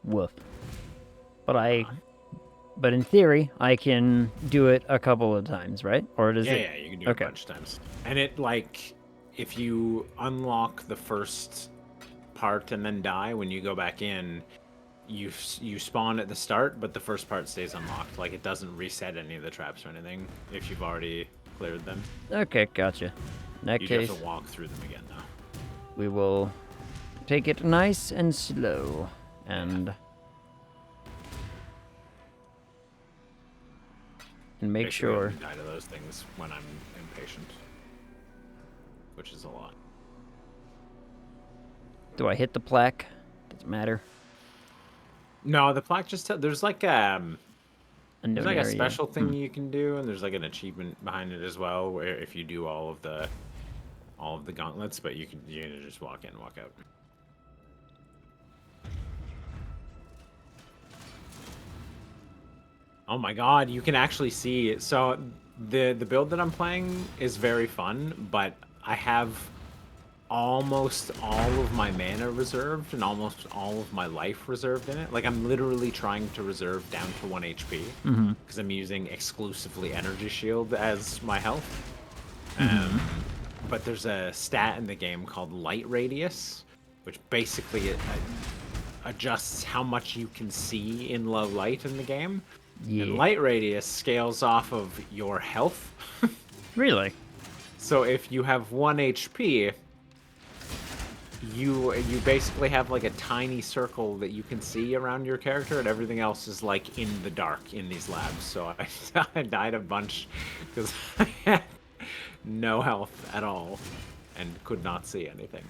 Woof. But in theory, I can do it a couple of times, right? Or does it? Yeah, you can do it a bunch of times. And it like if you unlock the first part and then die, when you go back in, you spawn at the start, but the first part stays unlocked. Like it doesn't reset any of the traps or anything if you've already cleared them. Okay, gotcha. In that You case, have to walk through them again though. we will take it nice and slow and make Basically, I sure. only die to those things when I'm impatient, which is a lot. Do I hit the plaque? Doesn't matter. No, the plaque just there's like there's Unknown like a area. special thing you can do, and there's like an achievement behind it as well, where if you do all of the gauntlets, but you can just walk in, walk out. Oh my god, you can actually see it. So the build that I'm playing is very fun, but I have almost all of my mana reserved and almost all of my life reserved in it. Like I'm literally trying to reserve down to 1 HP because I'm using exclusively energy shield as my health. But there's a stat in the game called light radius, which basically adjusts how much you can see in low light in the game. Yeah. And light radius scales off of your health. Really? So if you have 1 HP, you basically have like a tiny circle that you can see around your character, and everything else is like in the dark in these labs. So I died a bunch because I had no health at all and could not see anything.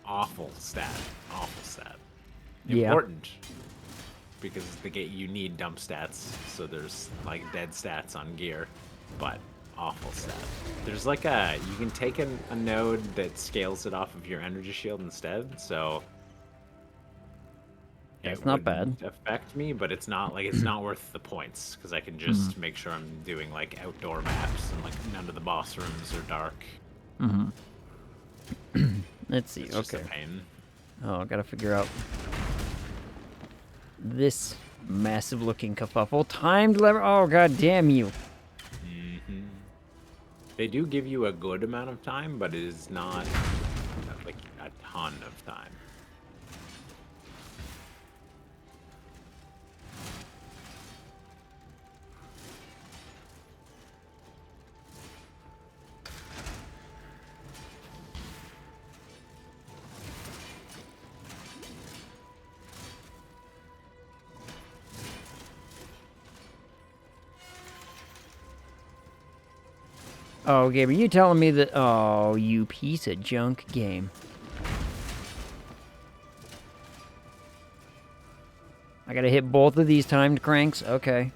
Awful stat. Awful stat. Yeah. Important. Because you need dump stats, so there's like dead stats on gear, but awful stat. There's like you can take a node that scales it off of your energy shield instead, so That's it not bad. wouldn't affect me, but it's not worth the points because I can just make sure I'm doing like outdoor maps and like none of the boss rooms are dark. Let's see. It's just a Okay. pain. Oh, I gotta figure out this massive looking kerfuffle. Timed lever. Oh, god damn you. They do give you a good amount of time, but it is not like a ton of time. Oh, Gabe, are you telling me that? Oh, you piece of junk game. I gotta hit both of these timed cranks? Okay.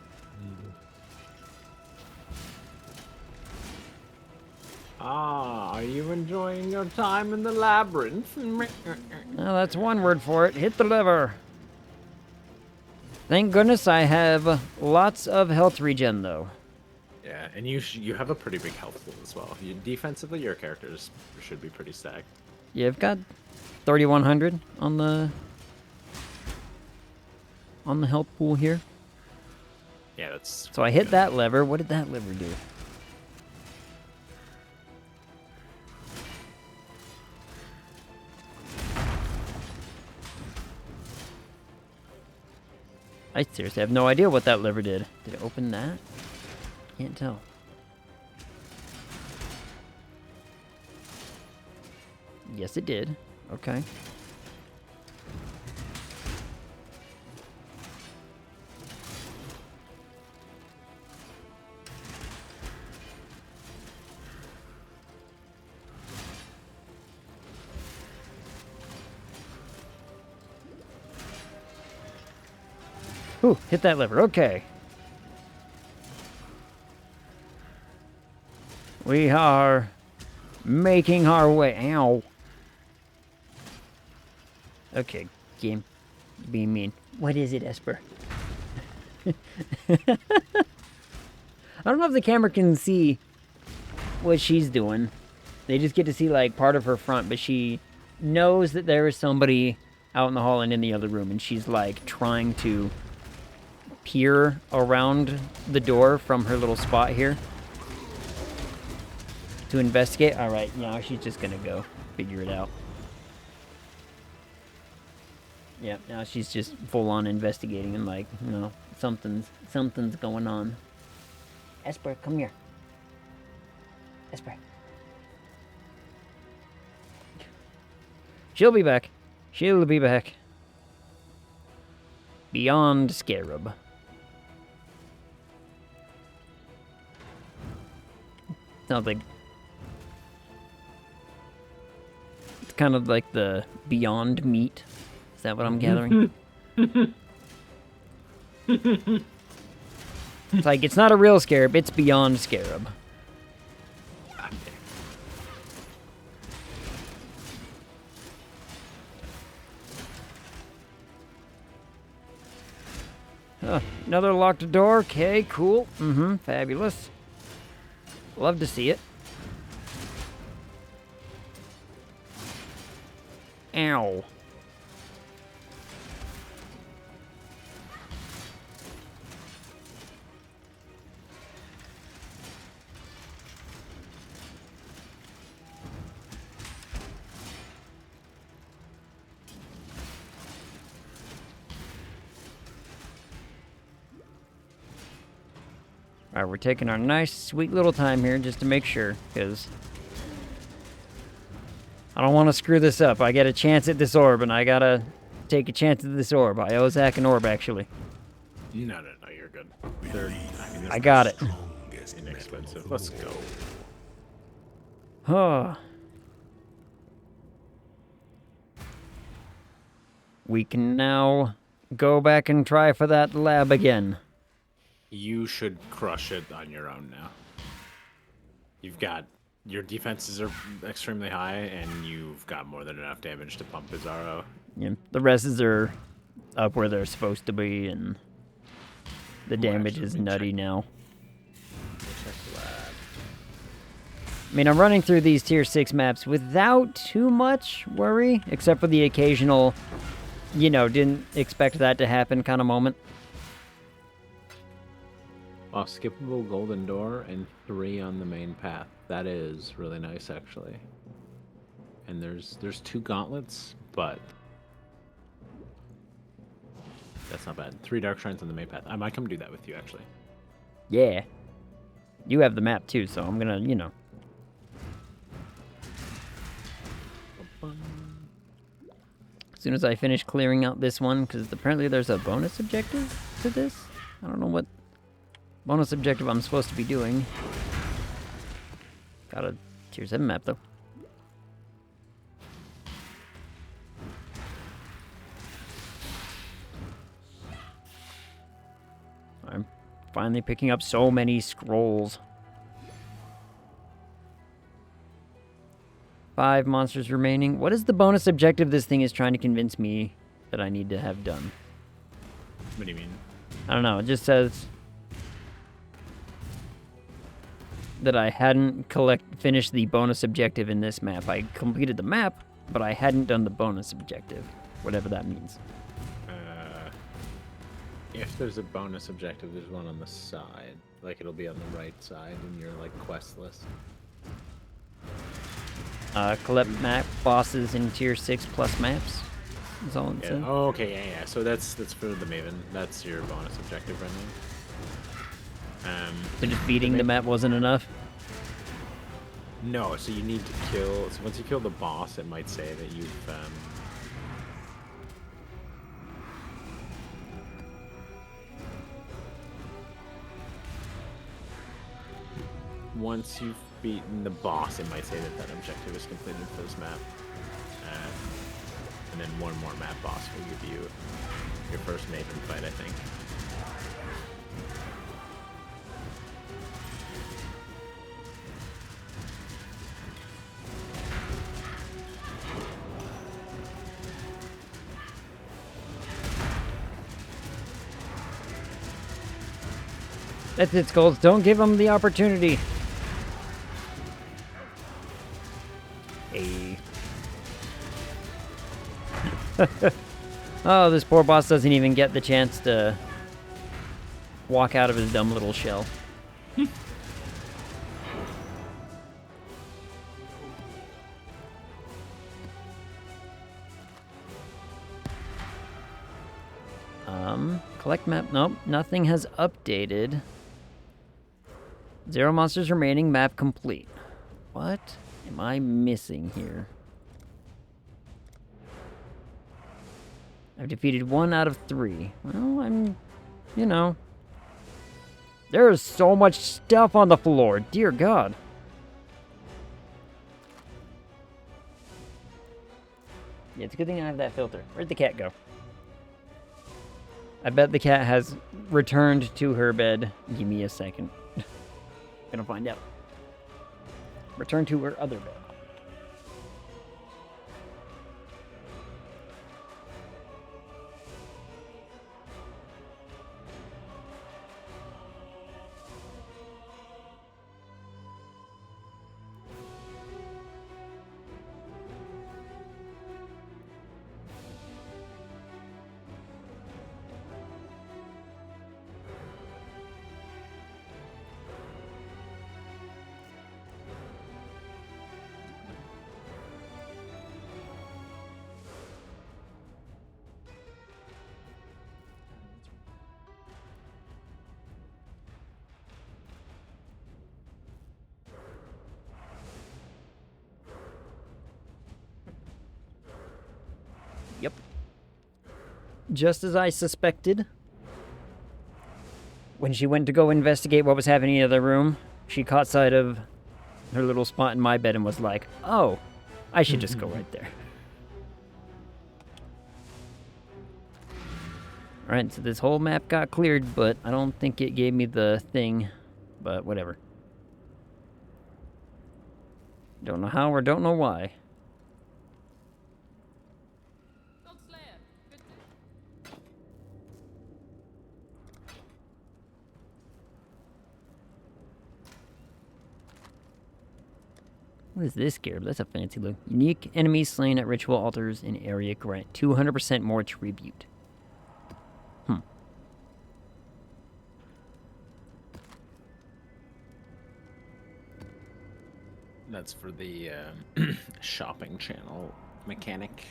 Are you enjoying your time in the labyrinth? No, that's one word for it. Hit the lever. Thank goodness I have lots of health regen, though. Yeah, and you have a pretty big health pool as well. Defensively, your characters should be pretty stacked. Yeah, I've got 3,100 on the health pool here. Yeah, that's... So I hit that lever. What did that lever do? I seriously have no idea what that lever did. Did it open that? Can't tell. Yes, it did. Okay. Ooh, hit that lever. Okay. We are making our way. Ow. Okay, game. Be mean. What is it, Esper? I don't know if the camera can see what she's doing. They just get to see, like, part of her front, but she knows that there is somebody out in the hall and in the other room, and she's, like, trying to peer around the door from her little spot here to investigate. All right, now she's just gonna go figure it out. Yep, now she's just full on investigating and like, you know, something's going on. Esper, come here. Esper. She'll be back. She'll be back. Beyond Scarab. Sounds like it's kind of like the Beyond Meat. Is that what I'm gathering? It's like it's not a real scarab, it's Beyond Scarab. Another locked door. Okay, cool. Fabulous. Love to see it. Ow. Alright, we're taking our nice, sweet little time here just to make sure, because I don't want to screw this up. I get a chance at this orb, and I gotta take a chance at this orb. I owe Zach an orb, actually. No, you're good. I got it. Inexpensive. Let's go. Huh. We can now go back and try for that lab again. You should crush it on your own now. You've got... Your defenses are extremely high, and you've got more than enough damage to pump Bizarro. Yeah, the rests are up where they're supposed to be, and the damage is nutty now. I mean, I'm running through these tier 6 maps without too much worry, except for the occasional, you know, didn't expect that to happen kind of moment. Oh, skippable golden door and 3 on the main path. That is really nice, actually. And there's 2 gauntlets, but that's not bad. 3 dark shrines on the main path. I might come do that with you, actually. Yeah. You have the map too, so I'm gonna, you know. As soon as I finish clearing out this one, because apparently there's a bonus objective to this. I don't know what bonus objective I'm supposed to be doing. Got a tier 7 map, though. I'm finally picking up so many scrolls. 5 monsters remaining. What is the bonus objective this thing is trying to convince me that I need to have done? What do you mean? I don't know. It just says that I hadn't finished the bonus objective in this map. I completed the map, but I hadn't done the bonus objective, whatever that means. If there's a bonus objective, there's one on the side. Like, it'll be on the right side in your, like, quest list. Collect map bosses in tier 6 plus maps. That's all it Yeah. said. Oh, okay, yeah. So that's for the Maven. That's your bonus objective right now. So just beating the map wasn't enough? No, so you need to kill... So once you kill the boss, it might say that you've... Once you've beaten the boss, it might say that that objective is completed for this map. And then one more map boss will give you your first Maven fight, I think. That's it, Skulls. Don't give them the opportunity. Hey. Oh, this poor boss doesn't even get the chance to walk out of his dumb little shell. Collect map. Nope, nothing has updated. 0 monsters remaining, map complete. What am I missing here? I've defeated 1 out of 3. Well, I'm, you know. There is so much stuff on the floor. Dear God. Yeah, it's a good thing I have that filter. Where'd the cat go? I bet the cat has returned to her bed. Give me a second. Gonna find out. Return to her other bed. Yep. Just as I suspected. When she went to go investigate what was happening in the other room, she caught sight of her little spot in my bed and was like, oh, I should just go right there. Alright, so this whole map got cleared, but I don't think it gave me the thing. But whatever. Don't know how or don't know why. What is this, Garib? That's a fancy look. Unique enemies slain at ritual altars in area grant 200% more tribute. That's for the shopping channel mechanic.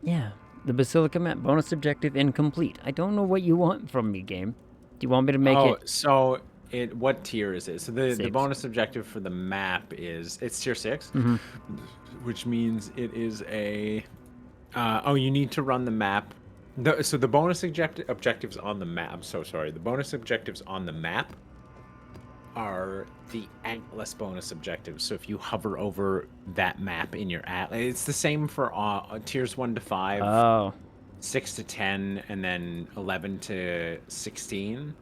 Yeah, the Basilica map bonus objective incomplete. I don't know what you want from me, game. Do you want me to make it? So what tier is it? So the 6. bonus objective for the map is it's tier 6, which means it is a. You need to run the map. So the bonus objectives on the map. So sorry, the bonus objectives on the map are the Atlas bonus objectives. So if you hover over that map in your Atlas, it's the same for tiers 1 to 5. Oh. 6 to 10, and then 11 to 16.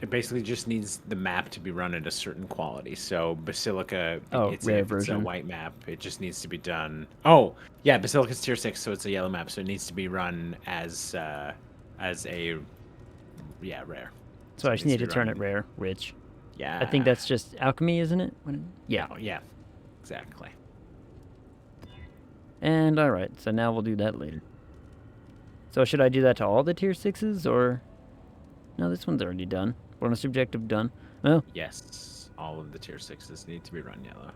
It basically just needs the map to be run at a certain quality. So Basilica, Oh, it's rare if it's a version. white map, it just needs to be done. Oh, yeah, Basilica's tier 6, so it's a yellow map, so it needs to be run as a rare. So I it just needs need be to turn it run- rare, which Yeah. I think that's just alchemy, isn't it? Yeah. Oh, yeah. Exactly. And all right, so now we'll do that later. So should I do that to all the tier 6s, or... No, this one's already done. Bonus objective done. Well, Yes. All of the tier 6s need to be run yellow.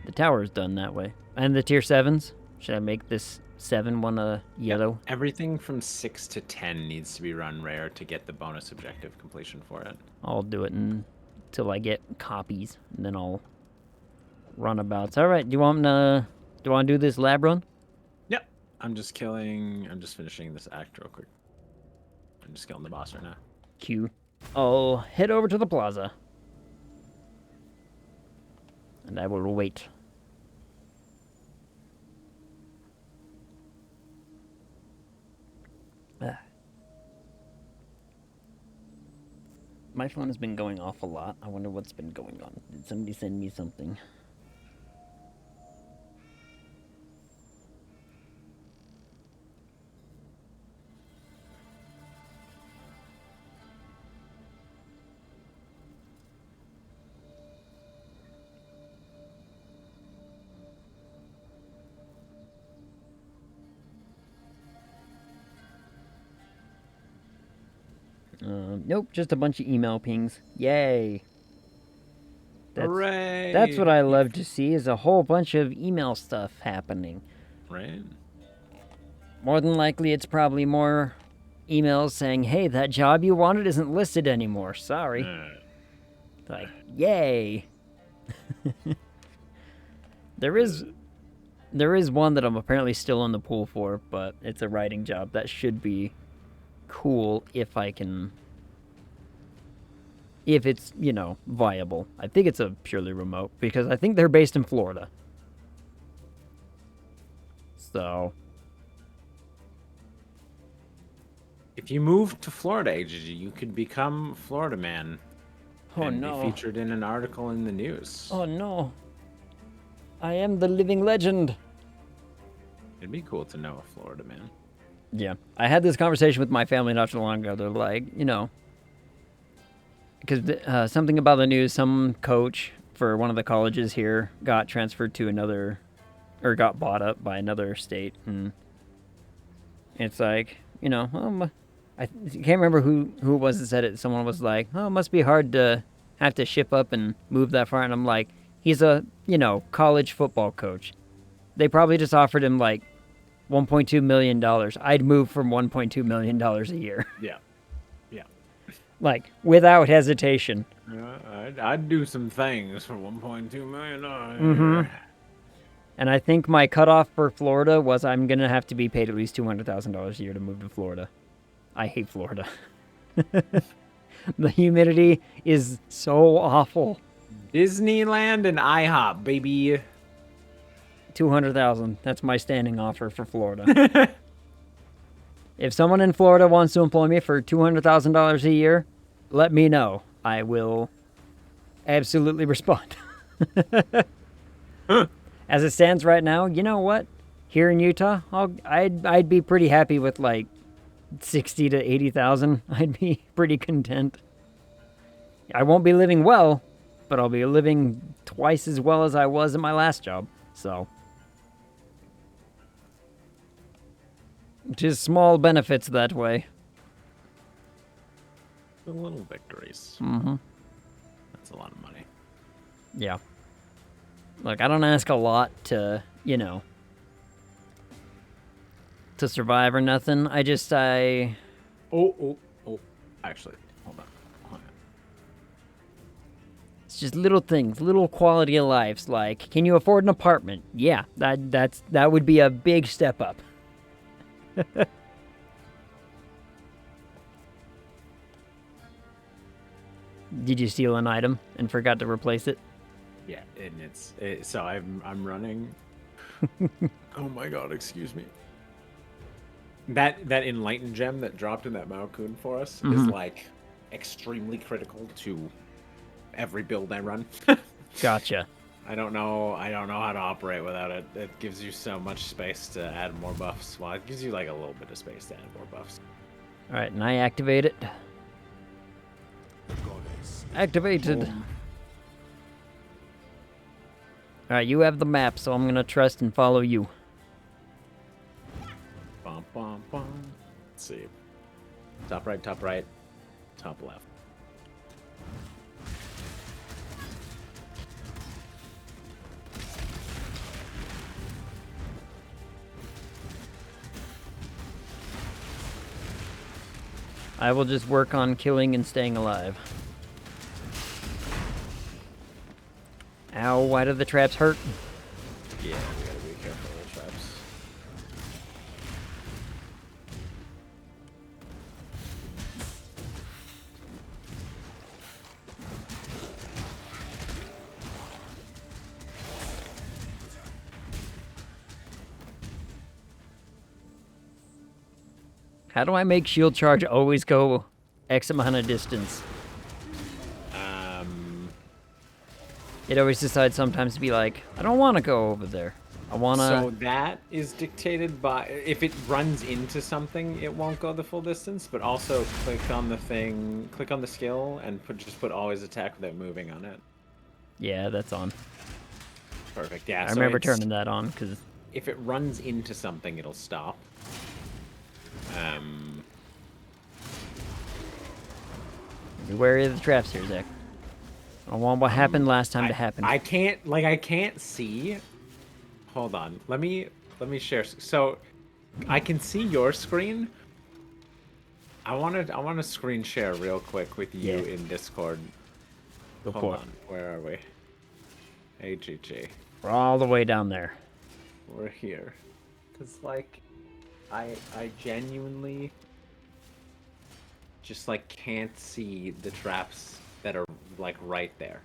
the tower's done that way. And the tier 7s? Should I make this 7 one a yellow? Everything from 6 to 10 needs to be run rare to get the bonus objective completion for it. I'll do it until I get copies, and then I'll run about. All right, do you want to do this lab run? Yep. I'm just finishing this act real quick. I'm just killing the boss right now. Q. I'll head over to the plaza. And I will wait. Ah. My phone has been going off a lot. I wonder what's been going on. Did somebody send me something? Nope, just a bunch of email pings. Yay! Hooray! That's what I love to see, is a whole bunch of email stuff happening. Right? More than likely, it's probably more emails saying, hey, that job you wanted isn't listed anymore. Sorry. Like, yay! There is one that I'm apparently still in the pool for, but it's a writing job. That should be cool if it's, viable. I think it's a purely remote, because I think they're based in Florida. So, If you move to Florida, AGG, you could become Florida Man. oh and no. be featured in an article in the news. Oh no. I am the living legend. It'd be cool to know a Florida Man. Yeah. I had this conversation with my family not too long ago. They're like, because something about the news, some coach for one of the colleges here got transferred to another, or got bought up by another state. And it's like, I can't remember who it was that said it. Someone was like, oh, it must be hard to have to ship up and move that far. And I'm like, he's a, college football coach. They probably just offered him like $1.2 million. I'd move from $1.2 million a year. Yeah. Yeah. Like, without hesitation. I'd do some things for $1.2 million. Mm-hmm. And I think my cutoff for Florida was I'm going to have to be paid at least $200,000 a year to move to Florida. I hate Florida. The humidity is so awful. Disneyland and IHOP, baby. 200,000. That's my standing offer for Florida. If someone in Florida wants to employ me for $200,000 a year, let me know. I will absolutely respond. As it stands right now, you know what? Here in Utah, I'd be pretty happy with like 60 to 80,000. I'd be pretty content. I won't be living well, but I'll be living twice as well as I was in my last job. So, just small benefits that way. The little victories. Mm-hmm. That's a lot of money. Yeah. Look, I don't ask a lot to, to survive or nothing. I Oh. Actually, hold on. it's just little things, little quality of lives. Like, can you afford an apartment? Yeah, that would be a big step up. Did you steal an item and forgot to replace it? Yeah, and so I'm running Oh my god, excuse me. That enlightened gem that dropped in that Maokun for us is like extremely critical to every build I run. Gotcha. I don't know how to operate without it. It gives you so much space to add more buffs. Well, it gives you like a little bit of space to add more buffs. All right, and I activate it. Activated. Boom. All right, you have the map, so I'm gonna trust and follow you. Bum, bum, bum. Let's see. Top right, top left. I will just work on killing and staying alive. Ow, why do the traps hurt? Yeah, we gotta be careful of the traps. How do I make shield charge always go X amount of distance? It always decides sometimes to be like, I don't want to go over there. I want to... So that is dictated by... If it runs into something, it won't go the full distance, but also click on the thing, click on the skill, and just put always attack without moving on it. Yeah, that's on. Perfect, yeah. I remember turning that on, because... If it runs into something, it'll stop. Be wary of the traps here, Zach. I don't want what happened last time to happen. I can't see. Hold on. Let me share. So I can see your screen. I want to screen share real quick with you in Discord. Hold on. Where are we? AGG. We're all the way down there. We're here. Cause like I genuinely just like can't see the traps that are like right there.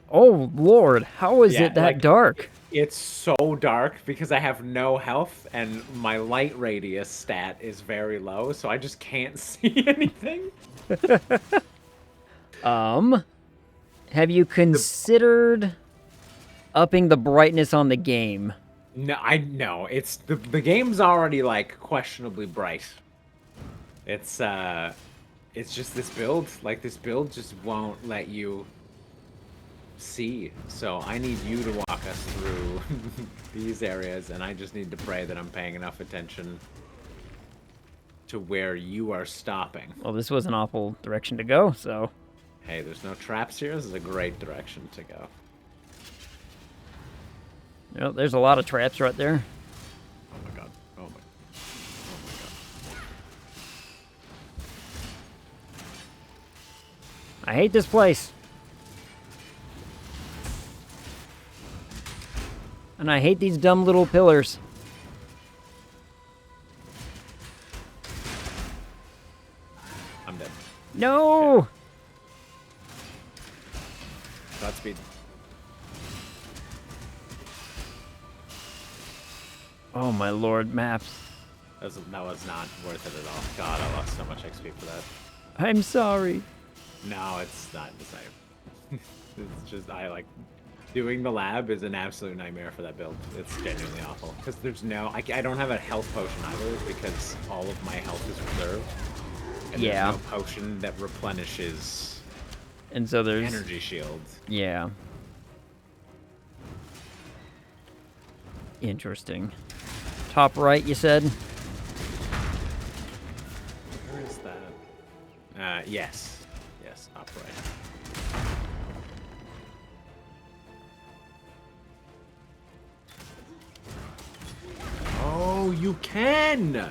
Oh Lord, how is it that like, dark? It's so dark because I have no health and my light radius stat is very low, so I just can't see anything. Have you considered upping the brightness on the game? No, I know. It's the game's already like questionably bright. It's just this build. Like this build just won't let you see. So I need you to walk us through these areas, and I just need to pray that I'm paying enough attention to where you are stopping. Well, this was an awful direction to go, so... Hey, there's no traps here. This is a great direction to go. You know, there's a lot of traps right there. Oh my god. Oh my god. I hate this place. And I hate these dumb little pillars. I'm dead. No! Okay. Godspeed. Oh my lord, maps. That was not worth it at all. God, I lost so much XP for that. I'm sorry. No, it's not the same. It's just, doing the lab is an absolute nightmare for that build. It's genuinely awful. Because there's no, I don't have a health potion either because all of my health is reserved. And there's no potion that replenishes and so there's energy shield. Yeah. Interesting. Top right, you said? Where is that? Yes. Yes, top right. Oh, you can!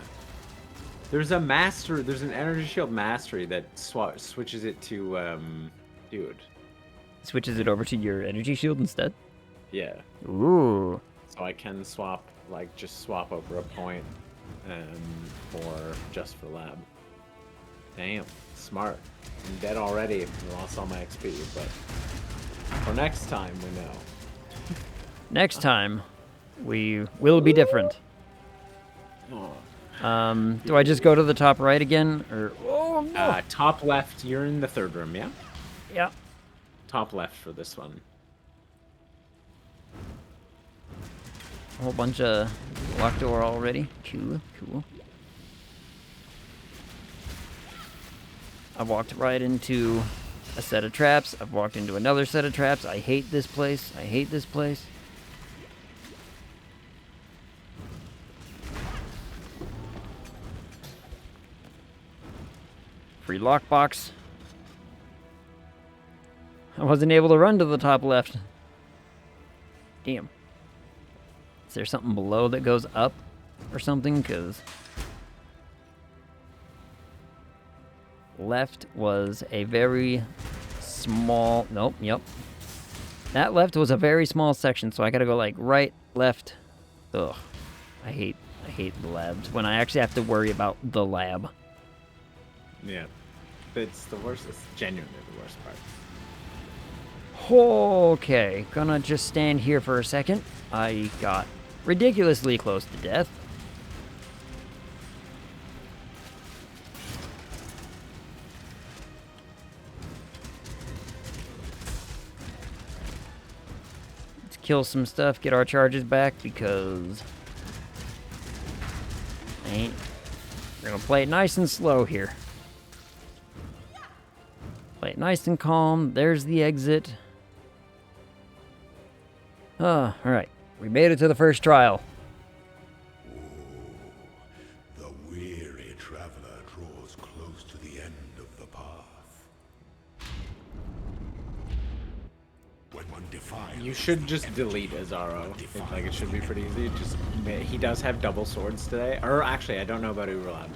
There's a master, there's an energy shield mastery that switches it to, dude. Switches it over to your energy shield instead? Yeah. Ooh. So I can swap, just swap over a point for lab. Damn, smart. I'm dead already. I lost all my XP, but for next time, we know. Next time, we will be different. Oh. Do I just go to the top right again, or oh no? Top left. You're in the third room, yeah? Yeah. Top left for this one. A whole bunch of locked door already. Cool. I've walked right into a set of traps. I've walked into another set of traps. I hate this place. Free lockbox. I wasn't able to run to the top left. Damn. Is there something below that goes up or something? Because left was a very small... Nope, yep. That left was a very small section, so I gotta go like right, left. Ugh. I hate the labs when I actually have to worry about the lab. Yeah. It's the worst. It's genuinely the worst part. Okay, gonna just stand here for a second. I got ridiculously close to death. Let's kill some stuff, get our charges back, because we're gonna play it nice and slow here. Play it nice and calm. There's the exit. Alright. We made it to the first trial. The weary traveler draws close to the end of the path. When one defiles, You should just delete Azaro. Like, it should be pretty easy. Just he does have double swords today. Or actually, I don't know about Uralab.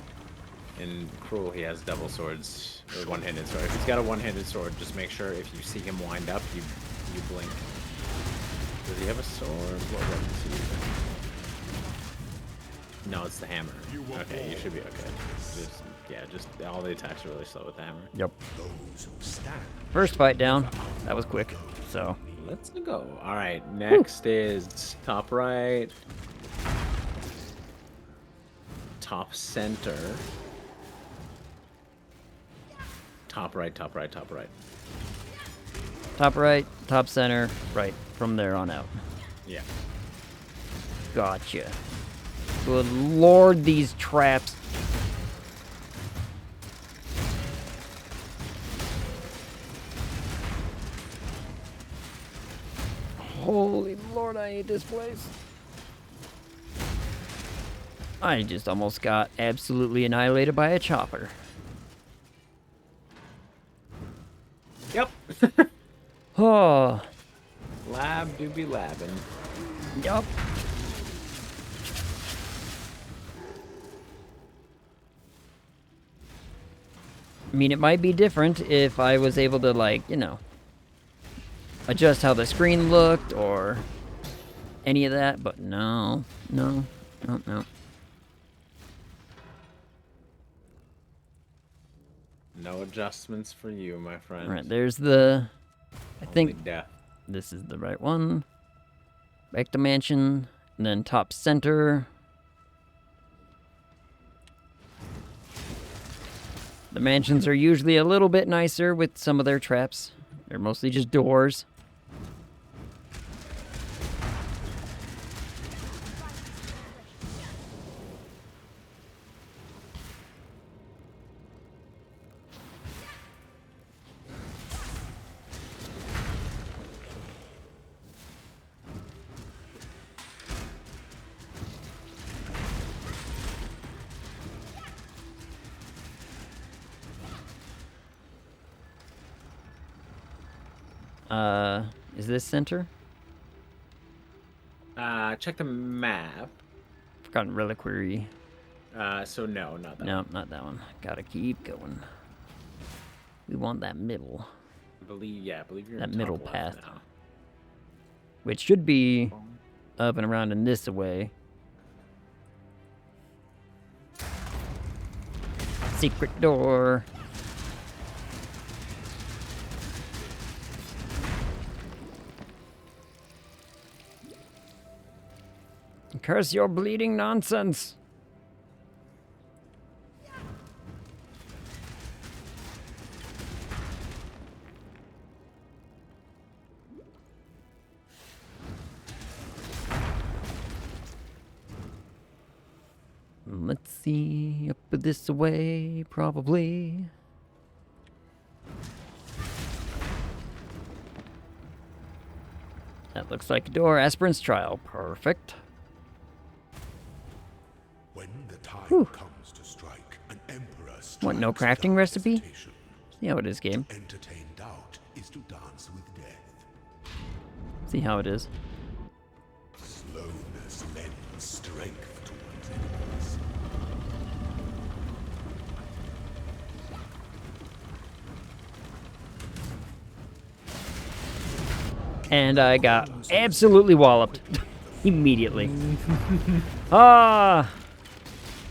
In Cruel, he has double swords, or one-handed sword. If he's got a one-handed sword, just make sure if you see him wind up, you blink. Does he have a sword? What weapon does he use? No, it's the hammer. Okay, you should be okay. Just all the attacks are really slow with the hammer. Yep. those who stand First fight down. That was quick. So, Let's go. All right, next is top right, top center, top right, top right, top right. top right, top center, right. From there on out. Yeah. Gotcha. Good lord, these traps. Holy lord, I hate this place. I just almost got absolutely annihilated by a chopper. Yep. Oh, Lab do be labbing. yup. I mean, it might be different if I was able to, like, you know, adjust how the screen looked or any of that, but no. No. No adjustments for you, my friend. Alright, there's the... I Only think death. this is the right one. Back to mansion, and then top center. The mansions are usually a little bit nicer with some of their traps. They're mostly just doors. Is this center? Check the map. Forgotten reliquary. So no, not that No, one. not that one. Gotta keep going. We want that middle, I believe you're that in middle top path. left now. which should be up and around in this way. Secret door. Curse your bleeding nonsense. Let's see, up this way, probably. That looks like a door. Aspirant's trial. Perfect. When the time Whew. comes to strike, an emperor strikes What, no crafting without recipe? hesitation. See how it is, game. Entertain doubt is to dance with death. See how it is. Slowness lends strength to one's enemies. And I got absolutely walloped. Immediately. Ah!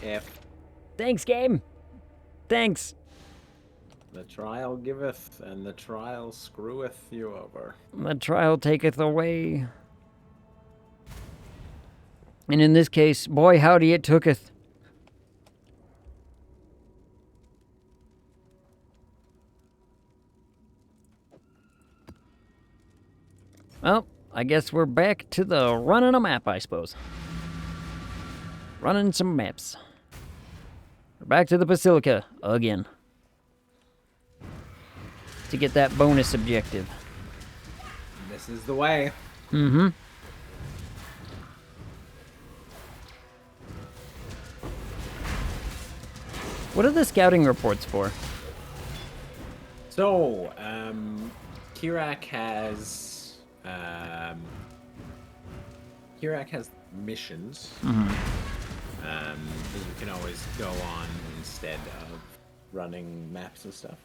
If Thanks, game. Thanks. the trial giveth and the trial screweth you over. The trial taketh away. And in this case, boy howdy it tooketh. Well, I guess we're back to the running a map, I suppose. Running some maps. We're back to the Basilica again. To get that bonus objective. This is the way. Mm-hmm. What are the scouting reports for? So, Kirak has missions. That you can always go on instead of running maps and stuff.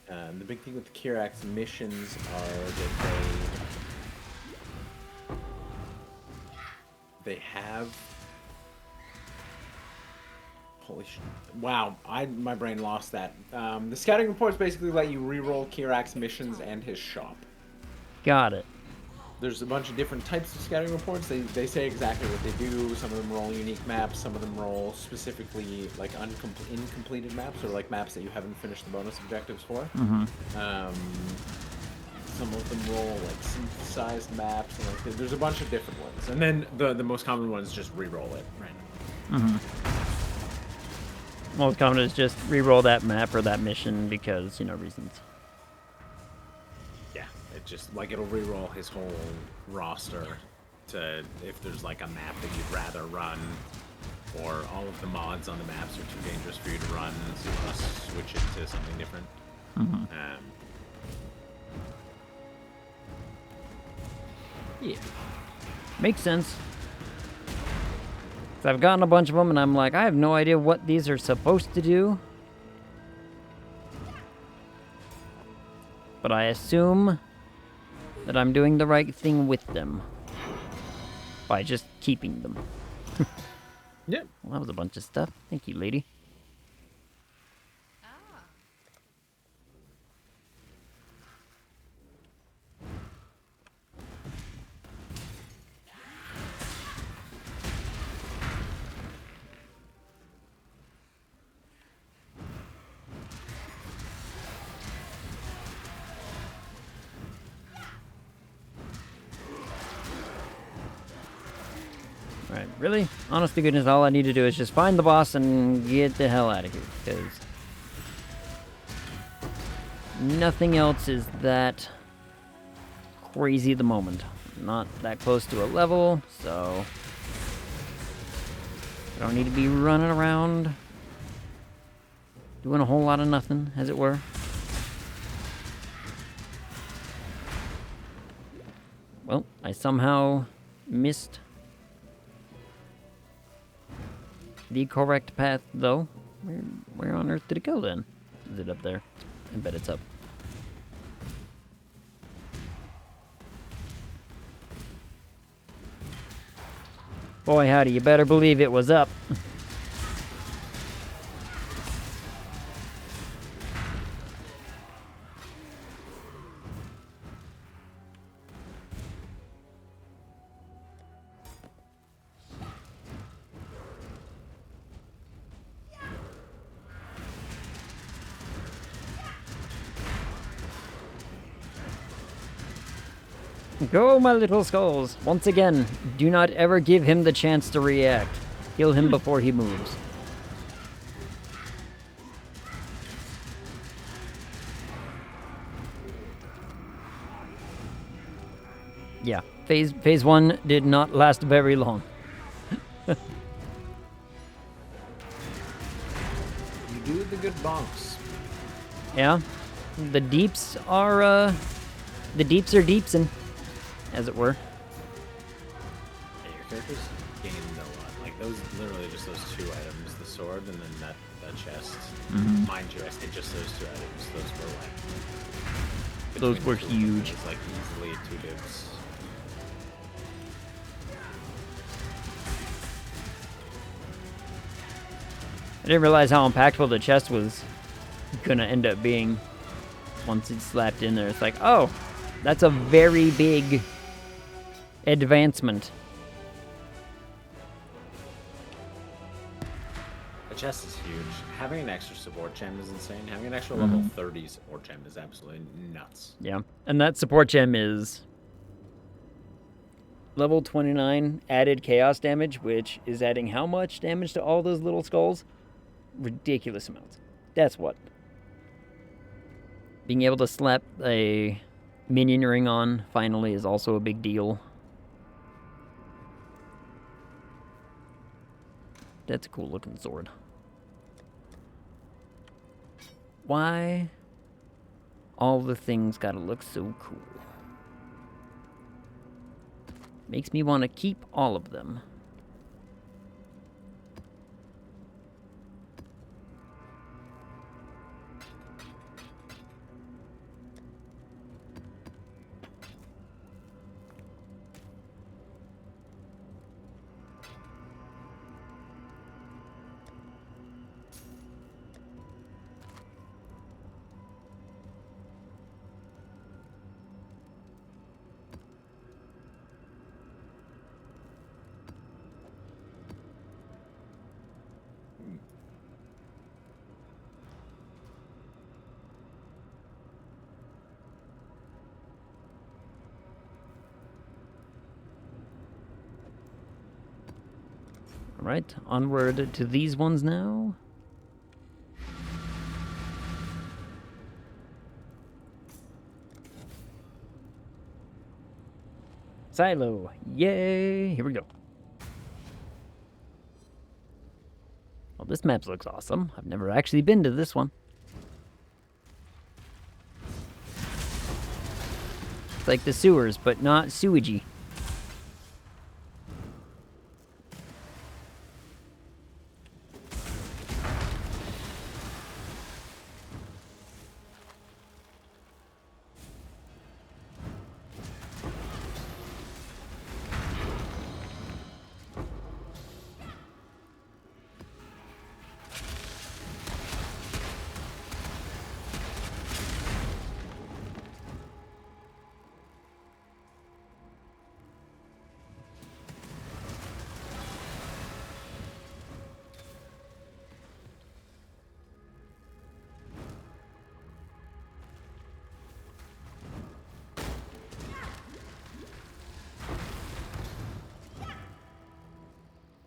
The big thing with Kirak's missions are that they have. Holy shit! Wow, my brain lost that. The scouting reports basically let you reroll Kirak's missions and his shop. Got it. There's a bunch of different types of scouting reports. They say exactly what they do. Some of them roll unique maps. Some of them roll specifically like incompleted maps, or like maps that you haven't finished the bonus objectives for. Some of them roll like synthesized maps. And like, there's a bunch of different ones. And then the most common one is just re-roll it randomly. Most common is just re-roll that map or that mission because, you know, reasons. Yeah, it just like it'll re-roll his whole roster to if there's like a map that you'd rather run, or all of the mods on the maps are too dangerous for you to run, so you want to switch it to something different. Yeah. Makes sense. 'Cause I've gotten a bunch of them and I'm like, I have no idea what these are supposed to do. But I assume that I'm doing the right thing with them. By just keeping them. Yep. Well, that was a bunch of stuff. Thank you, lady. Alright, really? Honest to goodness, all I need to do is just find the boss and get the hell out of here, because nothing else is that crazy at the moment. Not that close to a level, so I don't need to be running around doing a whole lot of nothing, as it were. Well, I somehow missed the correct path, though. Where on earth did it go, then? Is it up there? I bet it's up. Boy, howdy, you better believe it was up. Go, my little skulls. Once again, do not ever give him the chance to react. Kill him before he moves. Yeah, phase 1 did not last very long. You do the good bonks. Yeah, the deeps are deepsin', as it were. Yeah, your characters gain a lot. Like those, literally just those 2 items, the sword and then that chest. Mind you, I say just those 2 items. Those were like. Those were between the 2 of them, huge. It's like easily 2 divs. I didn't realize how impactful the chest was gonna end up being once it's slapped in there. It's like, oh, that's a very big advancement. The chest is huge. Having an extra support gem is insane. Having an extra level 30 support gem is absolutely nuts. Yeah, and that support gem is level 29 added chaos damage, which is adding how much damage to all those little skulls? Ridiculous amounts. That's what. Being able to slap a minion ring on finally is also a big deal. That's a cool looking sword. Why all the things gotta look so cool? Makes me want to keep all of them. Alright, onward to these ones now. Silo, yay! Here we go. Well, this map looks awesome. I've never actually been to this one. It's like the sewers, but not sewagey.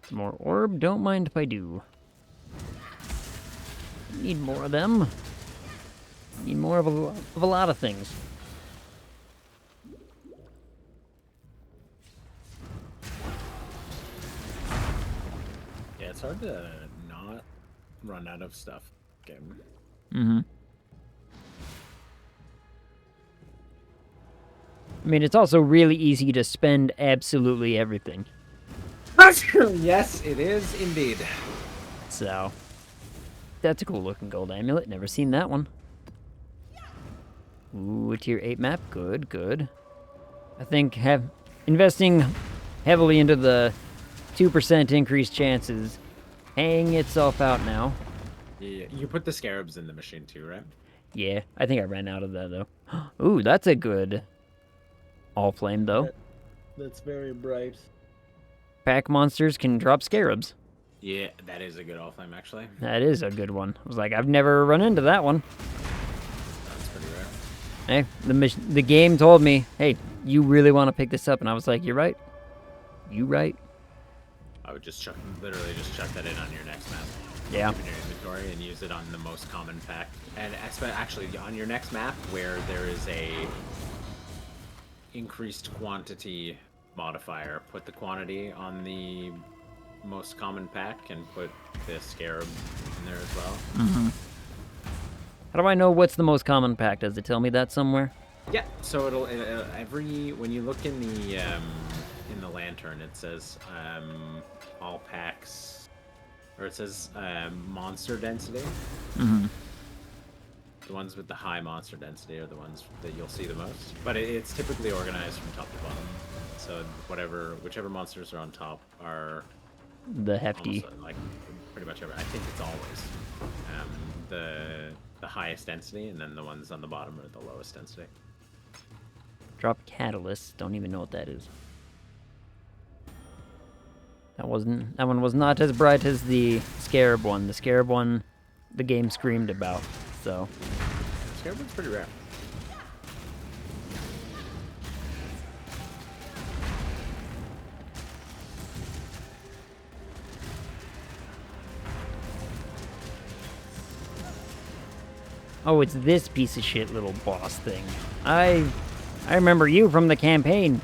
Some more orb, don't mind if I do. Need more of them. Need more of a lot of things. Yeah, it's hard to not run out of stuff. Game. Mm-hmm. I mean, it's also really easy to spend absolutely everything. Yes, it is indeed. So, that's a cool looking gold amulet. Never seen that one. Ooh, a tier 8 map. Good, good. I think investing heavily into the 2% increased chances paying itself out now. Yeah, you put the scarabs in the machine too, right? Yeah, I think I ran out of that though. Ooh, that's a good all flame though. That's very bright. Pack monsters can drop scarabs. Yeah, that is a good all flame actually. That is a good one. I was like, I've never run into that one. That's pretty rare. Hey, the game told me, hey, you really want to pick this up? And I was like, you're right. You right. I would just literally just chuck that in on your next map. Yeah. Keep it in your inventory and use it on the most common pack. And actually, on your next map where there is a increased quantity modifier, put the quantity on the most common pack and put the scarab in there as well. Mm-hmm. How do I know what's the most common pack? Does it tell me that somewhere? Yeah, so it'll when you look in the lantern, it says all packs, or it says monster density. Mm-hmm. The ones with the high monster density are the ones that you'll see the most, but it's typically organized from top to bottom. So whichever monsters are on top are The hefty. almost, like pretty much I think it's always the highest density, and then the ones on the bottom are the lowest density. Drop catalyst. Don't even know what that is. That one was not as bright as the scarab one. The scarab one, the game screamed about. So. Scarab one's pretty rare. Oh, it's this piece of shit little boss thing. I remember you from the campaign.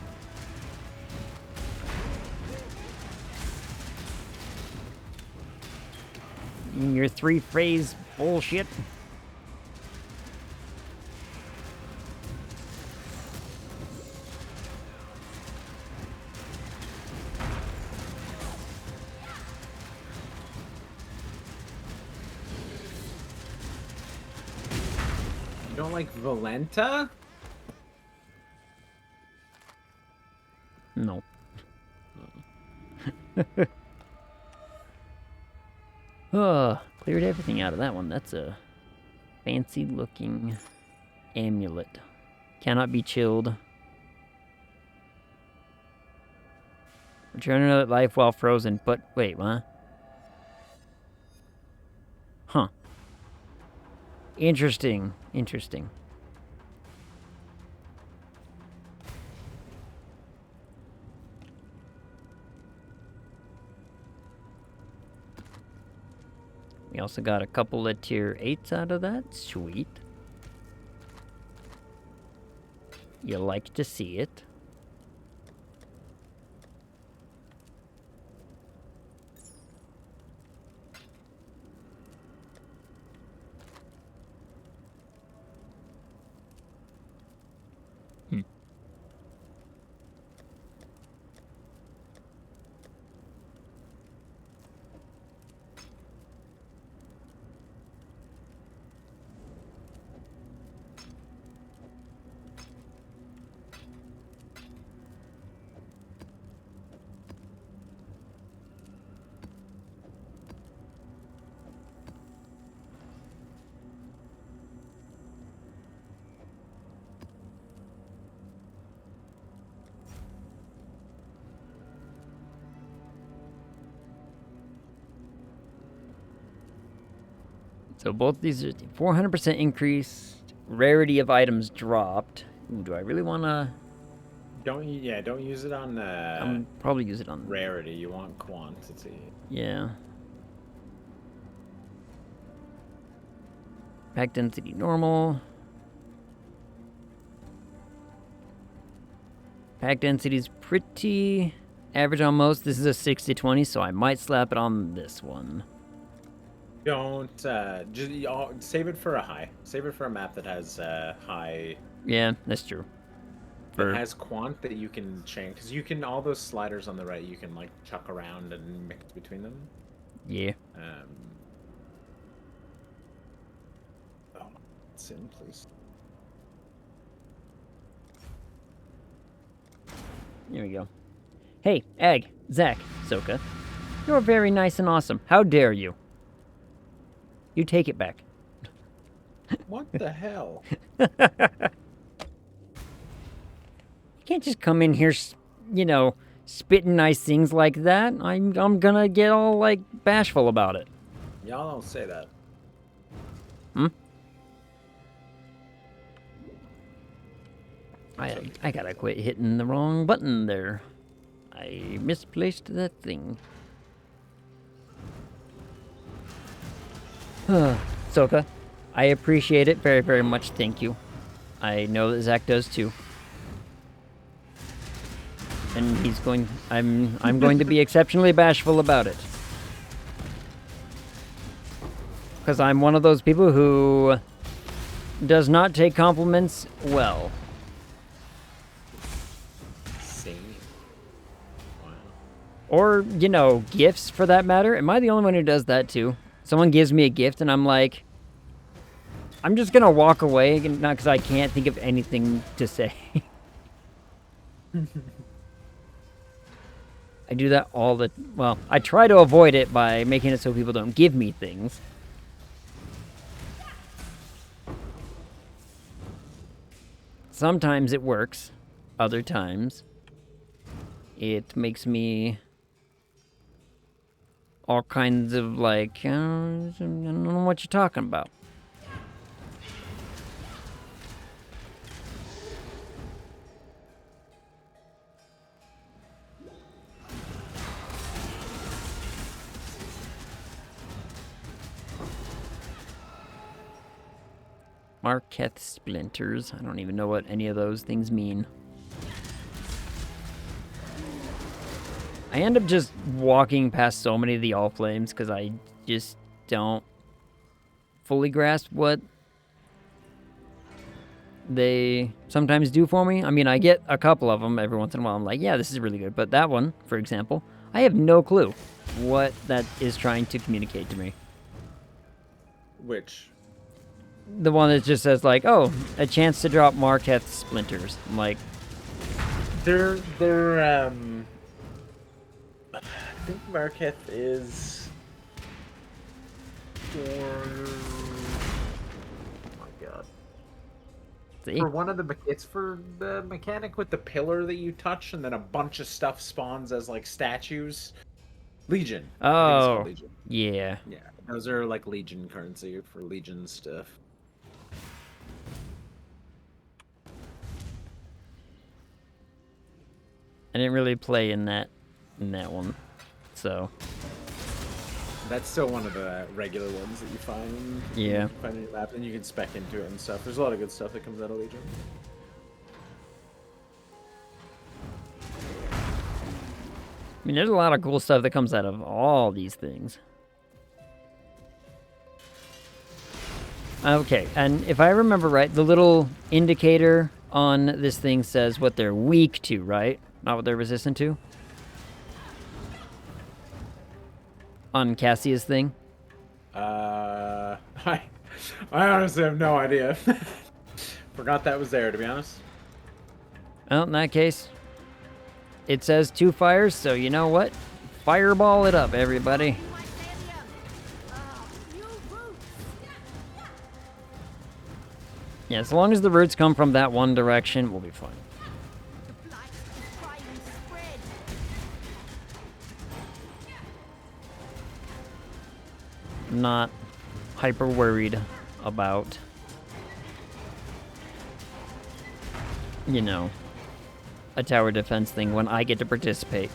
Your 3-phase bullshit. You don't like Valenta? No. Cleared everything out of that one. That's a fancy looking amulet. Cannot be chilled. Return to life while frozen. But wait, what? Huh. Interesting. Interesting. We also got a couple of tier 8s out of that. Sweet. You like to see it. So both these are 400% increased. Rarity of items dropped. Ooh, do I really want to... Don't use it on I'm probably use it on... rarity. You want quantity. Yeah. Pack density normal. Pack density is pretty average on most. This is a 60-20, so I might slap it on this one. Don't just save it for a high. Save it for a map that has high. Yeah, that's true. That has quant that you can change, because you can all those sliders on the right. You can like chuck around and mix between them. Yeah. Oh, Sin, please. There we go. Hey, Egg, Zach, Soka. You're very nice and awesome. How dare you? You take it back. What the hell? You can't just come in here, you know, spitting nice things like that. I'm gonna get all, like, bashful about it. Y'all don't say that. I gotta quit hitting the wrong button there. I misplaced that thing. Soka, I appreciate it very, very much. Thank you. I know that Zach does too. And he's going. I'm going to be exceptionally bashful about it. Because I'm one of those people who does not take compliments well. Same. Wow. Or, you know, gifts for that matter. Am I the only one who does that too? Someone gives me a gift and I'm like, I'm just gonna walk away, not because I can't think of anything to say. I do that all the... Well, I try to avoid it by making it so people don't give me things. Sometimes it works. Other times, it makes me all kinds of like, I don't know what you're talking about. Marketh splinters. I don't even know what any of those things mean. I end up just walking past so many of the all flames because I just don't fully grasp what they sometimes do for me. I mean, I get a couple of them every once in a while. I'm like, yeah, this is really good. But that one, for example, I have no clue what that is trying to communicate to me. Which? The one that just says like, oh, a chance to drop Marketh splinters. I'm like, They're I think Marketh is for... Oh my god. see? For one of the... It's for the mechanic with the pillar that you touch and then a bunch of stuff spawns as like statues. Legion. I think it's Oh, called Legion. yeah. Yeah, those are like Legion currency for Legion stuff. I didn't really play in that one, so That's still one of the regular ones that you find. Yeah. You find in your map, and you can spec into it and stuff. There's a lot of good stuff that comes out of Legion. I mean, there's a lot of cool stuff that comes out of all these things. Okay, and if I remember right, the little indicator on this thing says what they're weak to, right? Not what they're resistant to? On Cassia's thing? I honestly have no idea. Forgot that was there, to be honest. Well, in that case, it says 2 fires, so you know what? Fireball it up, everybody. Yeah, as long as the roots come from that one direction, we'll be fine. Not hyper worried about, you know, a tower defense thing when I get to participate.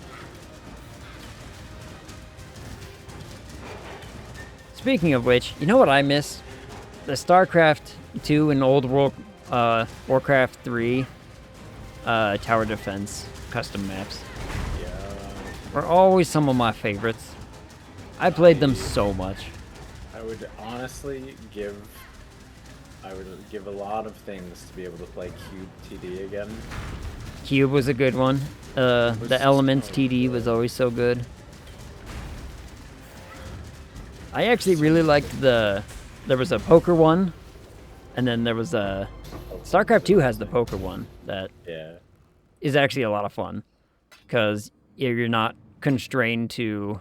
Speaking of which, you know what I miss? The StarCraft 2 and Old World, Warcraft 3 tower defense custom maps. Yeah. Were always some of my favorites. I played them so much. I would honestly give a lot of things to be able to play Cube TD again. Cube was a good one. The Elements so TD good. was always so good. I actually really liked there was a poker one, and then there was a... StarCraft 2 has the poker one that Yeah. is actually a lot of fun, because you're not constrained to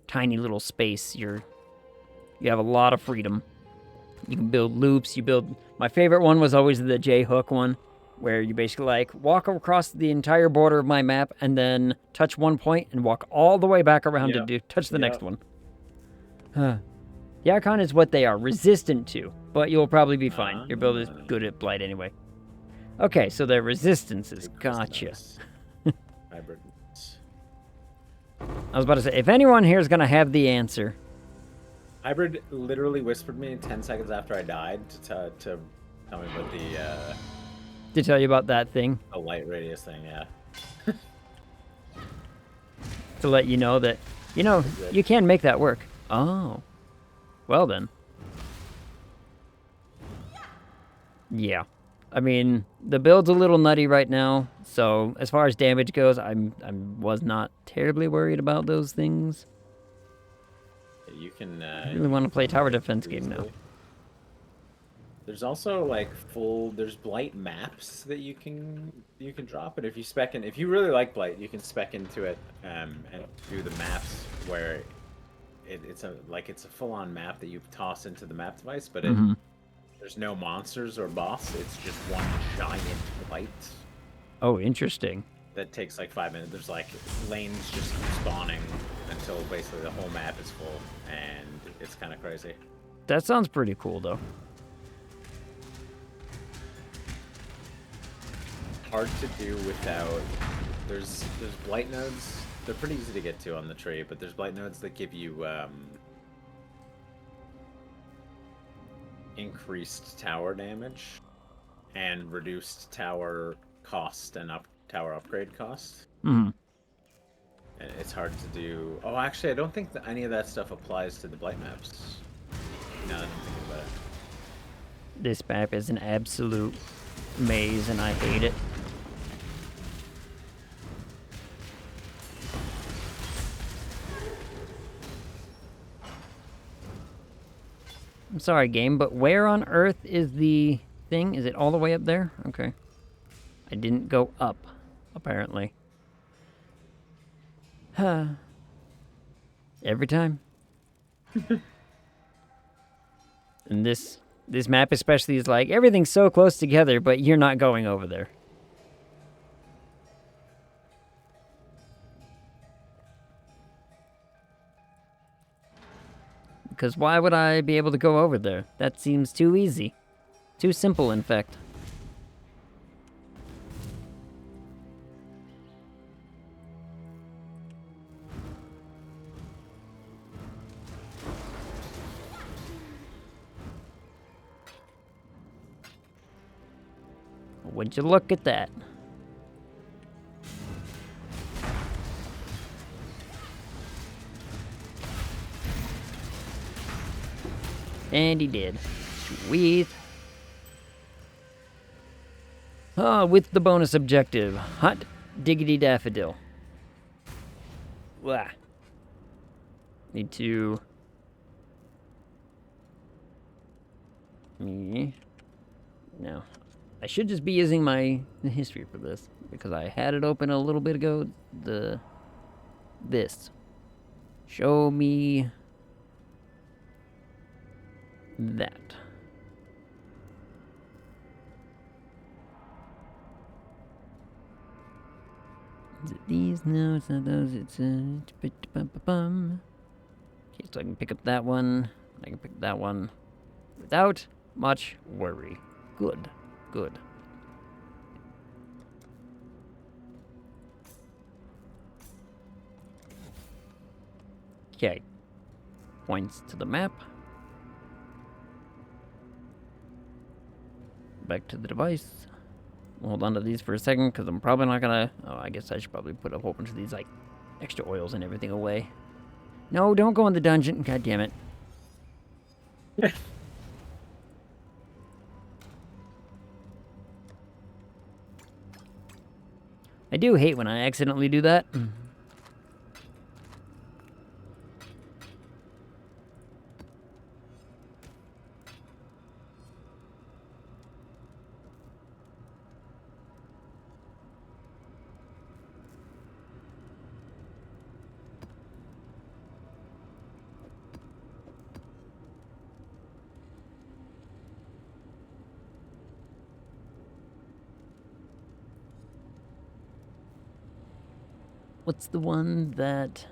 tiny little space. You have a lot of freedom. You can build loops. My favorite one was always the J-hook one, where you basically like walk across the entire border of my map and then touch one point and walk all the way back around to touch the next one. The Archon is what they are resistant to, but you'll probably be fine. Your build is good at Blight anyway. Okay, so they're resistances. Gotcha. Hybrid. I was about to say, if anyone here is gonna have the answer, Hybrid literally whispered me 10 seconds after I died to tell me about to tell you about that thing, the light radius thing. Yeah. to let you know that, you know, you can make that work. Oh. Well then. Yeah. I mean, the build's a little nutty right now, so as far as damage goes, I was not terribly worried about those things. You can. I really want to play tower defense game now. There's also like there's blight maps that you can drop, and if you spec in, if you really like blight, you can spec into it and do the maps where it's a full-on map that you toss into the map device, but there's no monsters or boss. It's just one giant blight. Oh, interesting. That takes like 5 minutes. There's like lanes just keep spawning until basically the whole map is full, and it's kind of crazy. That sounds pretty cool, though. Hard to do without. There's blight nodes. They're pretty easy to get to on the tree, but there's blight nodes that give you increased tower damage and reduced tower cost and tower upgrade cost. Mm-hmm. And it's hard to do. Oh, actually, I don't think that any of that stuff applies to the blight maps. Now that I'm thinking about it. This map is an absolute maze, and I hate it. I'm sorry, game, but where on earth is the thing? Is it all the way up there? Okay. I didn't go up, apparently. Huh. Every time. And this map especially is like, everything's so close together, but you're not going over there. Because why would I be able to go over there? That seems too easy. Too simple, in fact. Would you look at that? And he did. Sweet. With the bonus objective. Hot diggity daffodil. Blah. Need to... Me. No. I should just be using my history for this, because I had it open a little bit ago. This. Show me that. Is it these? No, it's not those. It's okay, so I can pick up that one. I can pick that one without much worry. Good. Good. Okay. Points to the map. Back to the device. We'll hold on to these for a second, because I'm probably not gonna... Oh, I guess I should probably put a whole bunch of these, like, extra oils and everything away. No, don't go in the dungeon. God damn it. I do hate when I accidentally do that. What's the one that...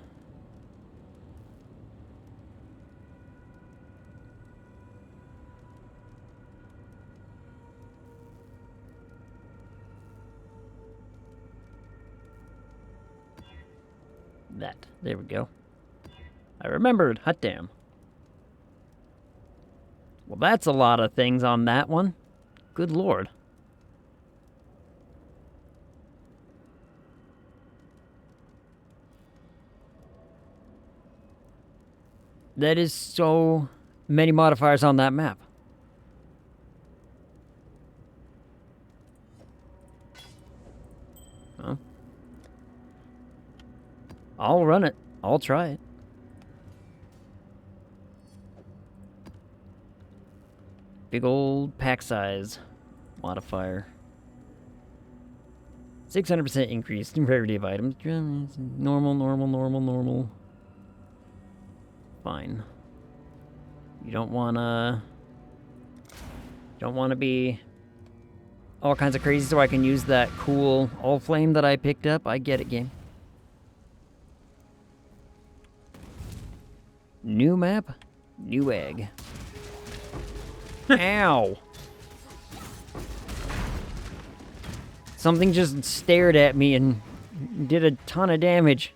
that. There we go. I remembered. Hot damn. Well, that's a lot of things on that one. Good lord. That is so many modifiers on that map. Well, I'll run it. I'll try it. Big old pack size modifier. 600% increase in rarity of items. Normal, normal, normal, normal. Fine. You don't wanna be all kinds of crazy so I can use that cool all flame that I picked up. I get it, game. New map, new egg. Ow! Something just stared at me and did a ton of damage.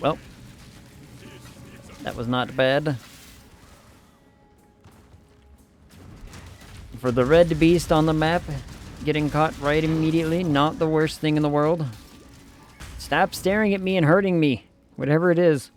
Well, that was not bad. For the red beast on the map, getting caught right immediately, not the worst thing in the world. Stop staring at me and hurting me, whatever it is.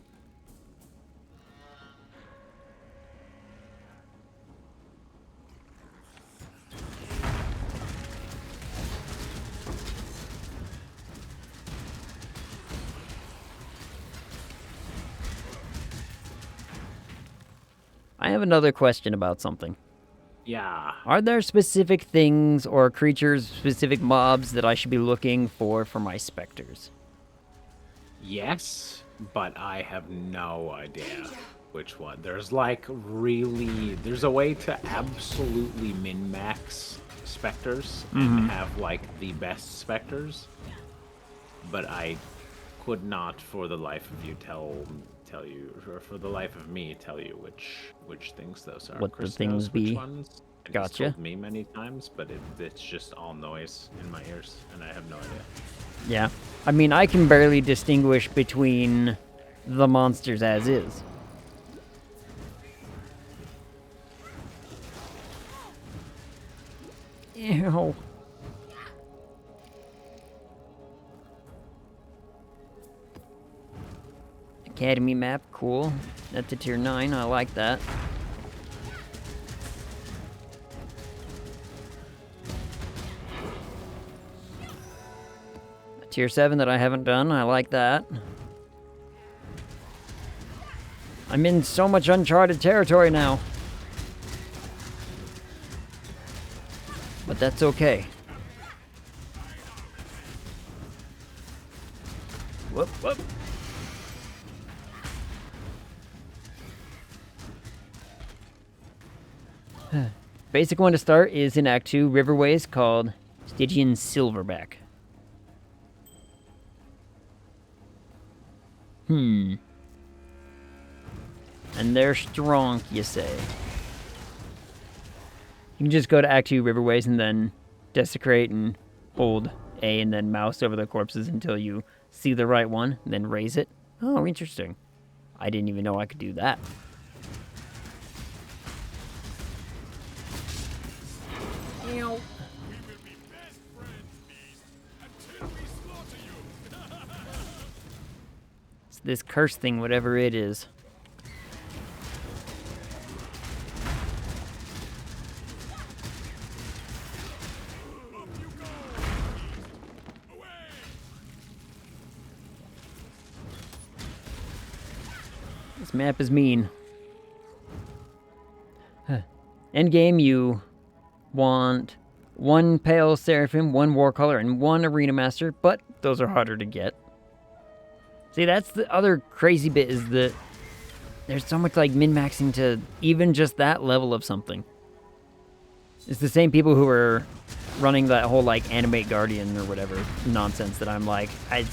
I have another question about something. Yeah. Are there specific things or creatures, specific mobs that I should be looking for my specters? Yes, but I have no idea which one. There's like really, there's a way to absolutely min-max specters and have like the best specters, but I could not for the life of you tell you, or for the life of me tell you which things those are. What Chris the things knows which be. ones, and he's Gotcha. told me many times, but it's just all noise in my ears, and I have no idea. Yeah. I mean, I can barely distinguish between the monsters as is. Ew. Academy map, cool. That's a tier 9, I like that. A tier 7 that I haven't done, I like that. I'm in so much uncharted territory now. But that's okay. Whoop, whoop. Basic one to start is in Act 2, Riverways, called Stygian Silverback. And they're strong, you say. You can just go to Act 2, Riverways, and then desecrate and hold A and then mouse over the corpses until you see the right one, and then raise it. Oh, interesting. I didn't even know I could do that. Ew. It's this curse thing, whatever it is. This map is mean. Endgame, you want one Pale Seraphim, one War Color, and one Arena Master, but those are harder to get. See, that's the other crazy bit, is that there's so much like min-maxing to even just that level of something. It's the same people who are running that whole like animate guardian or whatever nonsense that I'm like, it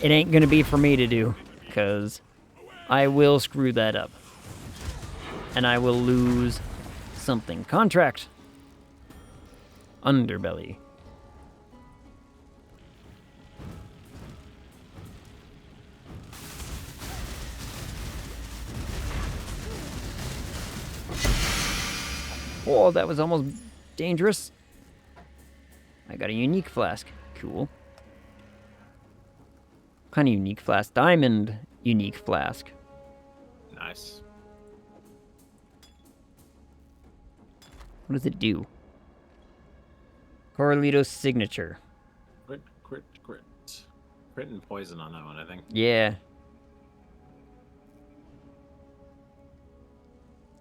ain't gonna be for me to do, because I will screw that up. And I will lose something. Contract. Underbelly. Oh, that was almost dangerous. I got a unique flask. Cool. What kind of unique flask? Diamond unique flask. Nice. What does it do? Corralito's signature. Crit. Crit and poison on that one, I think. Yeah.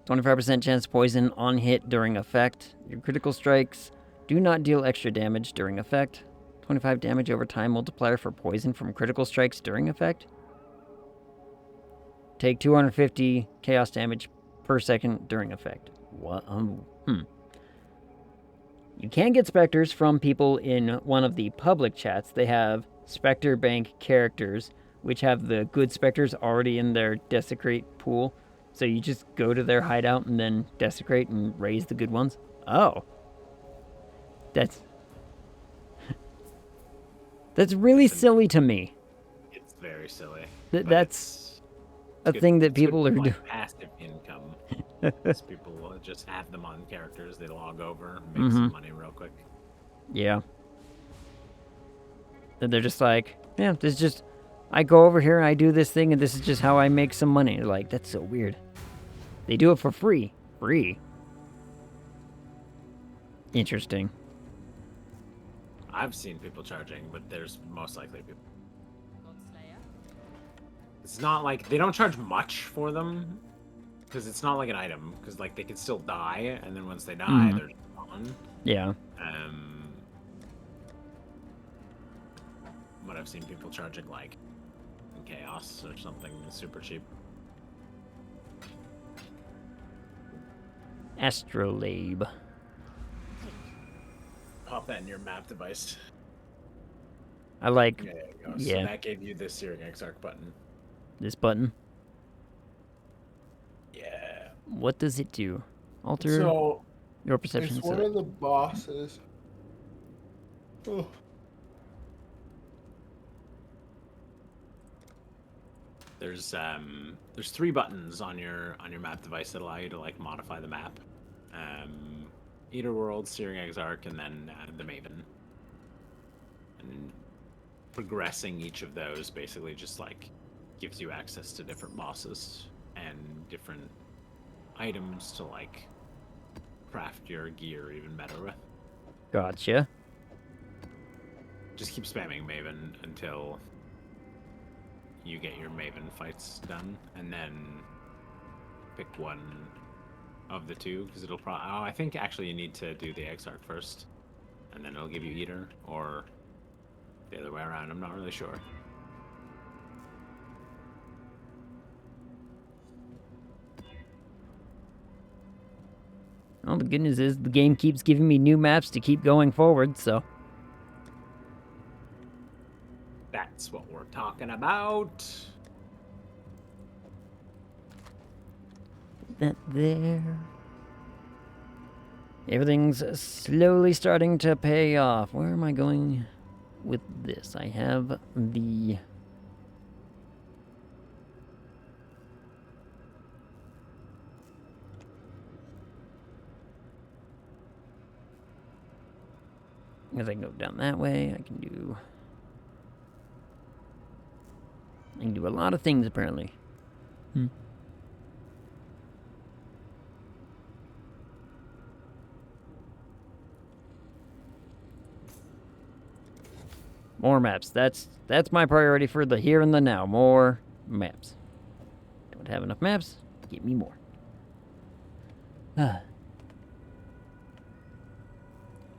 25% chance poison on hit during effect. Your critical strikes do not deal extra damage during effect. 25 damage over time multiplier for poison from critical strikes during effect. Take 250 chaos damage per second during effect. What? You can get specters from people in one of the public chats. They have Spectre Bank characters, which have the good specters already in their Desecrate pool. So you just go to their hideout and then Desecrate and raise the good ones. Oh. That's really silly to me. It's very silly. That's a thing that people are doing. Passive income. Because people will just have them on characters. They log over, make some money real quick. Yeah. And they're just like, yeah, this is just, I go over here and I do this thing and this is just how I make some money. Like, that's so weird. They do it for free. Free. Interesting. I've seen people charging, but there's most likely people. It's not like they don't charge much for them, because it's not like an item. Because like they can still die, and then once they die, they're gone. Yeah. But I've seen people charging like chaos or something super cheap. Astrolabe. Pop that in your map device. I like. Yeah, there you go. Yeah. So that gave you this Searing Exarch button. This button. Yeah. What does it do? Alter So your perception. it's one of the bosses. Oh. There's 3 buttons on your map device that allow you to like modify the map. Eater World, Searing Exarch, and then the Maven. And progressing each of those basically just like gives you access to different bosses and different items to like craft your gear even better with. Gotcha. Just keep spamming Maven until you get your Maven fights done, and then pick one of the two, because it'll probably... Oh, I think actually you need to do the Exarch first, and then it'll give you Eater, or the other way around, I'm not really sure. Well, the good news is the game keeps giving me new maps to keep going forward, so... That's what we're talking about. That there. Everything's slowly starting to pay off. Where am I going with this? I have the... As I can go down that way, I can do a lot of things, apparently. More maps. That's my priority for the here and the now. More maps. Don't have enough maps. Get me more.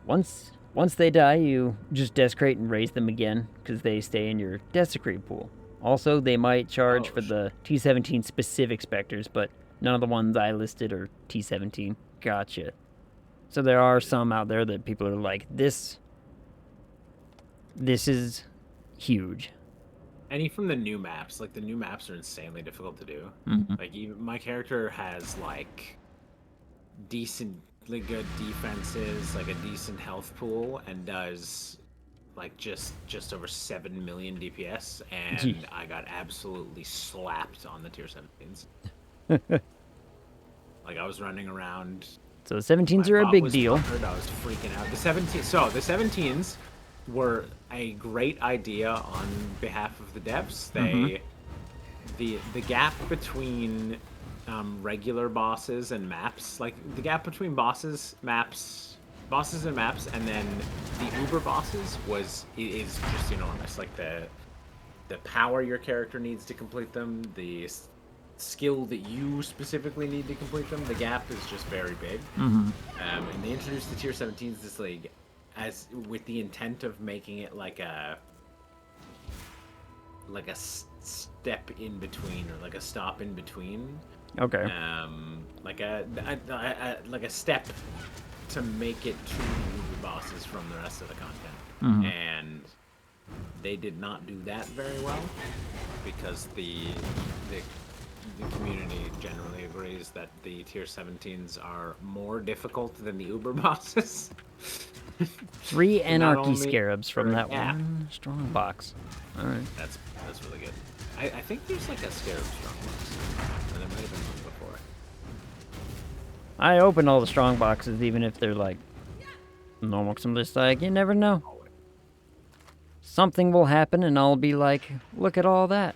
Once they die, you just desecrate and raise them again, because they stay in your desecrate pool. Also, they might charge Oh, for the T17 specific specters, but none of the ones I listed are T17. Gotcha. So there are some out there that people are like, this is huge. Any from the new maps, like the new maps are insanely difficult to do. Mhm. Like even my character has like decently good defenses, like a decent health pool, and does like just over 7 million DPS, Gee. and I got absolutely slapped on the tier 17s. Like I was running around. So the 17s My are a bot big was deal. puckered, I was freaking out. The 17s were a great idea on behalf of the devs. They the gap between regular bosses and maps, like the gap between bosses and maps, and then the uber bosses is just enormous. Like the power your character needs to complete them, the skill that you specifically need to complete them, the gap is just very big. And they introduced the tier 17s this league as with the intent of making it like a step in between, or like a stop in between. Okay. Like a step to make it to the bosses from the rest of the content. And they did not do that very well because the community generally agrees that the tier 17s are more difficult than the uber bosses. 3 So not anarchy only scarabs from for a that gap. one strong box. All right. That's really good. I think there's like a scarab strong box. Or there might have been one before. I open all the strong boxes, even if they're like normal. Cause I'm just like, you never know. Something will happen, and I'll be like, look at all that.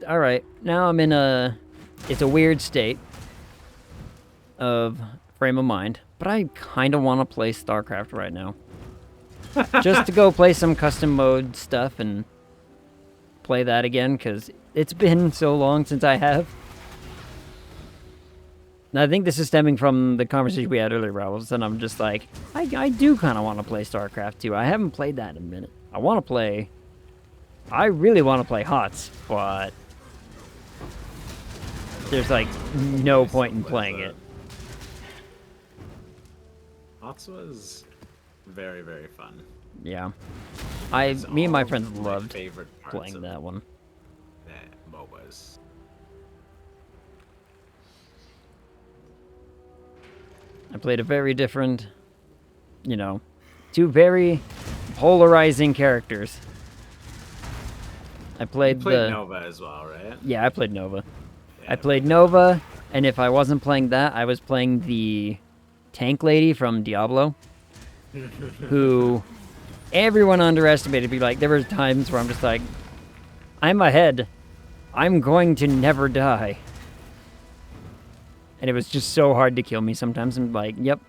All right, now I'm in it's a weird state of frame of mind, but I kind of want to play StarCraft right now. Just to go play some custom mode stuff and play that again, because it's been so long since I have. And I think this is stemming from the conversation we had earlier, Rawls, and I'm just like, I do kind of want to play StarCraft 2. I haven't played that in a minute. I really want to play HOTS, but there's like no point in playing it. HOTS was very, very fun. Yeah. It's Me and my all friends my loved favorite parts playing of that one. the MOBAs. I played a very different, two very polarizing characters. I played, You played Nova as well, right? Yeah, I played Nova. Yeah, I played Nova, and if I wasn't playing that, I was playing the tank lady from Diablo, who everyone underestimated. There were times where I'm just like, I'm ahead. I'm going to never die. And it was just so hard to kill me sometimes. I'm like, yep,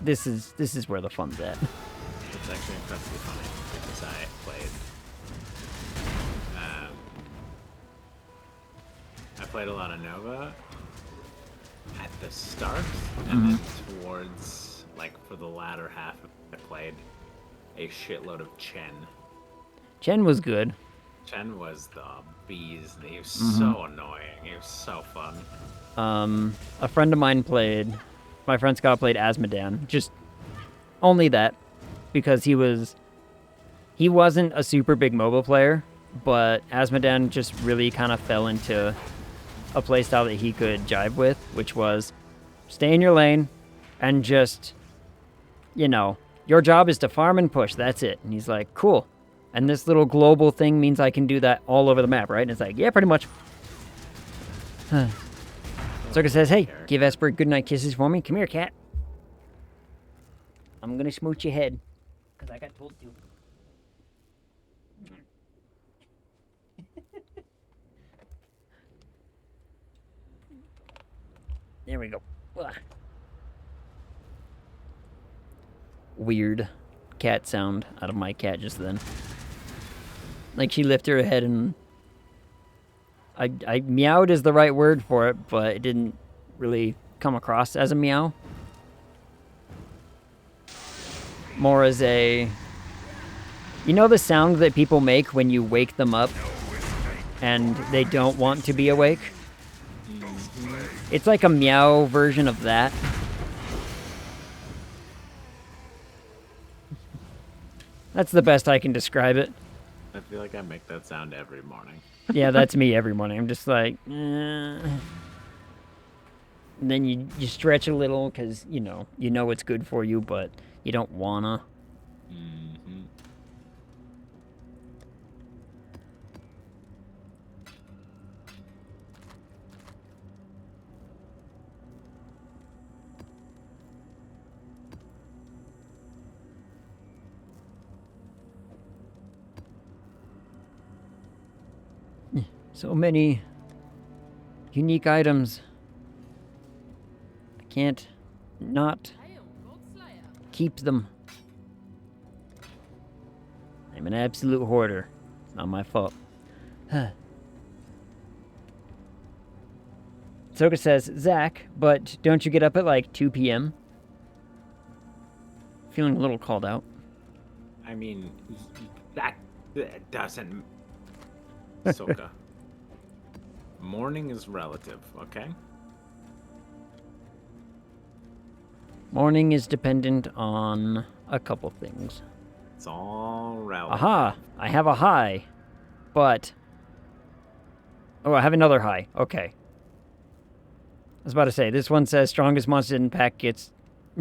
this is where the fun's at. It's actually incredibly funny because I played a lot of Nova at the start, and then towards, like, for the latter half, I played a shitload of Chen. Chen was good. Chen was the bees. He was so annoying. He was so fun. A friend of mine my friend Scott played Asmodan. Just only that, because he wasn't a super big mobile player, but Asmodan just really kind of fell into a playstyle that he could jive with, which was stay in your lane and just, your job is to farm and push. That's it. And he's like, cool. And this little global thing means I can do that all over the map, right? And it's like, yeah, pretty much. Circa says, hey, give Esper goodnight kisses for me. Come here, cat. I'm gonna smooch your head, because I got told to. There we go. Ugh. Weird cat sound out of my cat just then. Like, she lifted her head and I meowed is the right word for it, but it didn't really come across as a meow. More as a... You know the sound that people make when you wake them up and they don't want to be awake? It's like a meow version of that. That's the best I can describe it. I feel like I make that sound every morning. Yeah, that's me every morning. I'm just like... And then you stretch a little because, you know it's good for you, but you don't wanna. Mm-hmm. So many unique items. I can't not keep them. I'm an absolute hoarder. It's not my fault. Soka says, Zach, but don't you get up at like 2 p.m.? Feeling a little called out. I mean, that doesn't... Soka. Morning is relative, okay? Morning is dependent on a couple things. It's all relative. Aha! I have a high, but... Oh, I have another high. Okay. I was about to say, this one says strongest monster in pack gets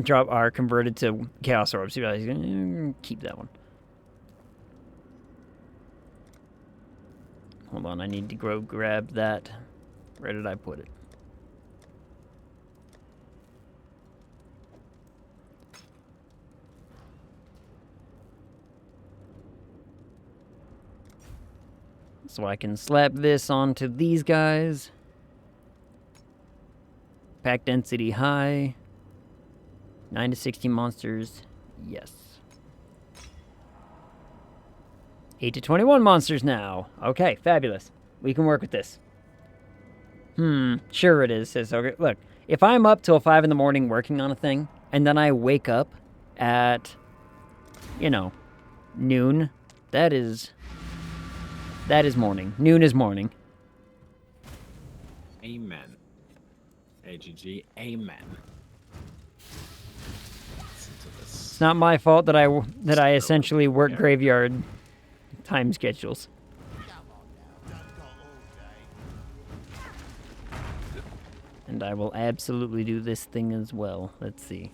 are converted to Chaos Orbs. So he's gonna keep that one. Hold on, I need to go grab that. Where did I put it? So I can slap this onto these guys. Pack density high. 9 to 16 monsters. Yes. 8 to 21 monsters now. Okay, fabulous. We can work with this. Sure it is, says Ogre. Look, if I'm up till 5 in the morning working on a thing, and then I wake up at, noon, that is morning. Noon is morning. Amen. AGG, amen. It's not my fault that I essentially work graveyard time schedules. And I will absolutely do this thing as well. Let's see.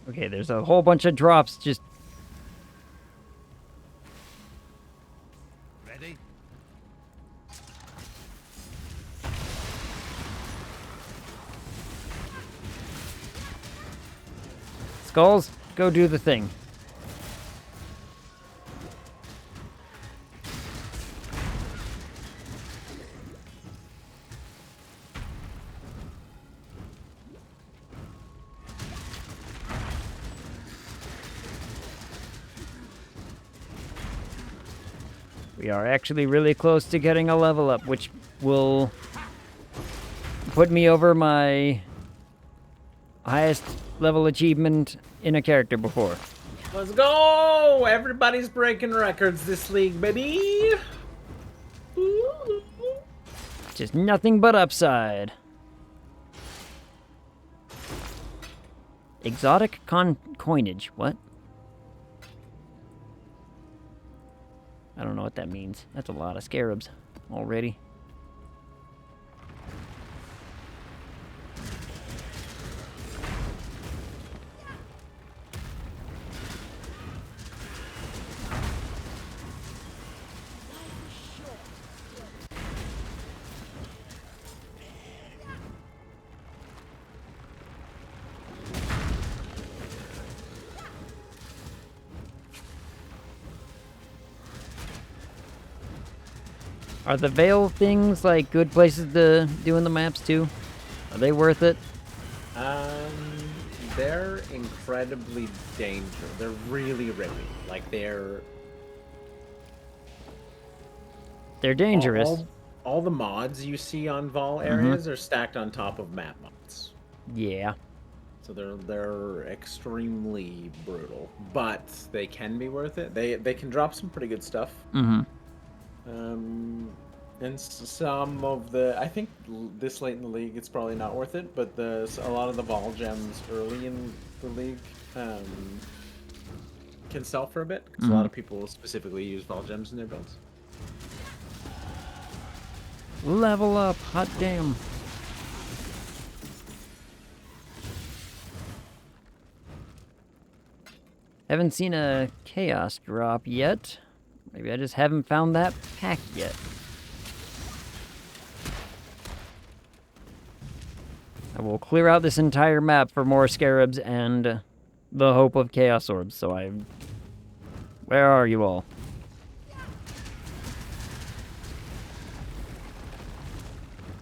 Okay, there's a whole bunch of drops just... Ready? Skulls, go do the thing. We are actually really close to getting a level up, which will put me over my highest level achievement in a character before. Let's go! Everybody's breaking records this league, baby! Ooh. Just nothing but upside. Exotic coinage. What? I don't know what that means. That's a lot of scarabs already. Are the Veil things like good places to do in the maps too? Are they worth it? They're incredibly dangerous. They're really rippy. Like They're dangerous. all the mods you see on Vol areas are stacked on top of map mods. Yeah. So they're extremely brutal, but they can be worth it. They can drop some pretty good stuff. Mm-hmm. And some of the, I think this late in the league, it's probably not worth it. But a lot of the Vol gems early in the league can sell for a bit because a lot of people specifically use Vol gems in their builds. Level up, hot damn. Haven't seen a chaos drop yet. Maybe I just haven't found that pack yet. I will clear out this entire map for more scarabs and the hope of chaos orbs, so where are you all?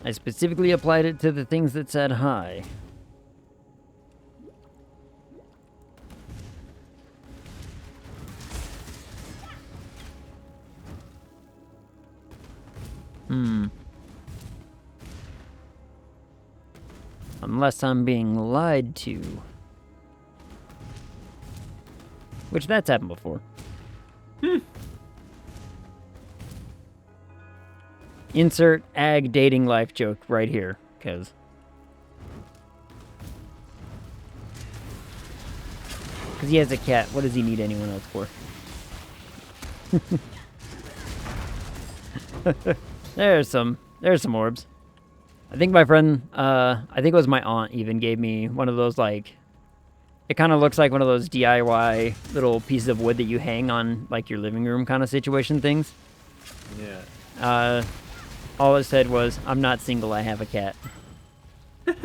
I specifically applied it to the things that said hi. Unless I'm being lied to. Which that's happened before. Insert ag dating life joke right here, because he has a cat. What does he need anyone else for? There's some orbs. I think my friend, I think it was my aunt even gave me one of those, like, it kind of looks like one of those DIY little pieces of wood that you hang on, like, your living room kind of situation things. Yeah. All it said was, "I'm not single, I have a cat." And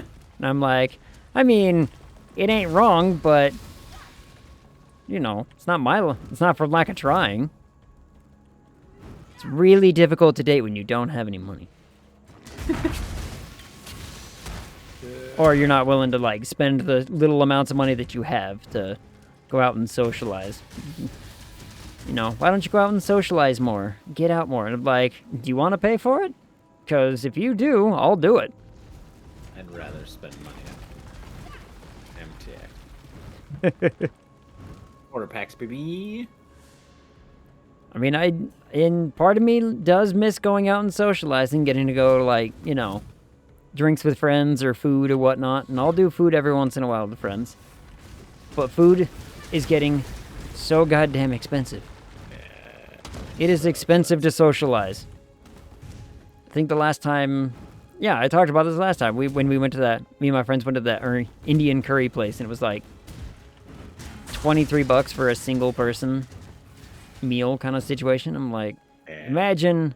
I'm like, I mean, it ain't wrong, but, you know, it's not for lack of trying. It's really difficult to date when you don't have any money. Or you're not willing to, like, spend the little amounts of money that you have to go out and socialize. You know, why don't you go out and socialize more? Get out more. And I'm like, do you want to pay for it? Because if you do, I'll do it. I'd rather spend money on MTA. Order packs, baby. I mean, part of me does miss going out and socializing, getting to go to, like, you know, drinks with friends or food or whatnot. And I'll do food every once in a while with friends. But food is getting so goddamn expensive. It is expensive to socialize. I think the last time, yeah, I talked about this last time. When we went to that, me and my friends went to that Indian curry place, and it was like $23 for a single person meal kind of situation. I'm like, imagine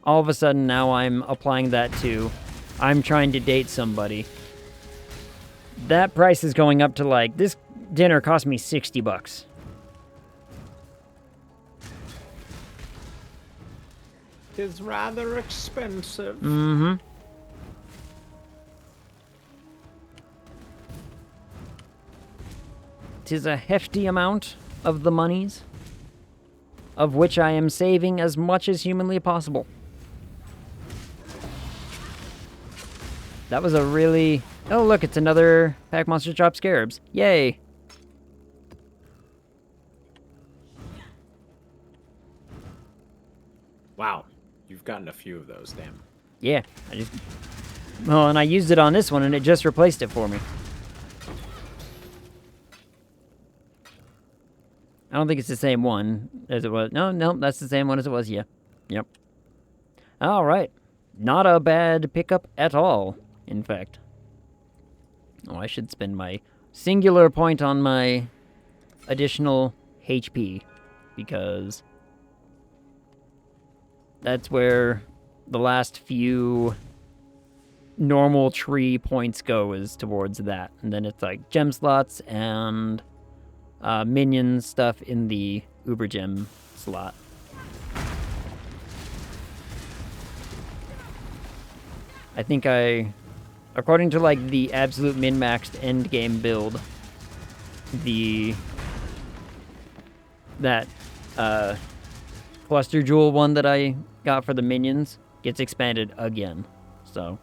all of a sudden now I'm applying that to, I'm trying to date somebody. That price is going up to, like, this dinner cost me $60. It's rather expensive. Mm-hmm. Tis a hefty amount of the monies, of which I am saving as much as humanly possible. That was a really... Oh, look, it's another Pack Monster Drop Scarabs. Yay! Wow. You've gotten a few of those, damn. Yeah, well, and I used it on this one, and it just replaced it for me. I don't think it's the same one as it was. No, that's the same one as it was, yeah. Yep. Alright. Not a bad pickup at all, in fact. Oh, I should spend my singular point on my additional HP, because that's where the last few normal tree points go, is towards that. And then it's like gem slots and minion stuff in the Uber Gem slot. I think according to like the absolute min-maxed end game build, that cluster jewel one that I got for the minions gets expanded again. So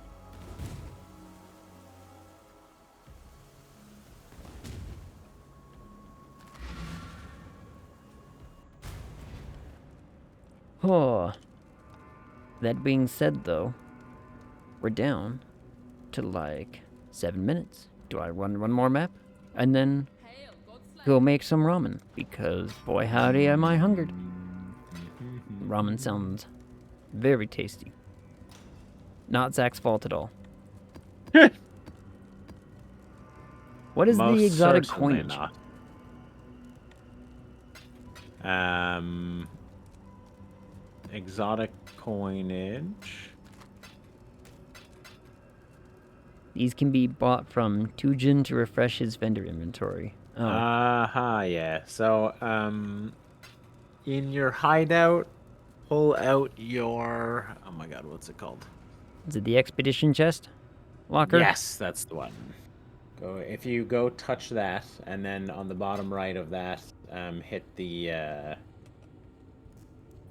oh. That being said though, we're down to like 7 minutes. Do I run one more map and then go make some ramen? Because boy howdy am I hungered. Ramen sounds very tasty. Not Zach's fault at all. What is the exotic certainly coinage? not. Exotic coinage. These can be bought from Tujin to refresh his vendor inventory. Oh, Yeah. So, in your hideout, pull out your... Oh my god, what's it called? is it the expedition chest locker? Yes, that's the one. If you go touch that, and then on the bottom right of that, hit the...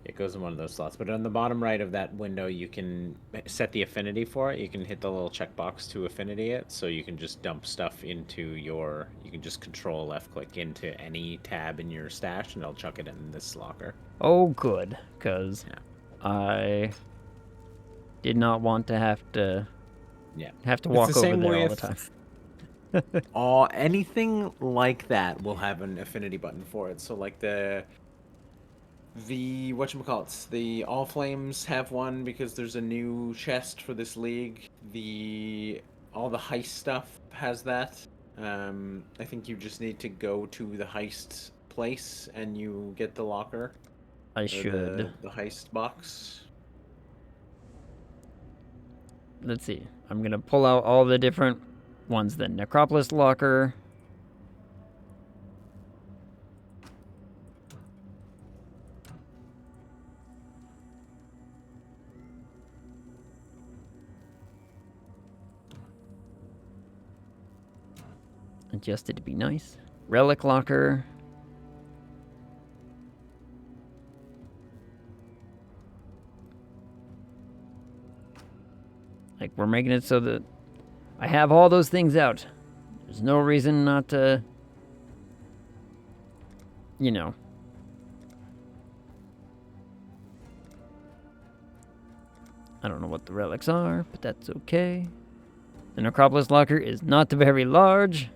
It goes in one of those slots, but on the bottom right of that window, you can set the affinity for it. You can hit the little checkbox to affinity it, so you can just dump stuff into your... You can just control left-click into any tab in your stash, and it'll chuck it in this locker. Oh, good, because I did not want to have to walk over there all the time. Anything like that will have an affinity button for it. So like the whatchamacallits, the All Flames have one because there's a new chest for this league. All the heist stuff has that. I think you just need to go to the heist place and you get the locker. I should. The heist box. Let's see. I'm gonna pull out all the different ones then. Necropolis locker. Adjusted to be nice. Relic locker. Like, we're making it so that I have all those things out. There's no reason not to, you know. I don't know what the relics are, but that's okay. The Necropolis locker is not very large.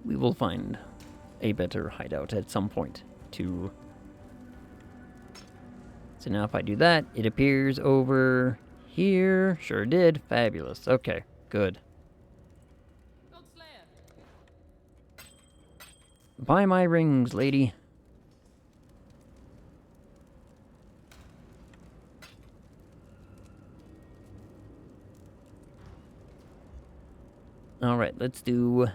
We will find a better hideout at some point to... So now if I do that, it appears over here. Sure did. Fabulous. Okay, good. Buy my rings, lady. Alright, let's do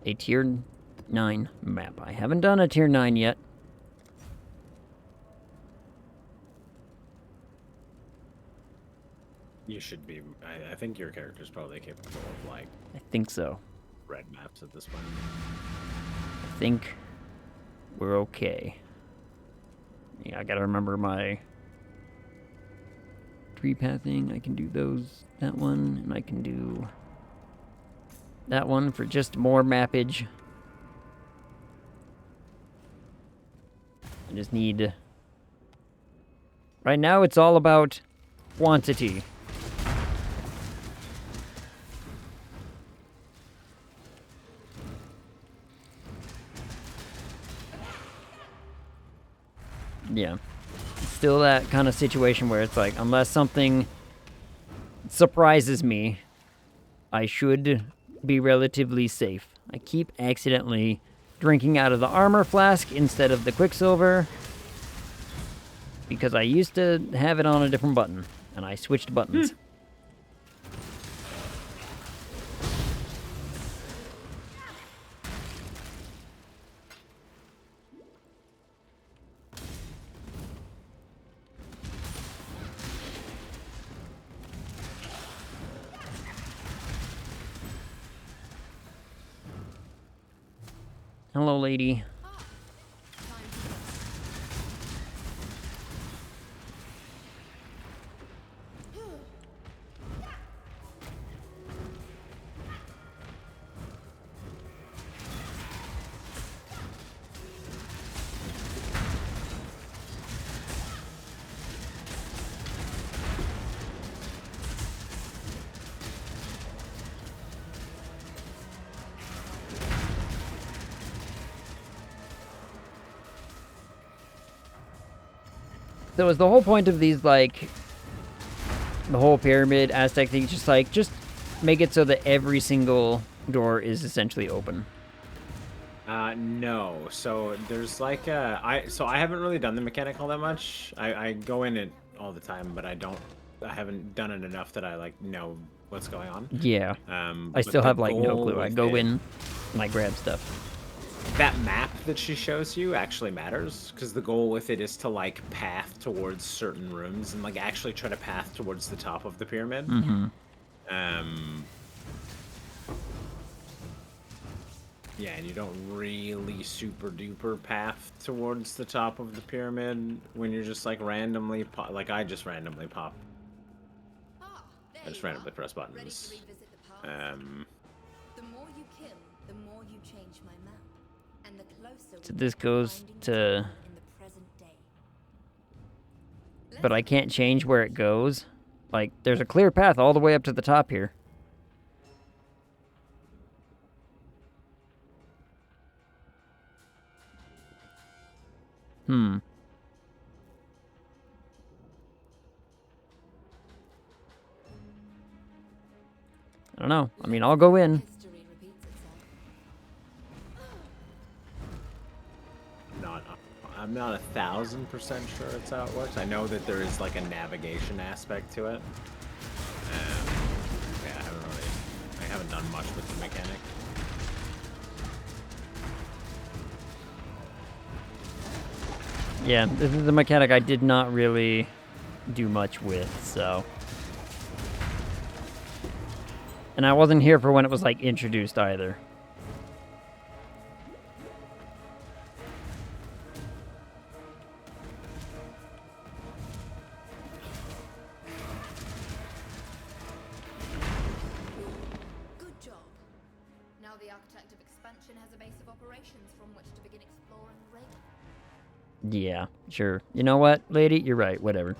a tier 9 map. I haven't done a tier 9 yet. You should be. I think your character's probably capable of like I think so. red maps at this point. I think we're okay. Yeah, I gotta remember my tree pathing. I can do that one, and I can do that one for just more mappage. I just need... Right now, it's all about quantity. Yeah. It's still that kind of situation where it's like, unless something surprises me, I should be relatively safe. I keep accidentally drinking out of the armor flask instead of the quicksilver because I used to have it on a different button and I switched buttons. Hello, lady. So is the whole point of these, like, the whole pyramid Aztec thing, just like, just make it so that every single door is essentially open? No. So there's like I haven't really done the mechanic all that much. I go in it all the time, but I haven't done it enough that I like know what's going on. Yeah. I But still the have, like, no goal clue. I with go it- in and I grab stuff. That map that she shows you actually matters because the goal with it is to like path towards certain rooms and like actually try to path towards the top of the pyramid. Mm-hmm. Yeah, and you don't really super duper path towards the top of the pyramid when you're just like randomly like I just randomly pop. I just randomly press buttons. The more you kill, the more you change my map, and the closer So we this get goes finding to... Tues in the present day. But I can't change where it goes. Like, there's a clear path all the way up to the top here. Hmm. I don't know. I mean, I'll go in. History repeats itself. I'm not 1,000% sure it's how it works. I know that there is like a navigation aspect to it. Yeah, I haven't done much with the mechanic. Yeah, this is a mechanic I did not really do much with, so... And I wasn't here for when it was, like, introduced either. Good job. Now the architect of expansion has a base of operations from which to begin exploring Raven. Yeah, sure. You know what, lady? You're right, whatever.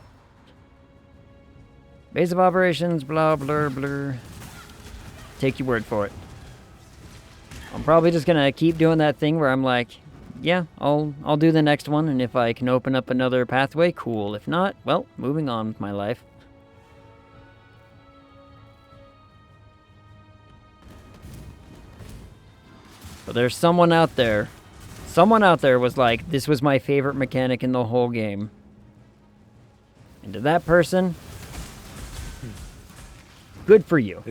Base of operations, blah, blah, blah. Take your word for it. I'm probably just gonna keep doing that thing where I'm like, yeah, I'll do the next one, and if I can open up another pathway, cool. If not, well, moving on with my life. But there's someone out there. Someone out there was like, this was my favorite mechanic in the whole game. And to that person, good for you.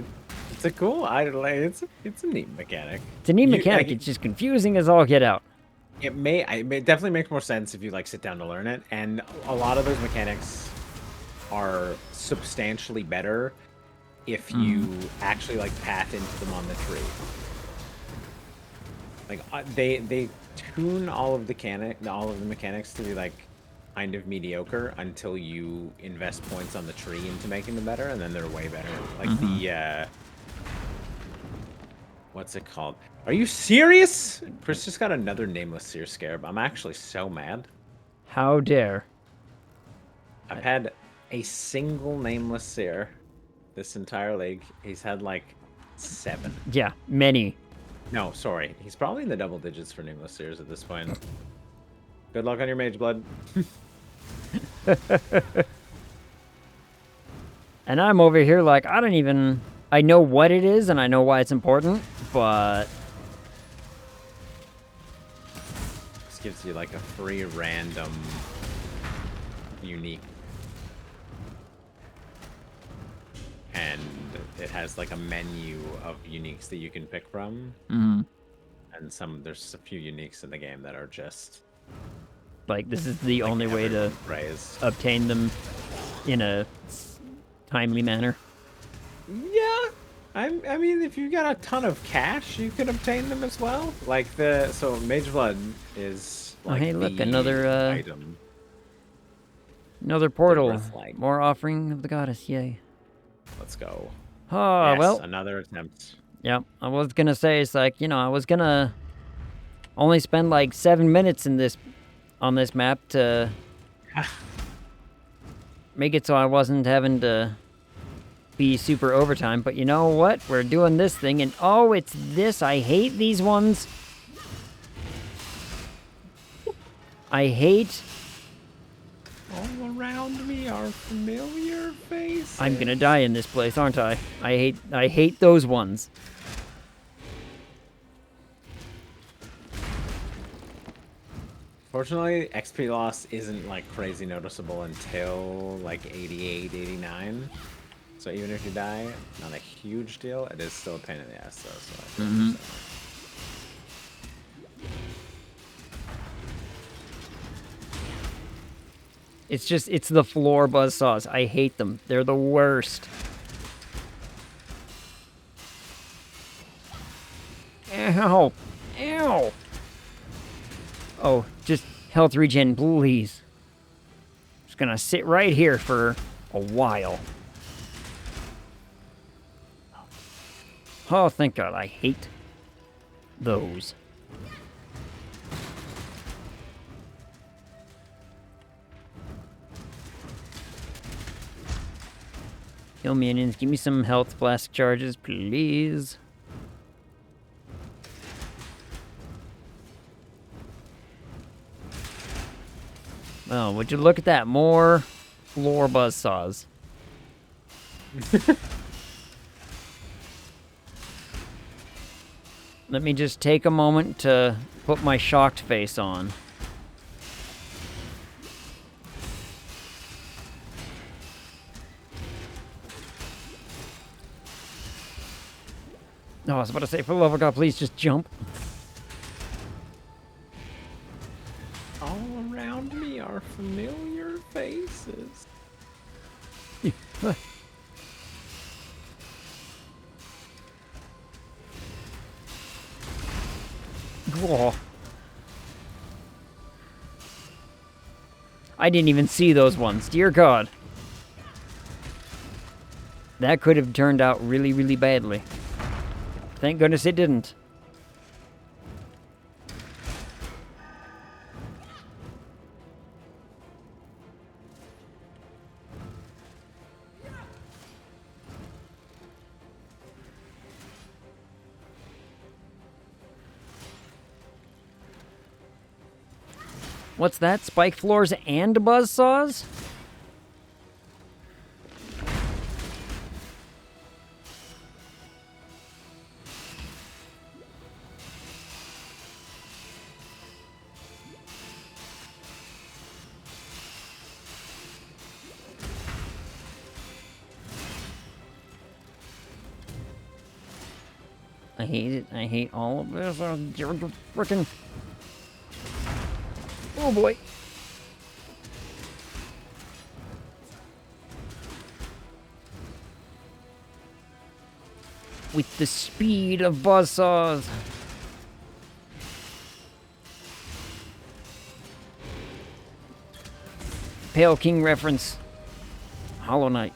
It's a cool. It's a neat mechanic. It's a neat You- mechanic. like, It's just confusing as all get out. It definitely makes more sense if you like sit down to learn it, and a lot of those mechanics are substantially better if you actually like path into them on the tree. Like they tune all of the mechanics to be like kind of mediocre until you invest points on the tree into making them better, and then they're way better. Like the what's it called? Are you serious? Chris just got another nameless seer scarab. I'm actually so mad. How dare. I've had a single nameless seer this entire league. He's had like 7. Yeah, many. No, sorry. He's probably in the double digits for nameless seers at this point. Good luck on your mage blood. And I'm over here like, I know what it is and I know why it's important, but This gives you like a free random unique. And it has like a menu of uniques that you can pick from. And there's a few uniques in the game that are just like this is the only way to praise. obtain them in a timely manner. Yeah. I mean, if you got a ton of cash, you can obtain them as well. Like so Mage Blood is like hey, look, the another item. another portal. worth, like- More offering of the goddess. Yay. Let's go. Oh, Yes, well. another attempt. Yeah, I was gonna say, it's like, you know, I was gonna only spend like 7 minutes on this map to make it so I wasn't having to be super overtime, but you know what? We're doing this thing, and oh, it's this. I hate these ones. I hate... All around me are familiar faces. I'm gonna die in this place, aren't I? I hate those ones. Fortunately, XP loss isn't like crazy noticeable until like 88, 89. So even if you die, not a huge deal. It is still a pain in the ass though. So I feel what you're saying. It's the floor buzzsaws. I hate them. They're the worst. Ow. Ow. Oh, just health regen, please. Just gonna sit right here for a while. Oh, thank God. I hate those. Kill minions. Give me some health flask charges, please. Oh, would you look at that? More floor buzzsaws. Let me just take a moment to put my shocked face on. No, I was about to say, for the love of God, please just jump. All around me are familiar faces. Oh. I didn't even see those ones. Dear God. That could have turned out really, really badly. Thank goodness it didn't. What's that? Spike floors and buzzsaws? I hate it. I hate all of this. Frickin'. Oh boy. With the speed of buzzsaws. Pale King reference. Hollow Knight.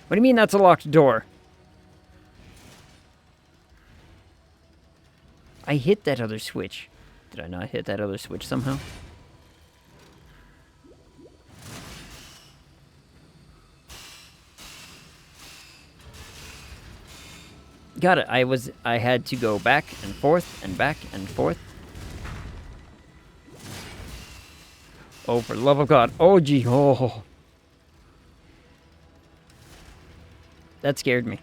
What do you mean that's a locked door? I hit that other switch. Did I not hit that other switch somehow? Got it. I had to go back and forth and back and forth. Oh, for the love of God. Oh, gee. Oh. That scared me.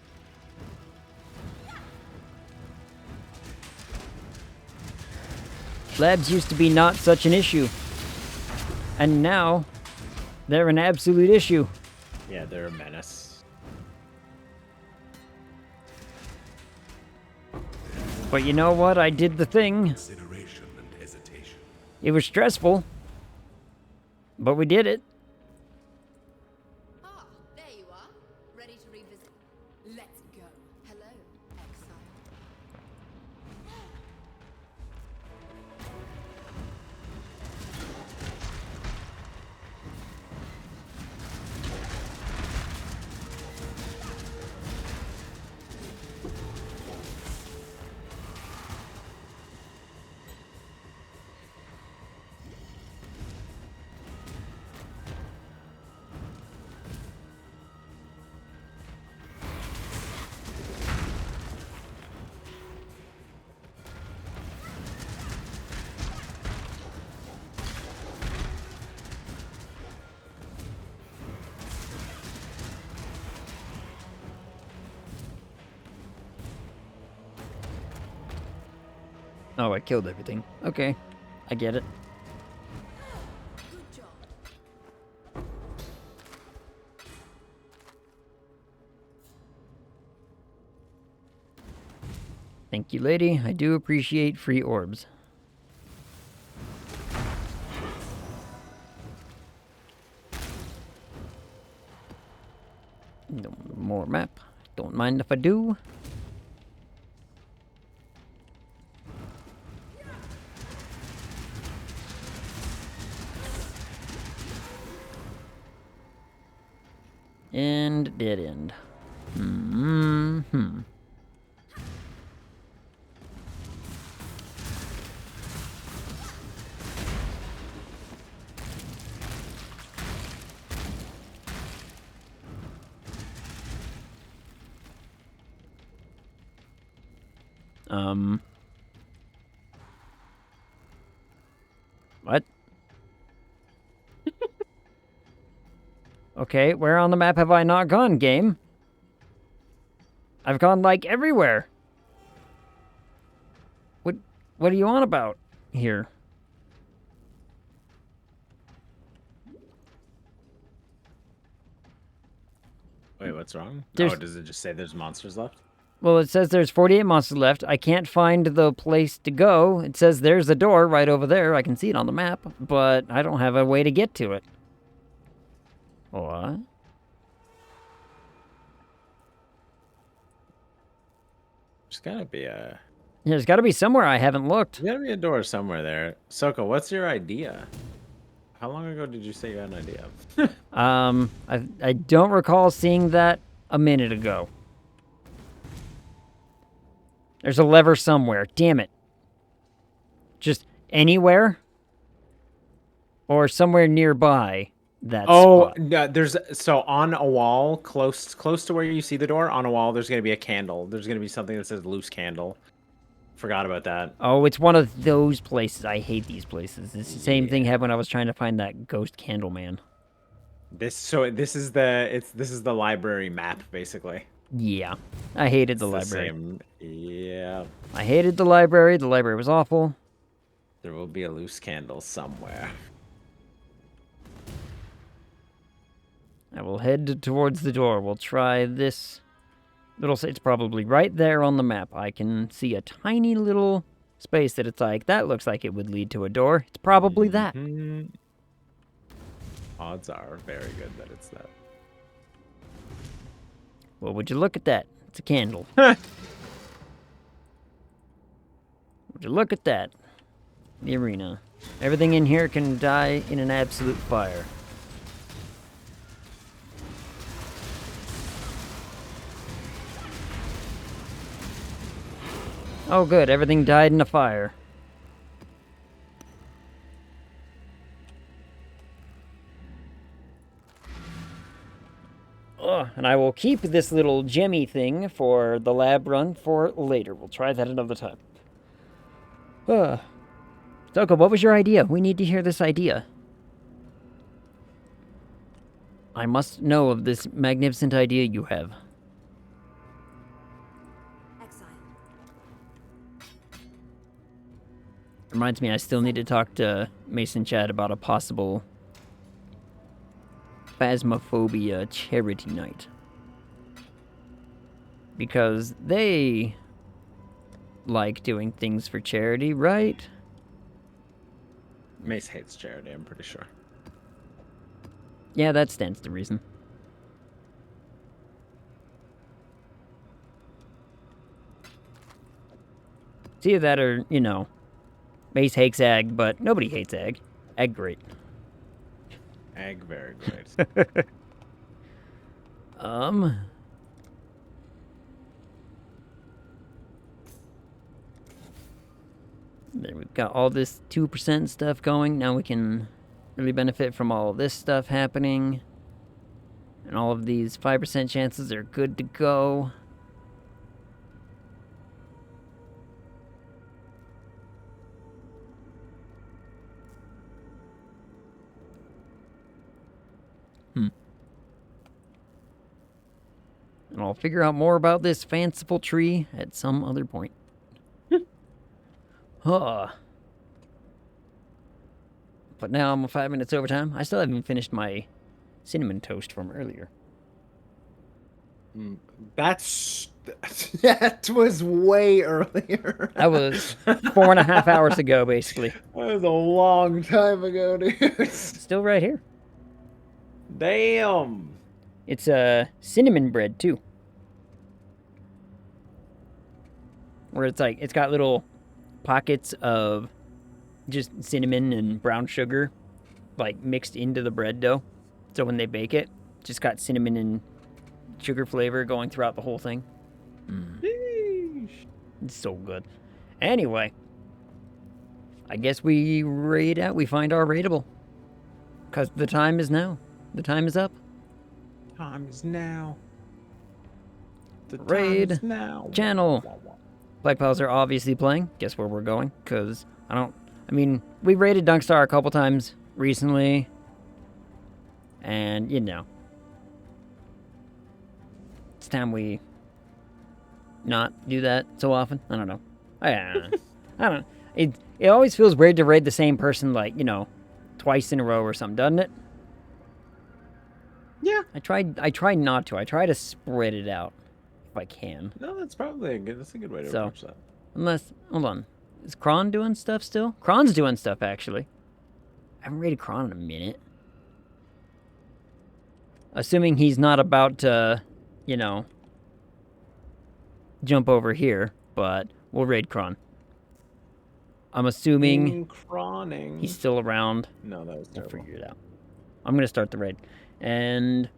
Labs used to be not such an issue. And now, they're an absolute issue. Yeah, they're a menace. But you know what? I did the thing. Consideration and hesitation. It was stressful. But we did it. Ah, there you Ready to revisit? Let's go. Hello, Exile. Oh, I killed everything. Okay, I get it. Good job. Thank you, lady. I do appreciate free orbs. No more map. Don't mind if I do. And dead end. Mm-hmm. What? Okay, where on the map have I not gone, game? I've gone, like, everywhere. What are you on about here? Wait, what's wrong? There's- Oh, does it just say there's monsters left? Well, it says there's 48 monsters left. I can't find the place to go. It says there's a door right over there. I can see it on the map, but I don't have a way to get to it. What? There's gotta be a... There's got to be somewhere I haven't looked. There's gotta be a door somewhere there. Soko, what's your idea? How long ago did you say you had an idea? I don't recall seeing that a minute ago. There's a lever somewhere. Damn it. Just anywhere? Or somewhere nearby that spot. No, there's... So on a wall, close to where you see the door, on a wall, there's gonna be a candle. There's gonna be something that says loose candle. Forgot about that. Oh, it's one of those places. I hate these places. It's the same thing happened when I was trying to find that ghost candle man. This is the library map, basically. Yeah. I hated the It's library. same. Yeah. I hated the library. The library was awful. There will be a loose candle somewhere. I will head towards the door. We'll try this little... It's probably right there on the map. I can see a tiny little space that it's like, that looks like it would lead to a door. It's probably that. Mhm. Odds are very good that it's that. Well, would you look at that? It's a candle. Would you look at that? The arena. Everything in here can die in an absolute fire. Oh good, everything died in a fire. And I will keep this little gemmy thing for the lab run for later. We'll try that another time. Soko, what was your idea? We need to hear this idea. I must know of this magnificent idea you have. Exile. Reminds me, I still need to talk to Mason Chad about a possible Phasmophobia charity night. Because they like doing things for charity, right? Mace hates charity, I'm pretty sure. Yeah, that stands to reason. It's either that or, you know, Mace hates egg, but nobody hates egg. Egg great. Egg very great. Then we've got all this 2% stuff going. Now we can really benefit from all of this stuff happening. And all of these 5% chances are good to go. And I'll figure out more about this fanciful tree at some other point. Huh. But now I'm 5 minutes overtime. I still haven't finished my cinnamon toast from earlier. That was way earlier. That was 4.5 hours ago, basically. That was a long time ago, dude. Still right here. Damn. It's cinnamon bread too. Where it's like it's got little pockets of just cinnamon and brown sugar like mixed into the bread dough. So when they bake it, just got cinnamon and sugar flavor going throughout the whole thing. It's so good. Anyway, I guess we raid out. We find our raidable. Because the time is now. The time is up. Time is now. The Raid time is now. channel. Black Pals are obviously playing. Guess where we're going? Because I mean, we raided Dunkstar a couple times recently. And, you know. It's time we not do that so often. I don't know. I don't know. It always feels weird to raid the same person, like, you know, twice in a row or something, doesn't it? Yeah. I try not to. I try to spread it out if I can. No, that's probably that's a good way to So, approach that. Unless, hold on. Is Kron doing stuff still? Kron's doing stuff, actually. I haven't raided Kron in a minute. Assuming he's not about to, you know, jump over here, but we'll raid Kron. I'm assuming Croning. he's still around. No, that was We'll terrible. figure it out. I'm going to start the raid. And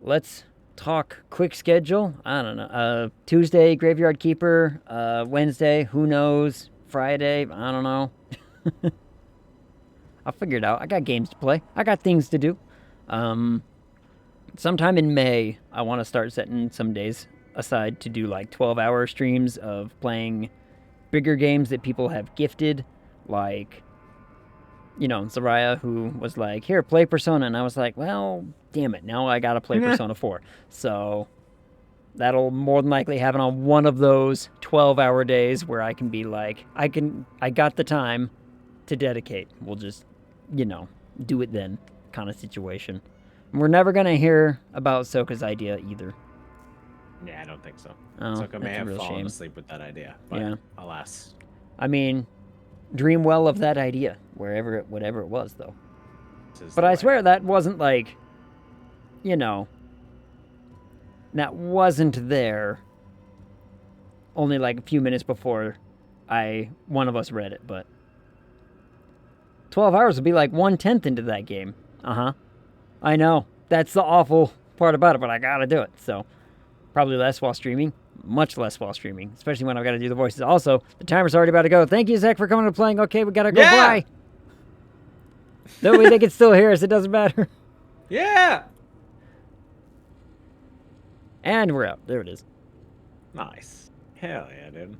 let's talk quick schedule. I don't know. Tuesday, Graveyard Keeper. Wednesday, who knows? Friday, I don't know. I'll figure it out. I got games to play. I got things to do. Sometime in May, I want to start setting some days aside to do like 12-hour streams of playing bigger games that people have gifted, like, you know, Zaraya, who was like, here, play Persona. And I was like, well, damn it. Now I got to play Persona 4. So that'll more than likely happen on one of those 12-hour days where I can be like, I got the time to dedicate. We'll just, you know, do it then kind of situation. And we're never going to hear about Soka's idea either. Yeah, I don't think so. Oh, Soka may that's a have real fallen shame. asleep with that idea, but Yeah. alas. I mean, dream well of that idea, whatever it was, though. This is But the I way. swear that wasn't like, you know, that wasn't there only like a few minutes before one of us read it, but 12 hours would be like 1/10 into that game. I know. That's the awful part about it, but I gotta do it. So, probably less while streaming. Much less while streaming, especially when I've got to do the voices. Also, the timer's already about to go. Thank you, Zach, for coming and playing. Okay, we gotta go. Yeah! Bye. No way they can still hear us. It doesn't matter. Yeah! And we're out. There it is. Nice. Hell yeah, dude.